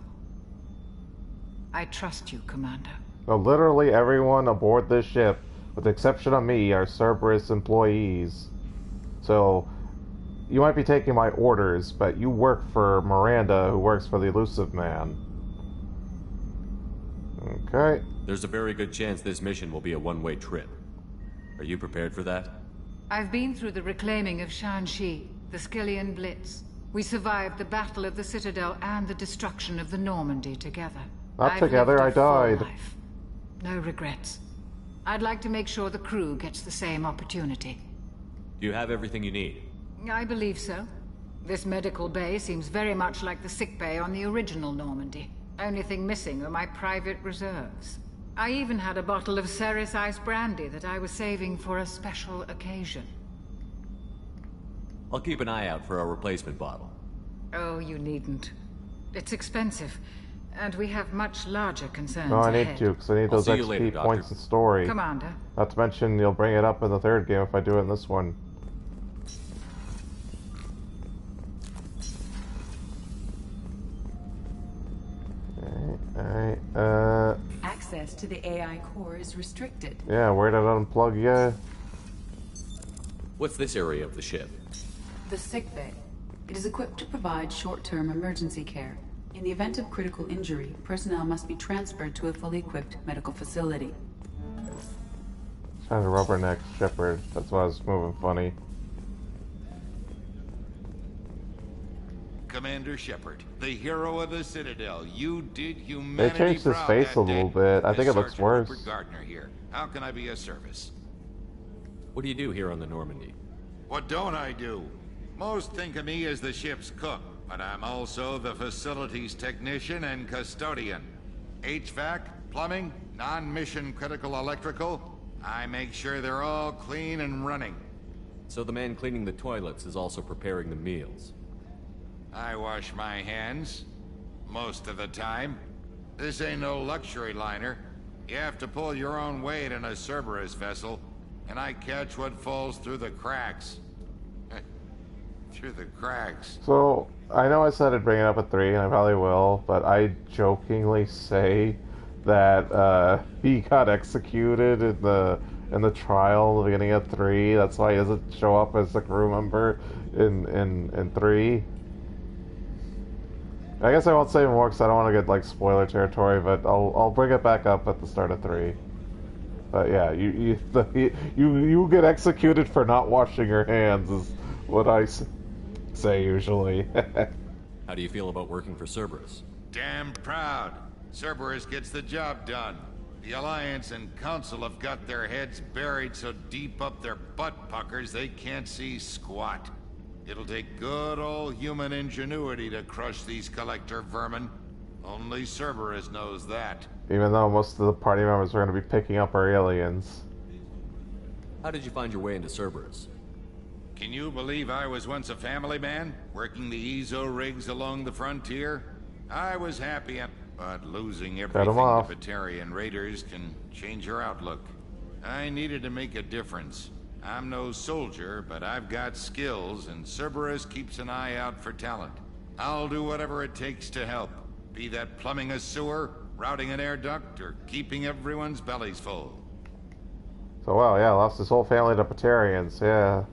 S21: I trust you, Commander.
S1: No, literally everyone aboard this ship, with the exception of me, are Cerberus employees. So, you might be taking my orders, but you work for Miranda, who works for the Elusive Man. Okay.
S11: There's a very good chance this mission will be a one-way trip. Are you prepared for that?
S21: I've been through the reclaiming of Shanxi, the Skillian Blitz. We survived the Battle of the Citadel and the destruction of the Normandy together.
S1: Not
S21: I've
S1: together, I
S21: lived a full
S1: died.
S21: life. No regrets. I'd like to make sure the crew gets the same opportunity.
S11: Do you have everything you need?
S21: I believe so. This medical bay seems very much like the sick bay on the original Normandy. Only thing missing are my private reserves. I even had a bottle of Ceres Ice brandy that I was saving for a special occasion.
S11: I'll keep an eye out for a replacement bottle.
S21: Oh, you needn't. It's expensive, and we have much larger concerns
S1: No, I need
S21: ahead.
S1: to, because I need
S11: I'll
S1: those
S11: see you
S1: XP
S11: later, Doctor.
S1: points in story.
S21: Commander.
S1: Not to mention, you'll bring it up in the third game if I do it in this one. Alright,
S15: Access to the AI core is restricted.
S1: yeah, where did I unplug you?
S11: What's this area of the ship?
S15: The sick bay. It is equipped to provide short-term emergency care. In the event of critical injury, personnel must be transferred to a fully equipped medical facility.
S1: Trying to rubberneck Shepard. That's why I was moving funny.
S20: Commander Shepard, the hero of the Citadel. You did
S1: They
S20: humanity
S1: changed his
S20: proud
S1: face
S20: that
S1: a little
S20: day.
S1: bit. I think it looks
S20: Sergeant
S1: worse.
S20: Rupert Gardner here. How can I be of service?
S11: What do you do here on the Normandy?
S20: What don't I do? Most think of me as the ship's cook, but I'm also the facilities technician and custodian. HVAC, plumbing, non-mission critical electrical. I make sure they're all clean and running.
S11: So the man cleaning the toilets is also preparing the meals.
S20: I wash my hands. Most of the time. This ain't no luxury liner. You have to pull your own weight in a Cerberus vessel, and I catch what falls through the cracks. Through the cracks.
S1: So, I know I said I'd bring it up at 3, and I probably will, but I jokingly say that he got executed in the trial at the beginning of 3. That's why he doesn't show up as a crew member in 3. I guess I won't say more because I don't want to get like spoiler territory, but I'll bring it back up at the start of 3. But yeah, you get executed for not washing your hands is what I say usually.
S11: How do you feel about working for Cerberus?
S20: Damn proud. Cerberus gets the job done. The Alliance and Council have got their heads buried so deep up their butt puckers they can't see squat. It'll take good old human ingenuity to crush these collector vermin. Only Cerberus knows that.
S1: Even though most of the party members are going to be picking up our aliens.
S11: How did you find your way into Cerberus?
S20: Can you believe I was once a family man, working the EZO rigs along the frontier? I was happy, but losing everything to
S1: off.
S20: Batarian raiders can change your outlook. I needed to make a difference. I'm no soldier, but I've got skills, and Cerberus keeps an eye out for talent. I'll do whatever it takes to help. Be that plumbing a sewer, routing an air duct, or keeping everyone's bellies full.
S1: So, wow, yeah, lost his whole family to Batarians, yeah.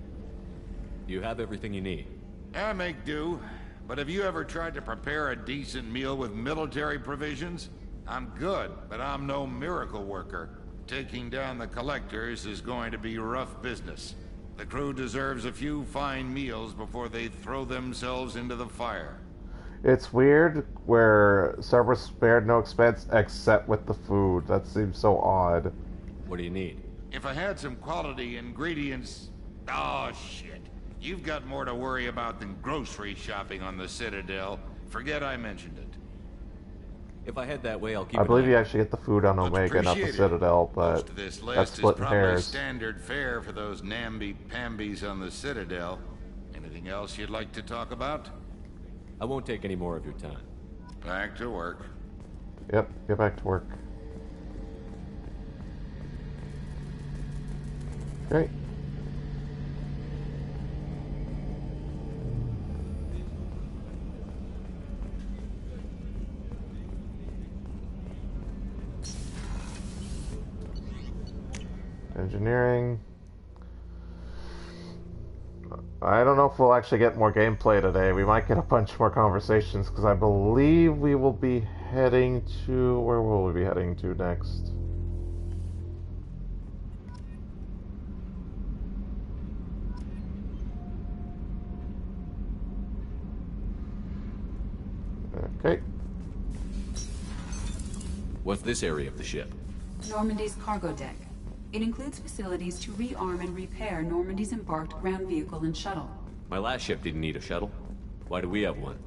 S11: You have everything you need.
S20: I make do. But have you ever tried to prepare a decent meal with military provisions? I'm good, but I'm no miracle worker. Taking down the collectors is going to be rough business. The crew deserves a few fine meals before they throw themselves into the fire.
S1: It's weird where Cerberus spared no expense except with the food. That seems so odd.
S11: What do you need?
S20: If I had some quality ingredients... Oh, shit. You've got more to worry about than grocery shopping on the Citadel. Forget I mentioned it.
S11: If I head that way, I'll keep
S1: I believe you actually get the food on Omega, not the Citadel, but
S20: This
S1: that's
S20: list is
S1: splitting
S20: probably
S1: hairs.
S20: standard fare for those namby-pambies on the Citadel. Anything else you'd like to talk about?
S11: I won't take any more of your time.
S20: Back to work.
S1: Yep, get back to work. Great. Engineering. I don't know if we'll actually get more gameplay today. We might get a bunch more conversations because I believe we will be heading to... Where will we be heading to next? Okay.
S11: What's this area of the ship?
S15: Normandy's cargo deck. It includes facilities to rearm and repair Normandy's embarked ground vehicle and shuttle.
S11: My last ship didn't need a shuttle. Why do we have one?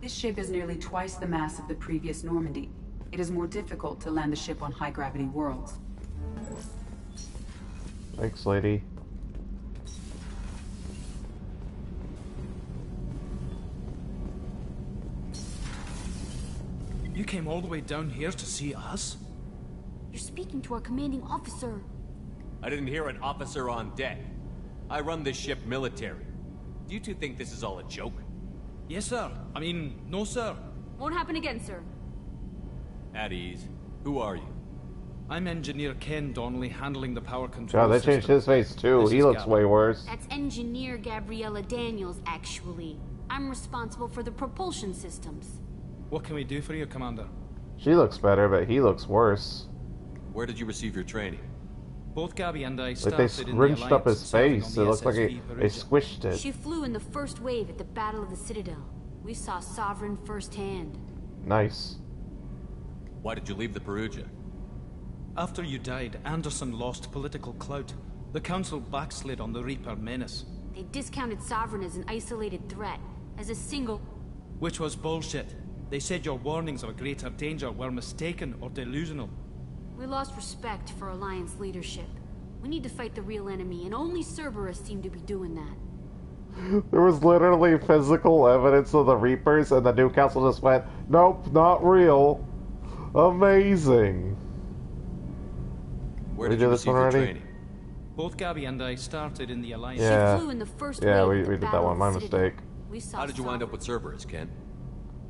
S15: This ship is nearly twice the mass of the previous Normandy. It is more difficult to land the ship on high-gravity worlds.
S1: Thanks, lady.
S5: You came all the way down here to see us?
S22: You're speaking to our commanding officer.
S11: I didn't hear an officer on deck. I run this ship military. Do you two think this is all a joke?
S5: Yes, sir. I mean, no, sir.
S22: Won't happen again, sir.
S11: At ease. Who are you?
S5: I'm Engineer Ken Donnelly, handling the power control
S1: God, they
S5: system.
S1: changed his face too. He looks way worse.
S22: That's Engineer Gabriella Daniels, actually. I'm responsible for the propulsion systems.
S5: What can we do for you, Commander?
S1: She looks better, but he looks worse.
S11: Where did you receive your training?
S5: Both Gabby and I
S1: Like
S5: started
S1: they
S5: in the
S1: scrunched up
S5: Alliance,
S1: his
S5: serving
S1: face.
S5: on
S1: It
S5: the
S1: looks like
S5: SSV
S1: they
S5: Perugia.
S1: squished it.
S22: She flew in the first wave at the Battle of the Citadel. We saw Sovereign firsthand.
S1: Nice.
S11: Why did you leave the Perugia?
S5: After you died, Anderson lost political clout. The Council backslid on the Reaper menace.
S22: They discounted Sovereign as an isolated threat, as a single...
S5: Which was bullshit. They said your warnings of a greater danger were mistaken or delusional.
S22: We lost respect for Alliance leadership. We need to fight the real enemy, and only Cerberus seemed to be doing that.
S1: There was literally physical evidence of the Reapers, and the new council just went, nope, not real. Amazing.
S11: Where
S1: did you receive your training?
S5: Both Gabby and I started in the Alliance.
S1: Yeah,
S22: She flew in the first
S1: yeah,
S22: wave
S1: we
S22: at the
S1: did that
S22: Battle
S1: one.
S22: of
S1: My
S22: the Citadel.
S1: mistake.
S22: We saw
S11: How did you wind up with Cerberus, Ken?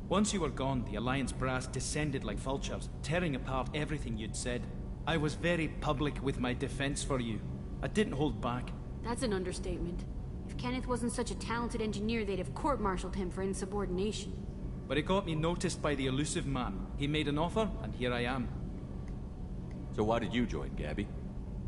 S5: Once you were gone, the Alliance brass descended like vultures, tearing apart everything you'd said. I was very public with my defense for you. I didn't hold back.
S22: That's an understatement. If Kenneth wasn't such a talented engineer, they'd have court-martialed him for insubordination.
S5: But it got me noticed by the elusive man. He made an offer, and here I am.
S11: So why did you join, Gabby?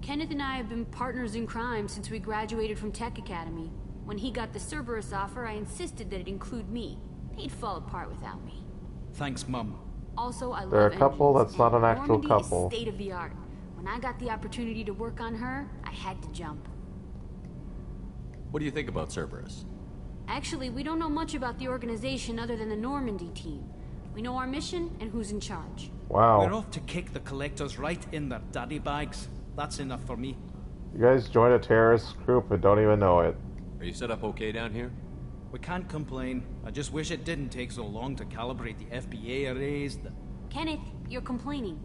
S22: Kenneth and I have been partners in crime since we graduated from Tech Academy. When he got the Cerberus offer, I insisted that it include me. They'd fall apart without me.
S5: Thanks, Mum.
S22: Also, I
S1: They're
S22: love
S1: a couple
S22: engines,
S1: that's not
S22: and
S1: an actual
S22: Normandy
S1: couple.
S22: is state-of-the-art. When I got the opportunity to work on her, I had to jump.
S11: What do you think about Cerberus?
S22: Actually, we don't know much about the organization other than the Normandy team. We know our mission and who's in charge.
S1: Wow.
S5: We're off to kick the collectors right in their daddy bags. That's enough for me.
S1: You guys joined a terrorist group and don't even know it.
S11: Are you set up okay down here?
S5: We can't complain. I just wish it didn't take so long to calibrate the FBA arrays.
S22: Kenneth, you're complaining.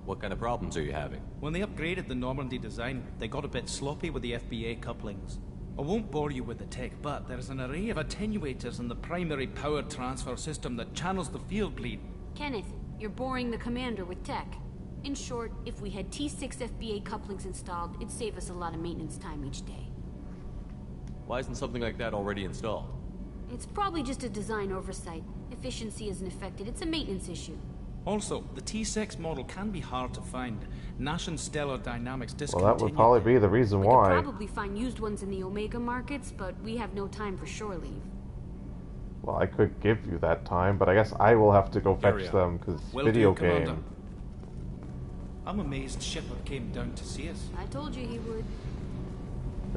S11: What kind of problems are you having?
S5: When they upgraded the Normandy design, they got a bit sloppy with the FBA couplings. I won't bore you with the tech, but there's an array of attenuators in the primary power transfer system that channels the field bleed.
S22: Kenneth, you're boring the commander with tech. In short, if we had T6 FBA couplings installed, it'd save us a lot of maintenance time each day.
S11: Why isn't something like that already installed?
S22: It's probably just a design oversight. Efficiency isn't affected, it's a maintenance issue.
S5: Also, the T6 model can be hard to find. Nash and Stellar Dynamics
S1: Well,
S5: discontinued.
S1: that would probably be the reason
S22: We
S1: why.
S22: could probably find used ones in the Omega markets, but we have no time for shore leave.
S1: Well, I could give you that time, but I guess I will have to go fetch
S5: Area.
S1: them, because
S5: Will
S1: video
S5: do, Commander.
S1: game.
S5: I'm amazed Shepard came down to see us.
S22: I told you he would.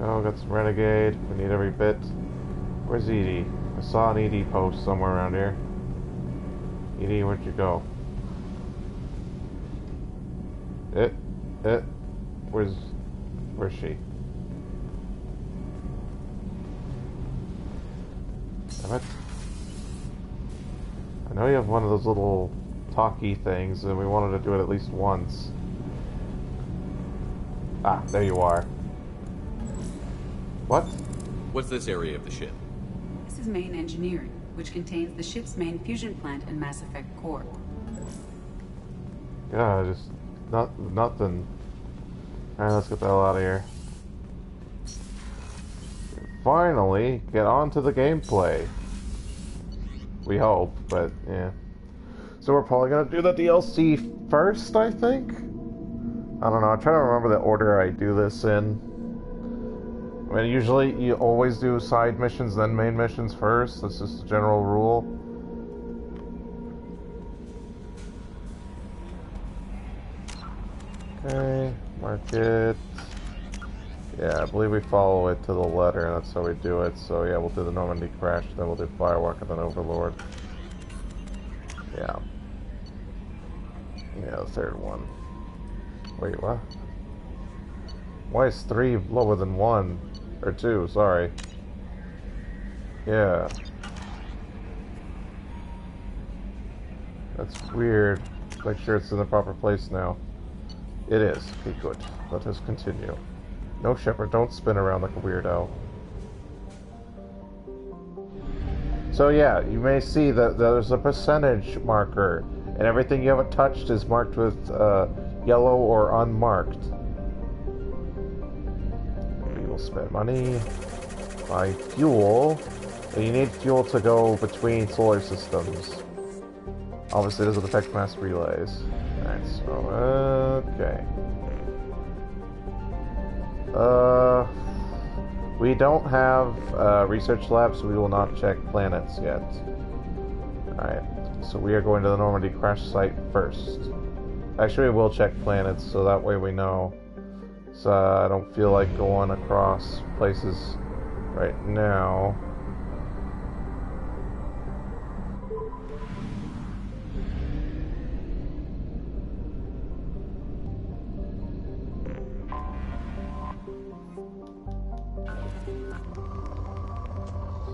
S1: Oh, got some renegade. We need every bit. Where's Edie? I saw an Edie post somewhere around here. Edie, where'd you go? Where's she? Damn it. I know you have one of those little talkie things, and we wanted to do it at least once. Ah, there you are. What?
S11: What's this area of the ship?
S15: This is main engineering, which contains the ship's main fusion plant and Mass Effect core.
S1: Yeah, just nothing. Alright, let's get the hell out of here. Finally, get on to the gameplay. We hope, but yeah. So we're probably gonna do the DLC first, I think? I don't know, I'm trying to remember the order I do this in. I mean, usually you always do side missions, then main missions first. That's just a general rule. Okay, mark it. Yeah, I believe we follow it to the letter, and that's how we do it. So yeah, we'll do the Normandy crash, then we'll do Firewalk, and then Overlord. Yeah. Yeah, the third one. Wait, what? Why is 3 lower than 1? Or 2, sorry. Yeah. That's weird. Make sure it's in the proper place now. It is. Okay, good. Let us continue. No, Shepard, don't spin around like a weirdo. So yeah, you may see that there's a percentage marker, and everything you haven't touched is marked with yellow or unmarked. We will spend money, buy fuel. And you need fuel to go between solar systems. Obviously, it doesn't affect mass relays. Alright, so, okay. We don't have research labs, so we will not check planets yet. Alright, so we are going to the Normandy crash site first. Actually, we will check planets, so that way we know. So I don't feel like going across places right now.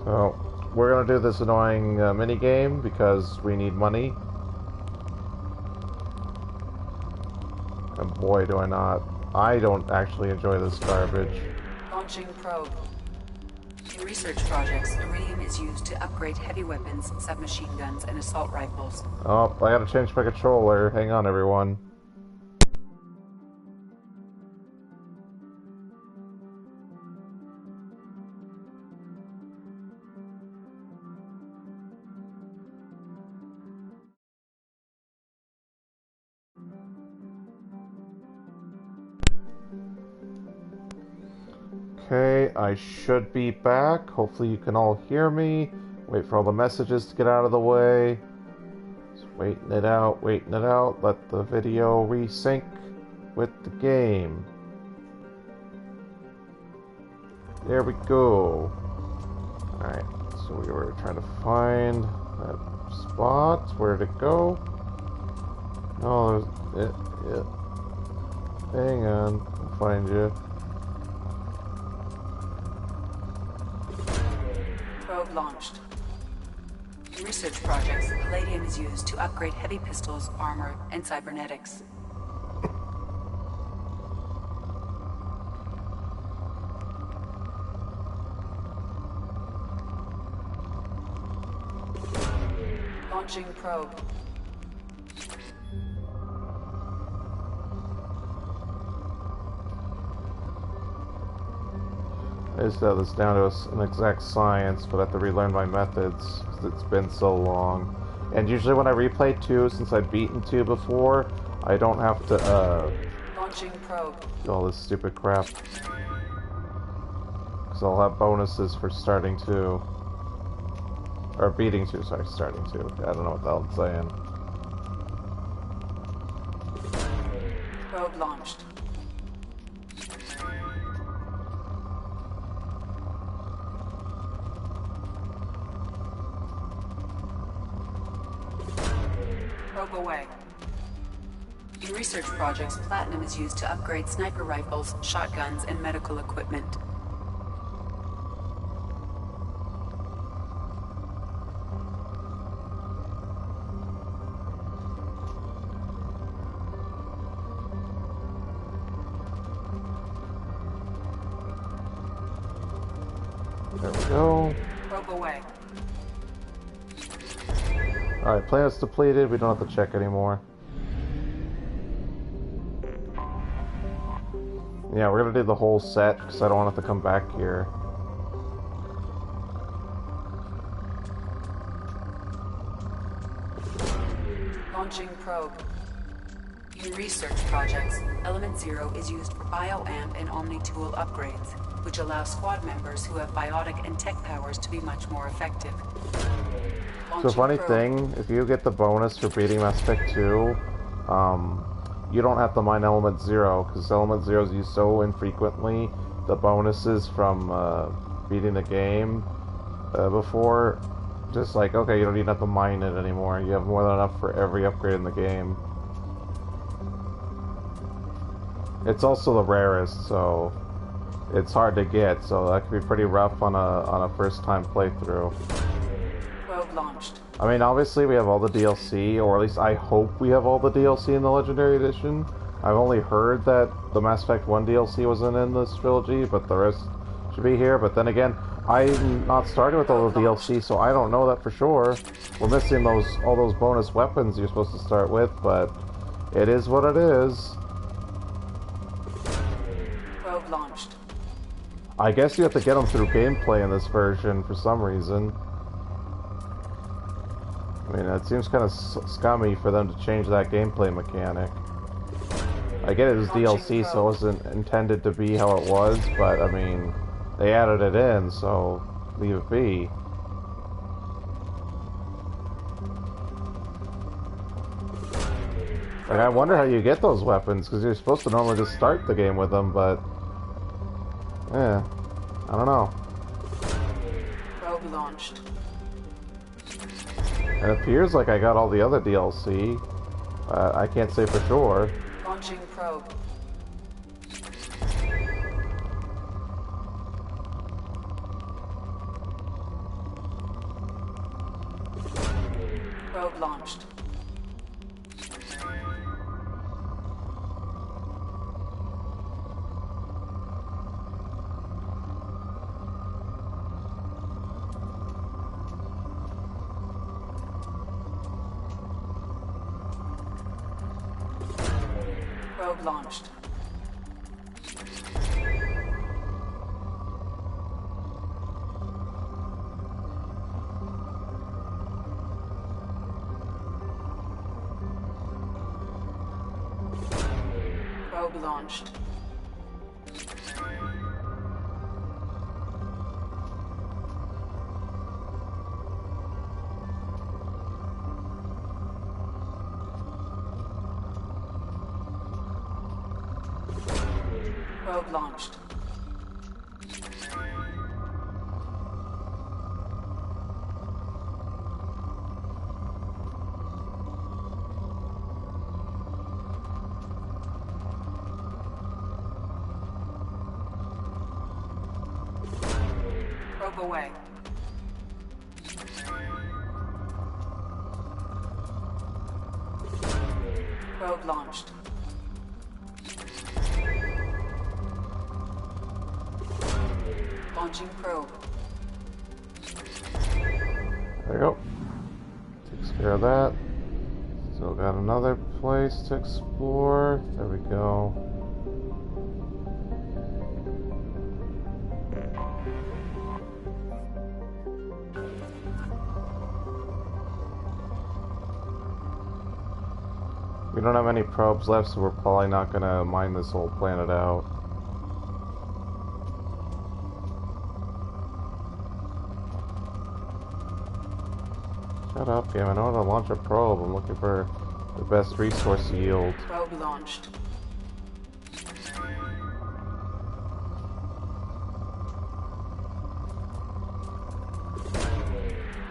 S1: So, we're gonna do this annoying mini-game because we need money. And boy, do I not. I don't actually enjoy this garbage.
S15: Launching probe. In research projects, iridium is used to upgrade heavy weapons, submachine guns, and assault rifles.
S1: Oh, I gotta change my controller. Hang on, everyone. Okay, I should be back. Hopefully you can all hear me. Wait for all the messages to get out of the way. Just waiting it out, waiting it out. Let the video resync with the game. There we go. Alright, so we were trying to find that spot. Where'd it go? Oh, there's it. Hang on, I'll find you.
S15: Probe launched. In research projects, palladium is used to upgrade heavy pistols, armor, and cybernetics. Launching probe.
S1: I used to have this down to an exact science, but I have to relearn my methods because it's been so long. And usually when I replay 2, since I've beaten 2 before, I don't have to,
S15: Launching probe.
S1: do all this stupid crap. Because I'll have bonuses for starting 2. Or beating 2, sorry, starting 2. I don't know what the hell I'm saying.
S15: Probe launched. Probe away. In research projects, platinum is used to upgrade sniper rifles, shotguns, and medical equipment.
S1: There we go.
S15: Probe away.
S1: Alright, planet's depleted, we don't have to check anymore. Yeah, we're gonna do the whole set, because I don't want to have to come back here.
S15: Launching probe. In research projects, Element Zero is used for bioamp and omni-tool upgrades, which allow squad members who have biotic and tech powers to be much more effective.
S1: So funny thing, if you get the bonus for beating Mass Effect 2, you don't have to mine Element Zero, because Element Zero is used so infrequently. The bonuses from beating the game before, just like, okay, you don't even have to mine it anymore. You have more than enough for every upgrade in the game. It's also the rarest, so it's hard to get, so that can be pretty rough on a first-time playthrough.
S15: Probe launched.
S1: I mean, obviously we have all the DLC, or at least I hope we have all the DLC in the Legendary Edition. I've only heard that the Mass Effect 1 DLC wasn't in this trilogy, but the rest should be here. But then again, I'm not starting with all the DLC, so I don't know that for sure. We're missing all those bonus weapons you're supposed to start with, but it is what it is.
S15: Probe launched.
S1: I guess you have to get them through gameplay in this version for some reason. I mean, it seems kind of scummy for them to change that gameplay mechanic. I get it was DLC, so it wasn't intended to be how it was, but I mean, they added it in, so leave it be. Like, I wonder how you get those weapons, because you're supposed to normally just start the game with them, but... yeah, I don't know.
S15: Probe launched.
S1: It appears like I got all the other DLC. I can't say for sure.
S15: Launching probe. Probe launched. Probe launched. Probe launched. Probe launched. Probe away. Probe launched. Launching probe.
S1: There you go. Takes care of that. Still got another place to explore. There we go. We don't have any probes left, so we're probably not gonna mine this whole planet out. Shut up, game. I know how to launch a probe. I'm looking for the best resource yield.
S15: Probe launched.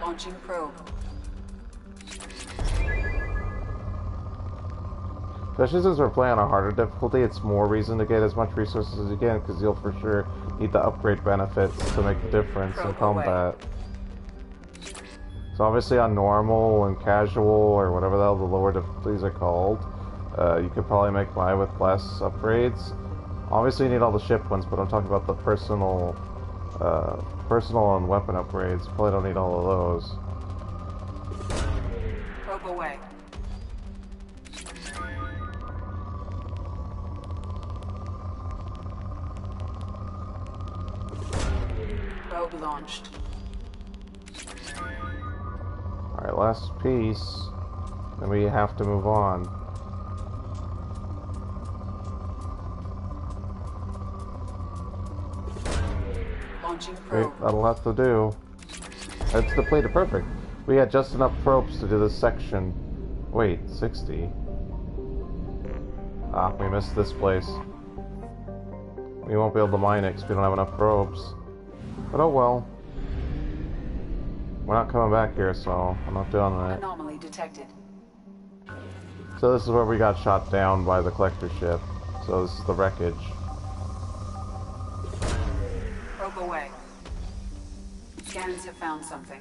S15: Launching probe.
S1: Especially since we're playing on a harder difficulty, it's more reason to get as much resources as you can, because you'll for sure need the upgrade benefits to make the difference in combat. So obviously on normal and casual, or whatever the hell the lower difficulties are called, you could probably make by with less upgrades. Obviously you need all the ship ones, but I'm talking about the personal and weapon upgrades. Probably don't need all of those.
S15: Probe away. Probe launched.
S1: Alright, last piece. Then we have to move on.
S15: Launching probe.
S1: Wait, that'll have to do. That's depleted. Perfect. We had just enough probes to do this section. Wait, 60. Ah, we missed this place. We won't be able to mine it because we don't have enough probes. But oh well. We're not coming back here, so I'm not doing it.
S15: Anomaly detected.
S1: So this is where we got shot down by the collector ship. So this is the wreckage.
S15: Probe away. Scanners have found something.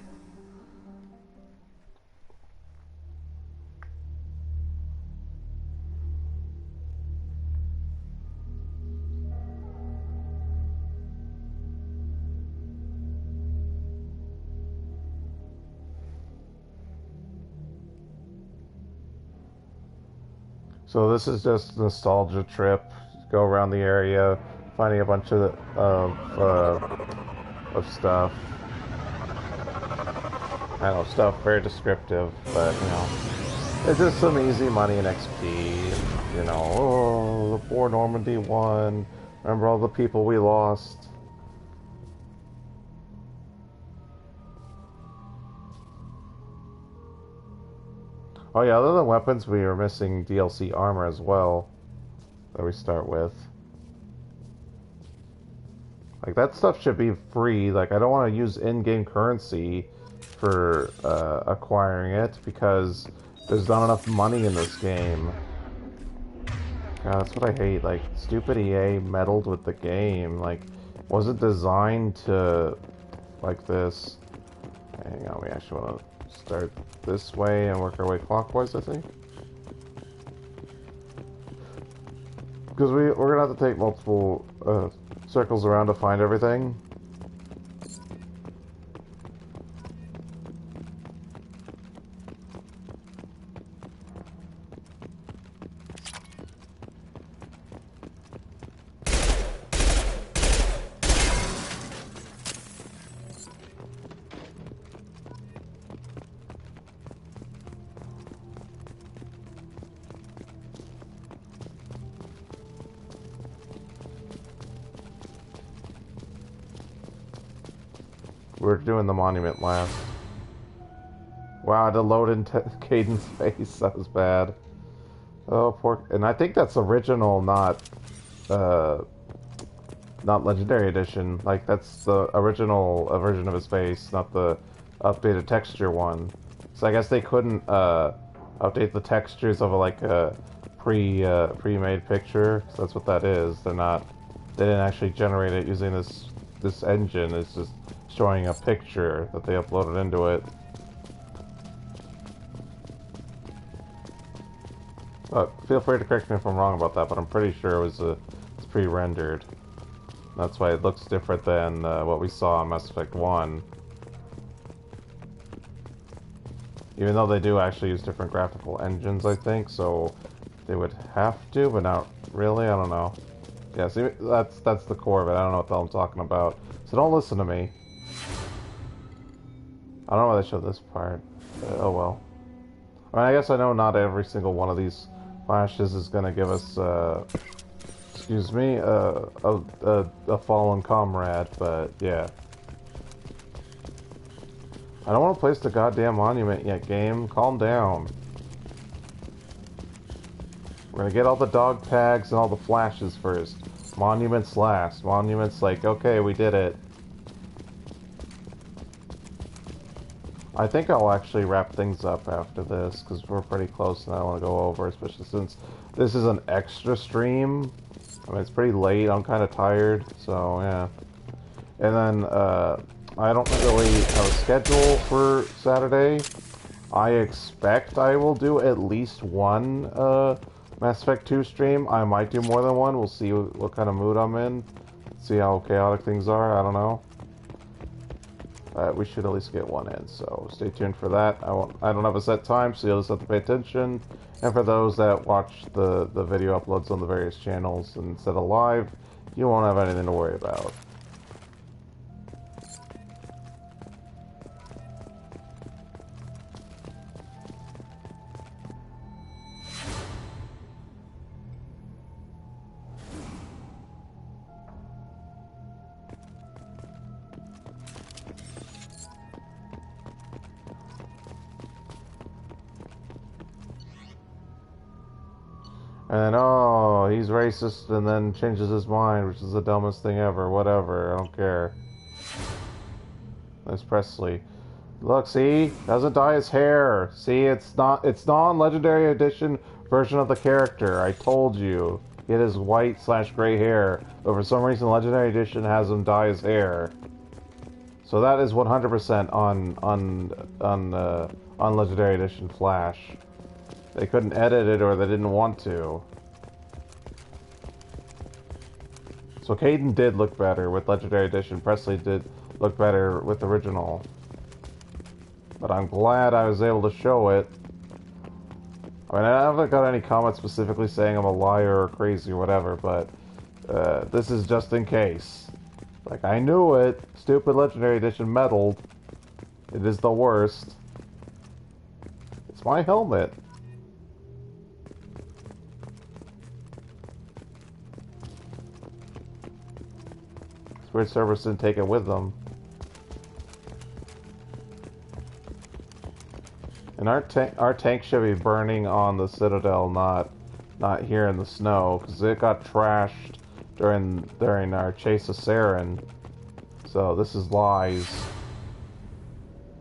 S1: So this is just a nostalgia trip. Go around the area, finding a bunch of stuff. I don't know, stuff very descriptive, but you know, it's just some easy money and XP. You know, oh, the poor Normandy won. Remember all the people we lost. Oh yeah, other than weapons, we were missing DLC armor as well, that we start with. Like, that stuff should be free. Like, I don't want to use in-game currency for acquiring it, because there's not enough money in this game. God, that's what I hate. Like, stupid EA meddled with the game. Like, wasn't designed to like this. Hang on, we actually want to start this way and work our way clockwise, I think. Because we're going to have to take multiple circles around to find everything. We're doing the monument last. Wow, I had to load into Caden's face. That was bad. Oh, poor. And I think that's original, not legendary edition. Like, that's the original version of his face, not the updated texture one. So I guess they couldn't update the textures of a pre-made picture. So that's what that is. They didn't actually generate it using this engine. It's just showing a picture that they uploaded into it. Feel free to correct me if I'm wrong about that, but I'm pretty sure it's pre-rendered. That's why it looks different than what we saw in Mass Effect 1. Even though they do actually use different graphical engines, I think, so they would have to, but not really, I don't know. Yeah, see, that's the core of it. I don't know what the hell I'm talking about. So don't listen to me. I don't know why they showed this part. Oh well. I mean, I guess I know not every single one of these flashes is going to give us, excuse me, a fallen comrade, but yeah. I don't want to place the goddamn monument yet, game. Calm down. We're gonna get all the dog tags and all the flashes first. Monuments last. Monuments like, okay, we did it. I think I'll actually wrap things up after this, because we're pretty close and I don't want to go over, especially since this is an extra stream. I mean, it's pretty late, I'm kind of tired, so yeah. And then, I don't really have a schedule for Saturday. I expect I will do at least one, Mass Effect 2 stream. I might do more than one, we'll see what kind of mood I'm in. See how chaotic things are, I don't know. We should at least get one in, so stay tuned for that. I don't have a set time, so you'll just have to pay attention. And for those that watch the video uploads on the various channels instead of live, you won't have anything to worry about. And oh, he's racist and then changes his mind, which is the dumbest thing ever. Whatever, I don't care. There's Presley. Look, see? Doesn't dye his hair. See, it's non-legendary edition version of the character. I told you. He had his white/gray hair, but for some reason legendary edition has him dye his hair. So that is 100% on legendary edition Flash. They couldn't edit it or they didn't want to. So Caden did look better with Legendary Edition. Presley did look better with original. But I'm glad I was able to show it. I mean, I haven't got any comments specifically saying I'm a liar or crazy or whatever, but this is just in case. Like, I knew it. Stupid Legendary Edition meddled. It is the worst. It's my helmet. Weird Cerberus didn't take it with them. And our tank should be burning on the Citadel, not here in the snow, because it got trashed during our chase of Saren. So this is lies.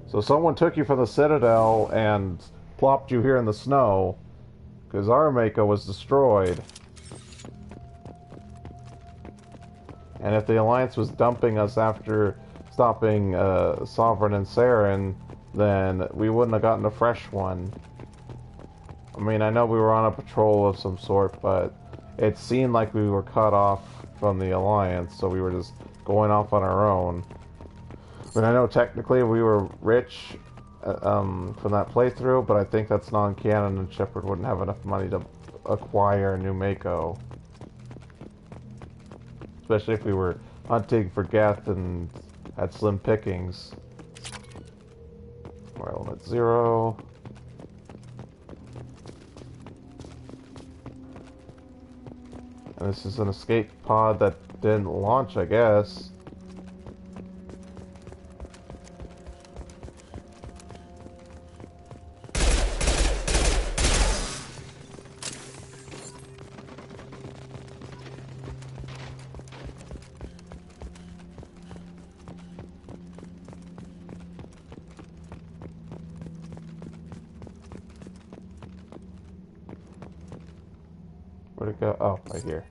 S1: So someone took you from the Citadel and plopped you here in the snow, because our Mako was destroyed. And if the Alliance was dumping us after stopping Sovereign and Saren, then we wouldn't have gotten a fresh one. I mean, I know we were on a patrol of some sort, but it seemed like we were cut off from the Alliance, so we were just going off on our own. I mean, I know technically we were rich from that playthrough, but I think that's non-canon and Shepard wouldn't have enough money to acquire a new Mako. Especially if we were hunting for Geth and had slim pickings. More element 0. And this is an escape pod that didn't launch, I guess. Where'd it go? Oh, right here.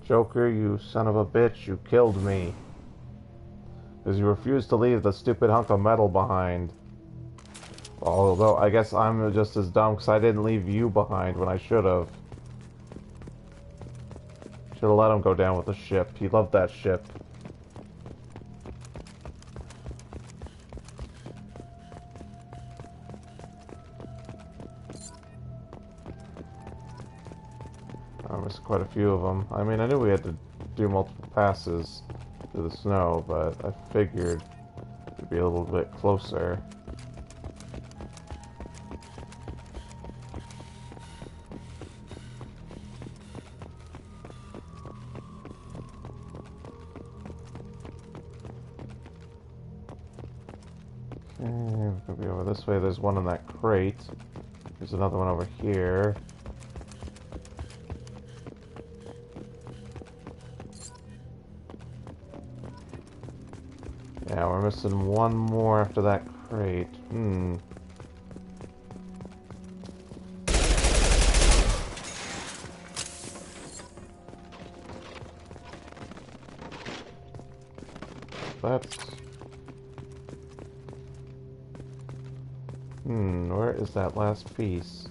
S1: Joker, you son of a bitch, you killed me. Because you refuse to leave the stupid hunk of metal behind. Although, I guess I'm just as dumb because I didn't leave you behind when I should have. Should have let him go down with the ship. He loved that ship. I missed quite a few of them. I mean, I knew we had to do multiple passes through the snow, but I figured it'd be a little bit closer. Okay, we're gonna be over this way. There's one in that crate. There's another one over here. Yeah, we're missing one more after that crate. That's... where is that last piece?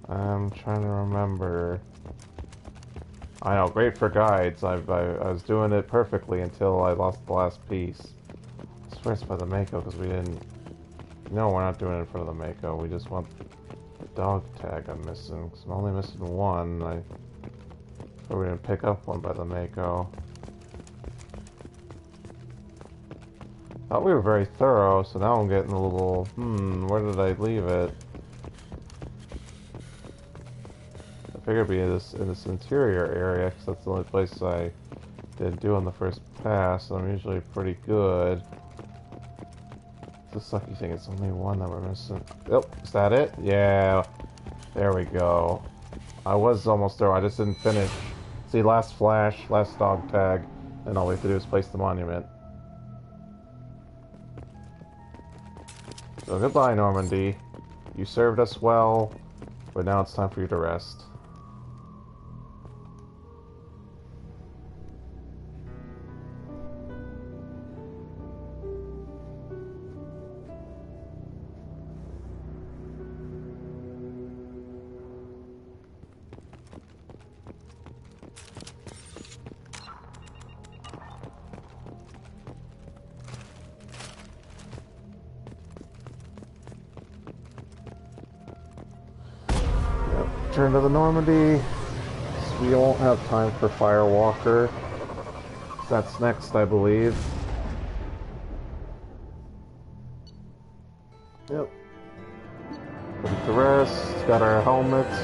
S1: I'm trying to remember. I know, great for guides. I was doing it perfectly until I lost the last piece. I swear it's by the Mako because we didn't... No, we're not doing it in front of the Mako. We just want the dog tag I'm missing. Because I'm only missing one. I thought we didn't pick up one by the Mako. Thought we were very thorough, so now I'm getting a little... where did I leave it? I figured it'd be in this interior area, because that's the only place I didn't do on the first pass. I'm usually pretty good. It's a sucky thing, it's only one that we're missing. Oh, is that it? Yeah. There we go. I was almost there, I just didn't finish. See, last flash, last dog tag, and all we have to do is place the monument. So goodbye, Normandy. You served us well, but now it's time for you to rest. Return to the Normandy. So we won't have time for Firewalker. That's next, I believe. Yep. Put it to rest. Got our helmets.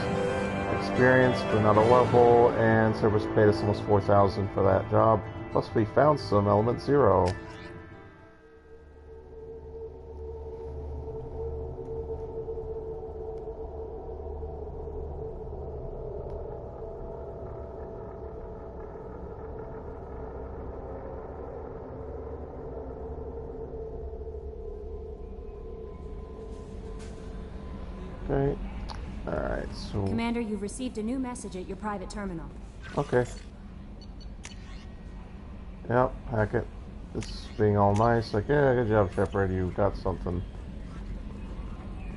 S1: Experience for another level. And Cerberus paid us almost 4,000 for that job. Plus we found some Element 0. Okay. Alright, so...
S17: Commander, you've received a new message at your private terminal.
S1: Okay. Yep, hack it. It's being all nice, like, yeah, good job, Shepard, you got something.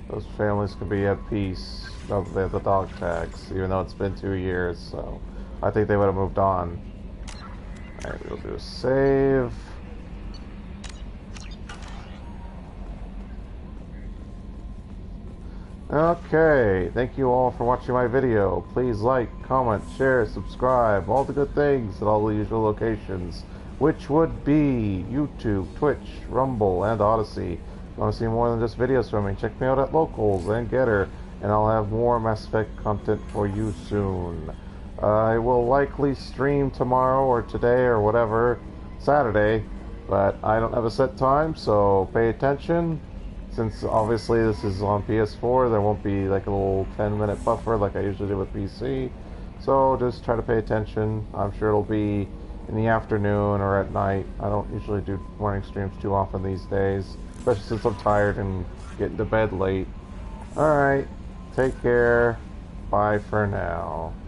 S1: Those families can be at peace. No, they have the dog tags, even though it's been 2 years, so... I think they would have moved on. Alright, we'll do a save. Okay, thank you all for watching my video. Please like, comment, share, subscribe, all the good things at all the usual locations, which would be YouTube, Twitch, Rumble, and Odyssey. If you want to see more than just videos from me, check me out at Locals and Getter, and I'll have more Mass Effect content for you soon. I will likely stream tomorrow or today or whatever, Saturday, but I don't have a set time, so pay attention. Since obviously this is on PS4, there won't be like a little 10-minute buffer like I usually do with PC. So just try to pay attention. I'm sure it'll be in the afternoon or at night. I don't usually do morning streams too often these days. especially since I'm tired and getting to bed late. Alright, take care. Bye for now.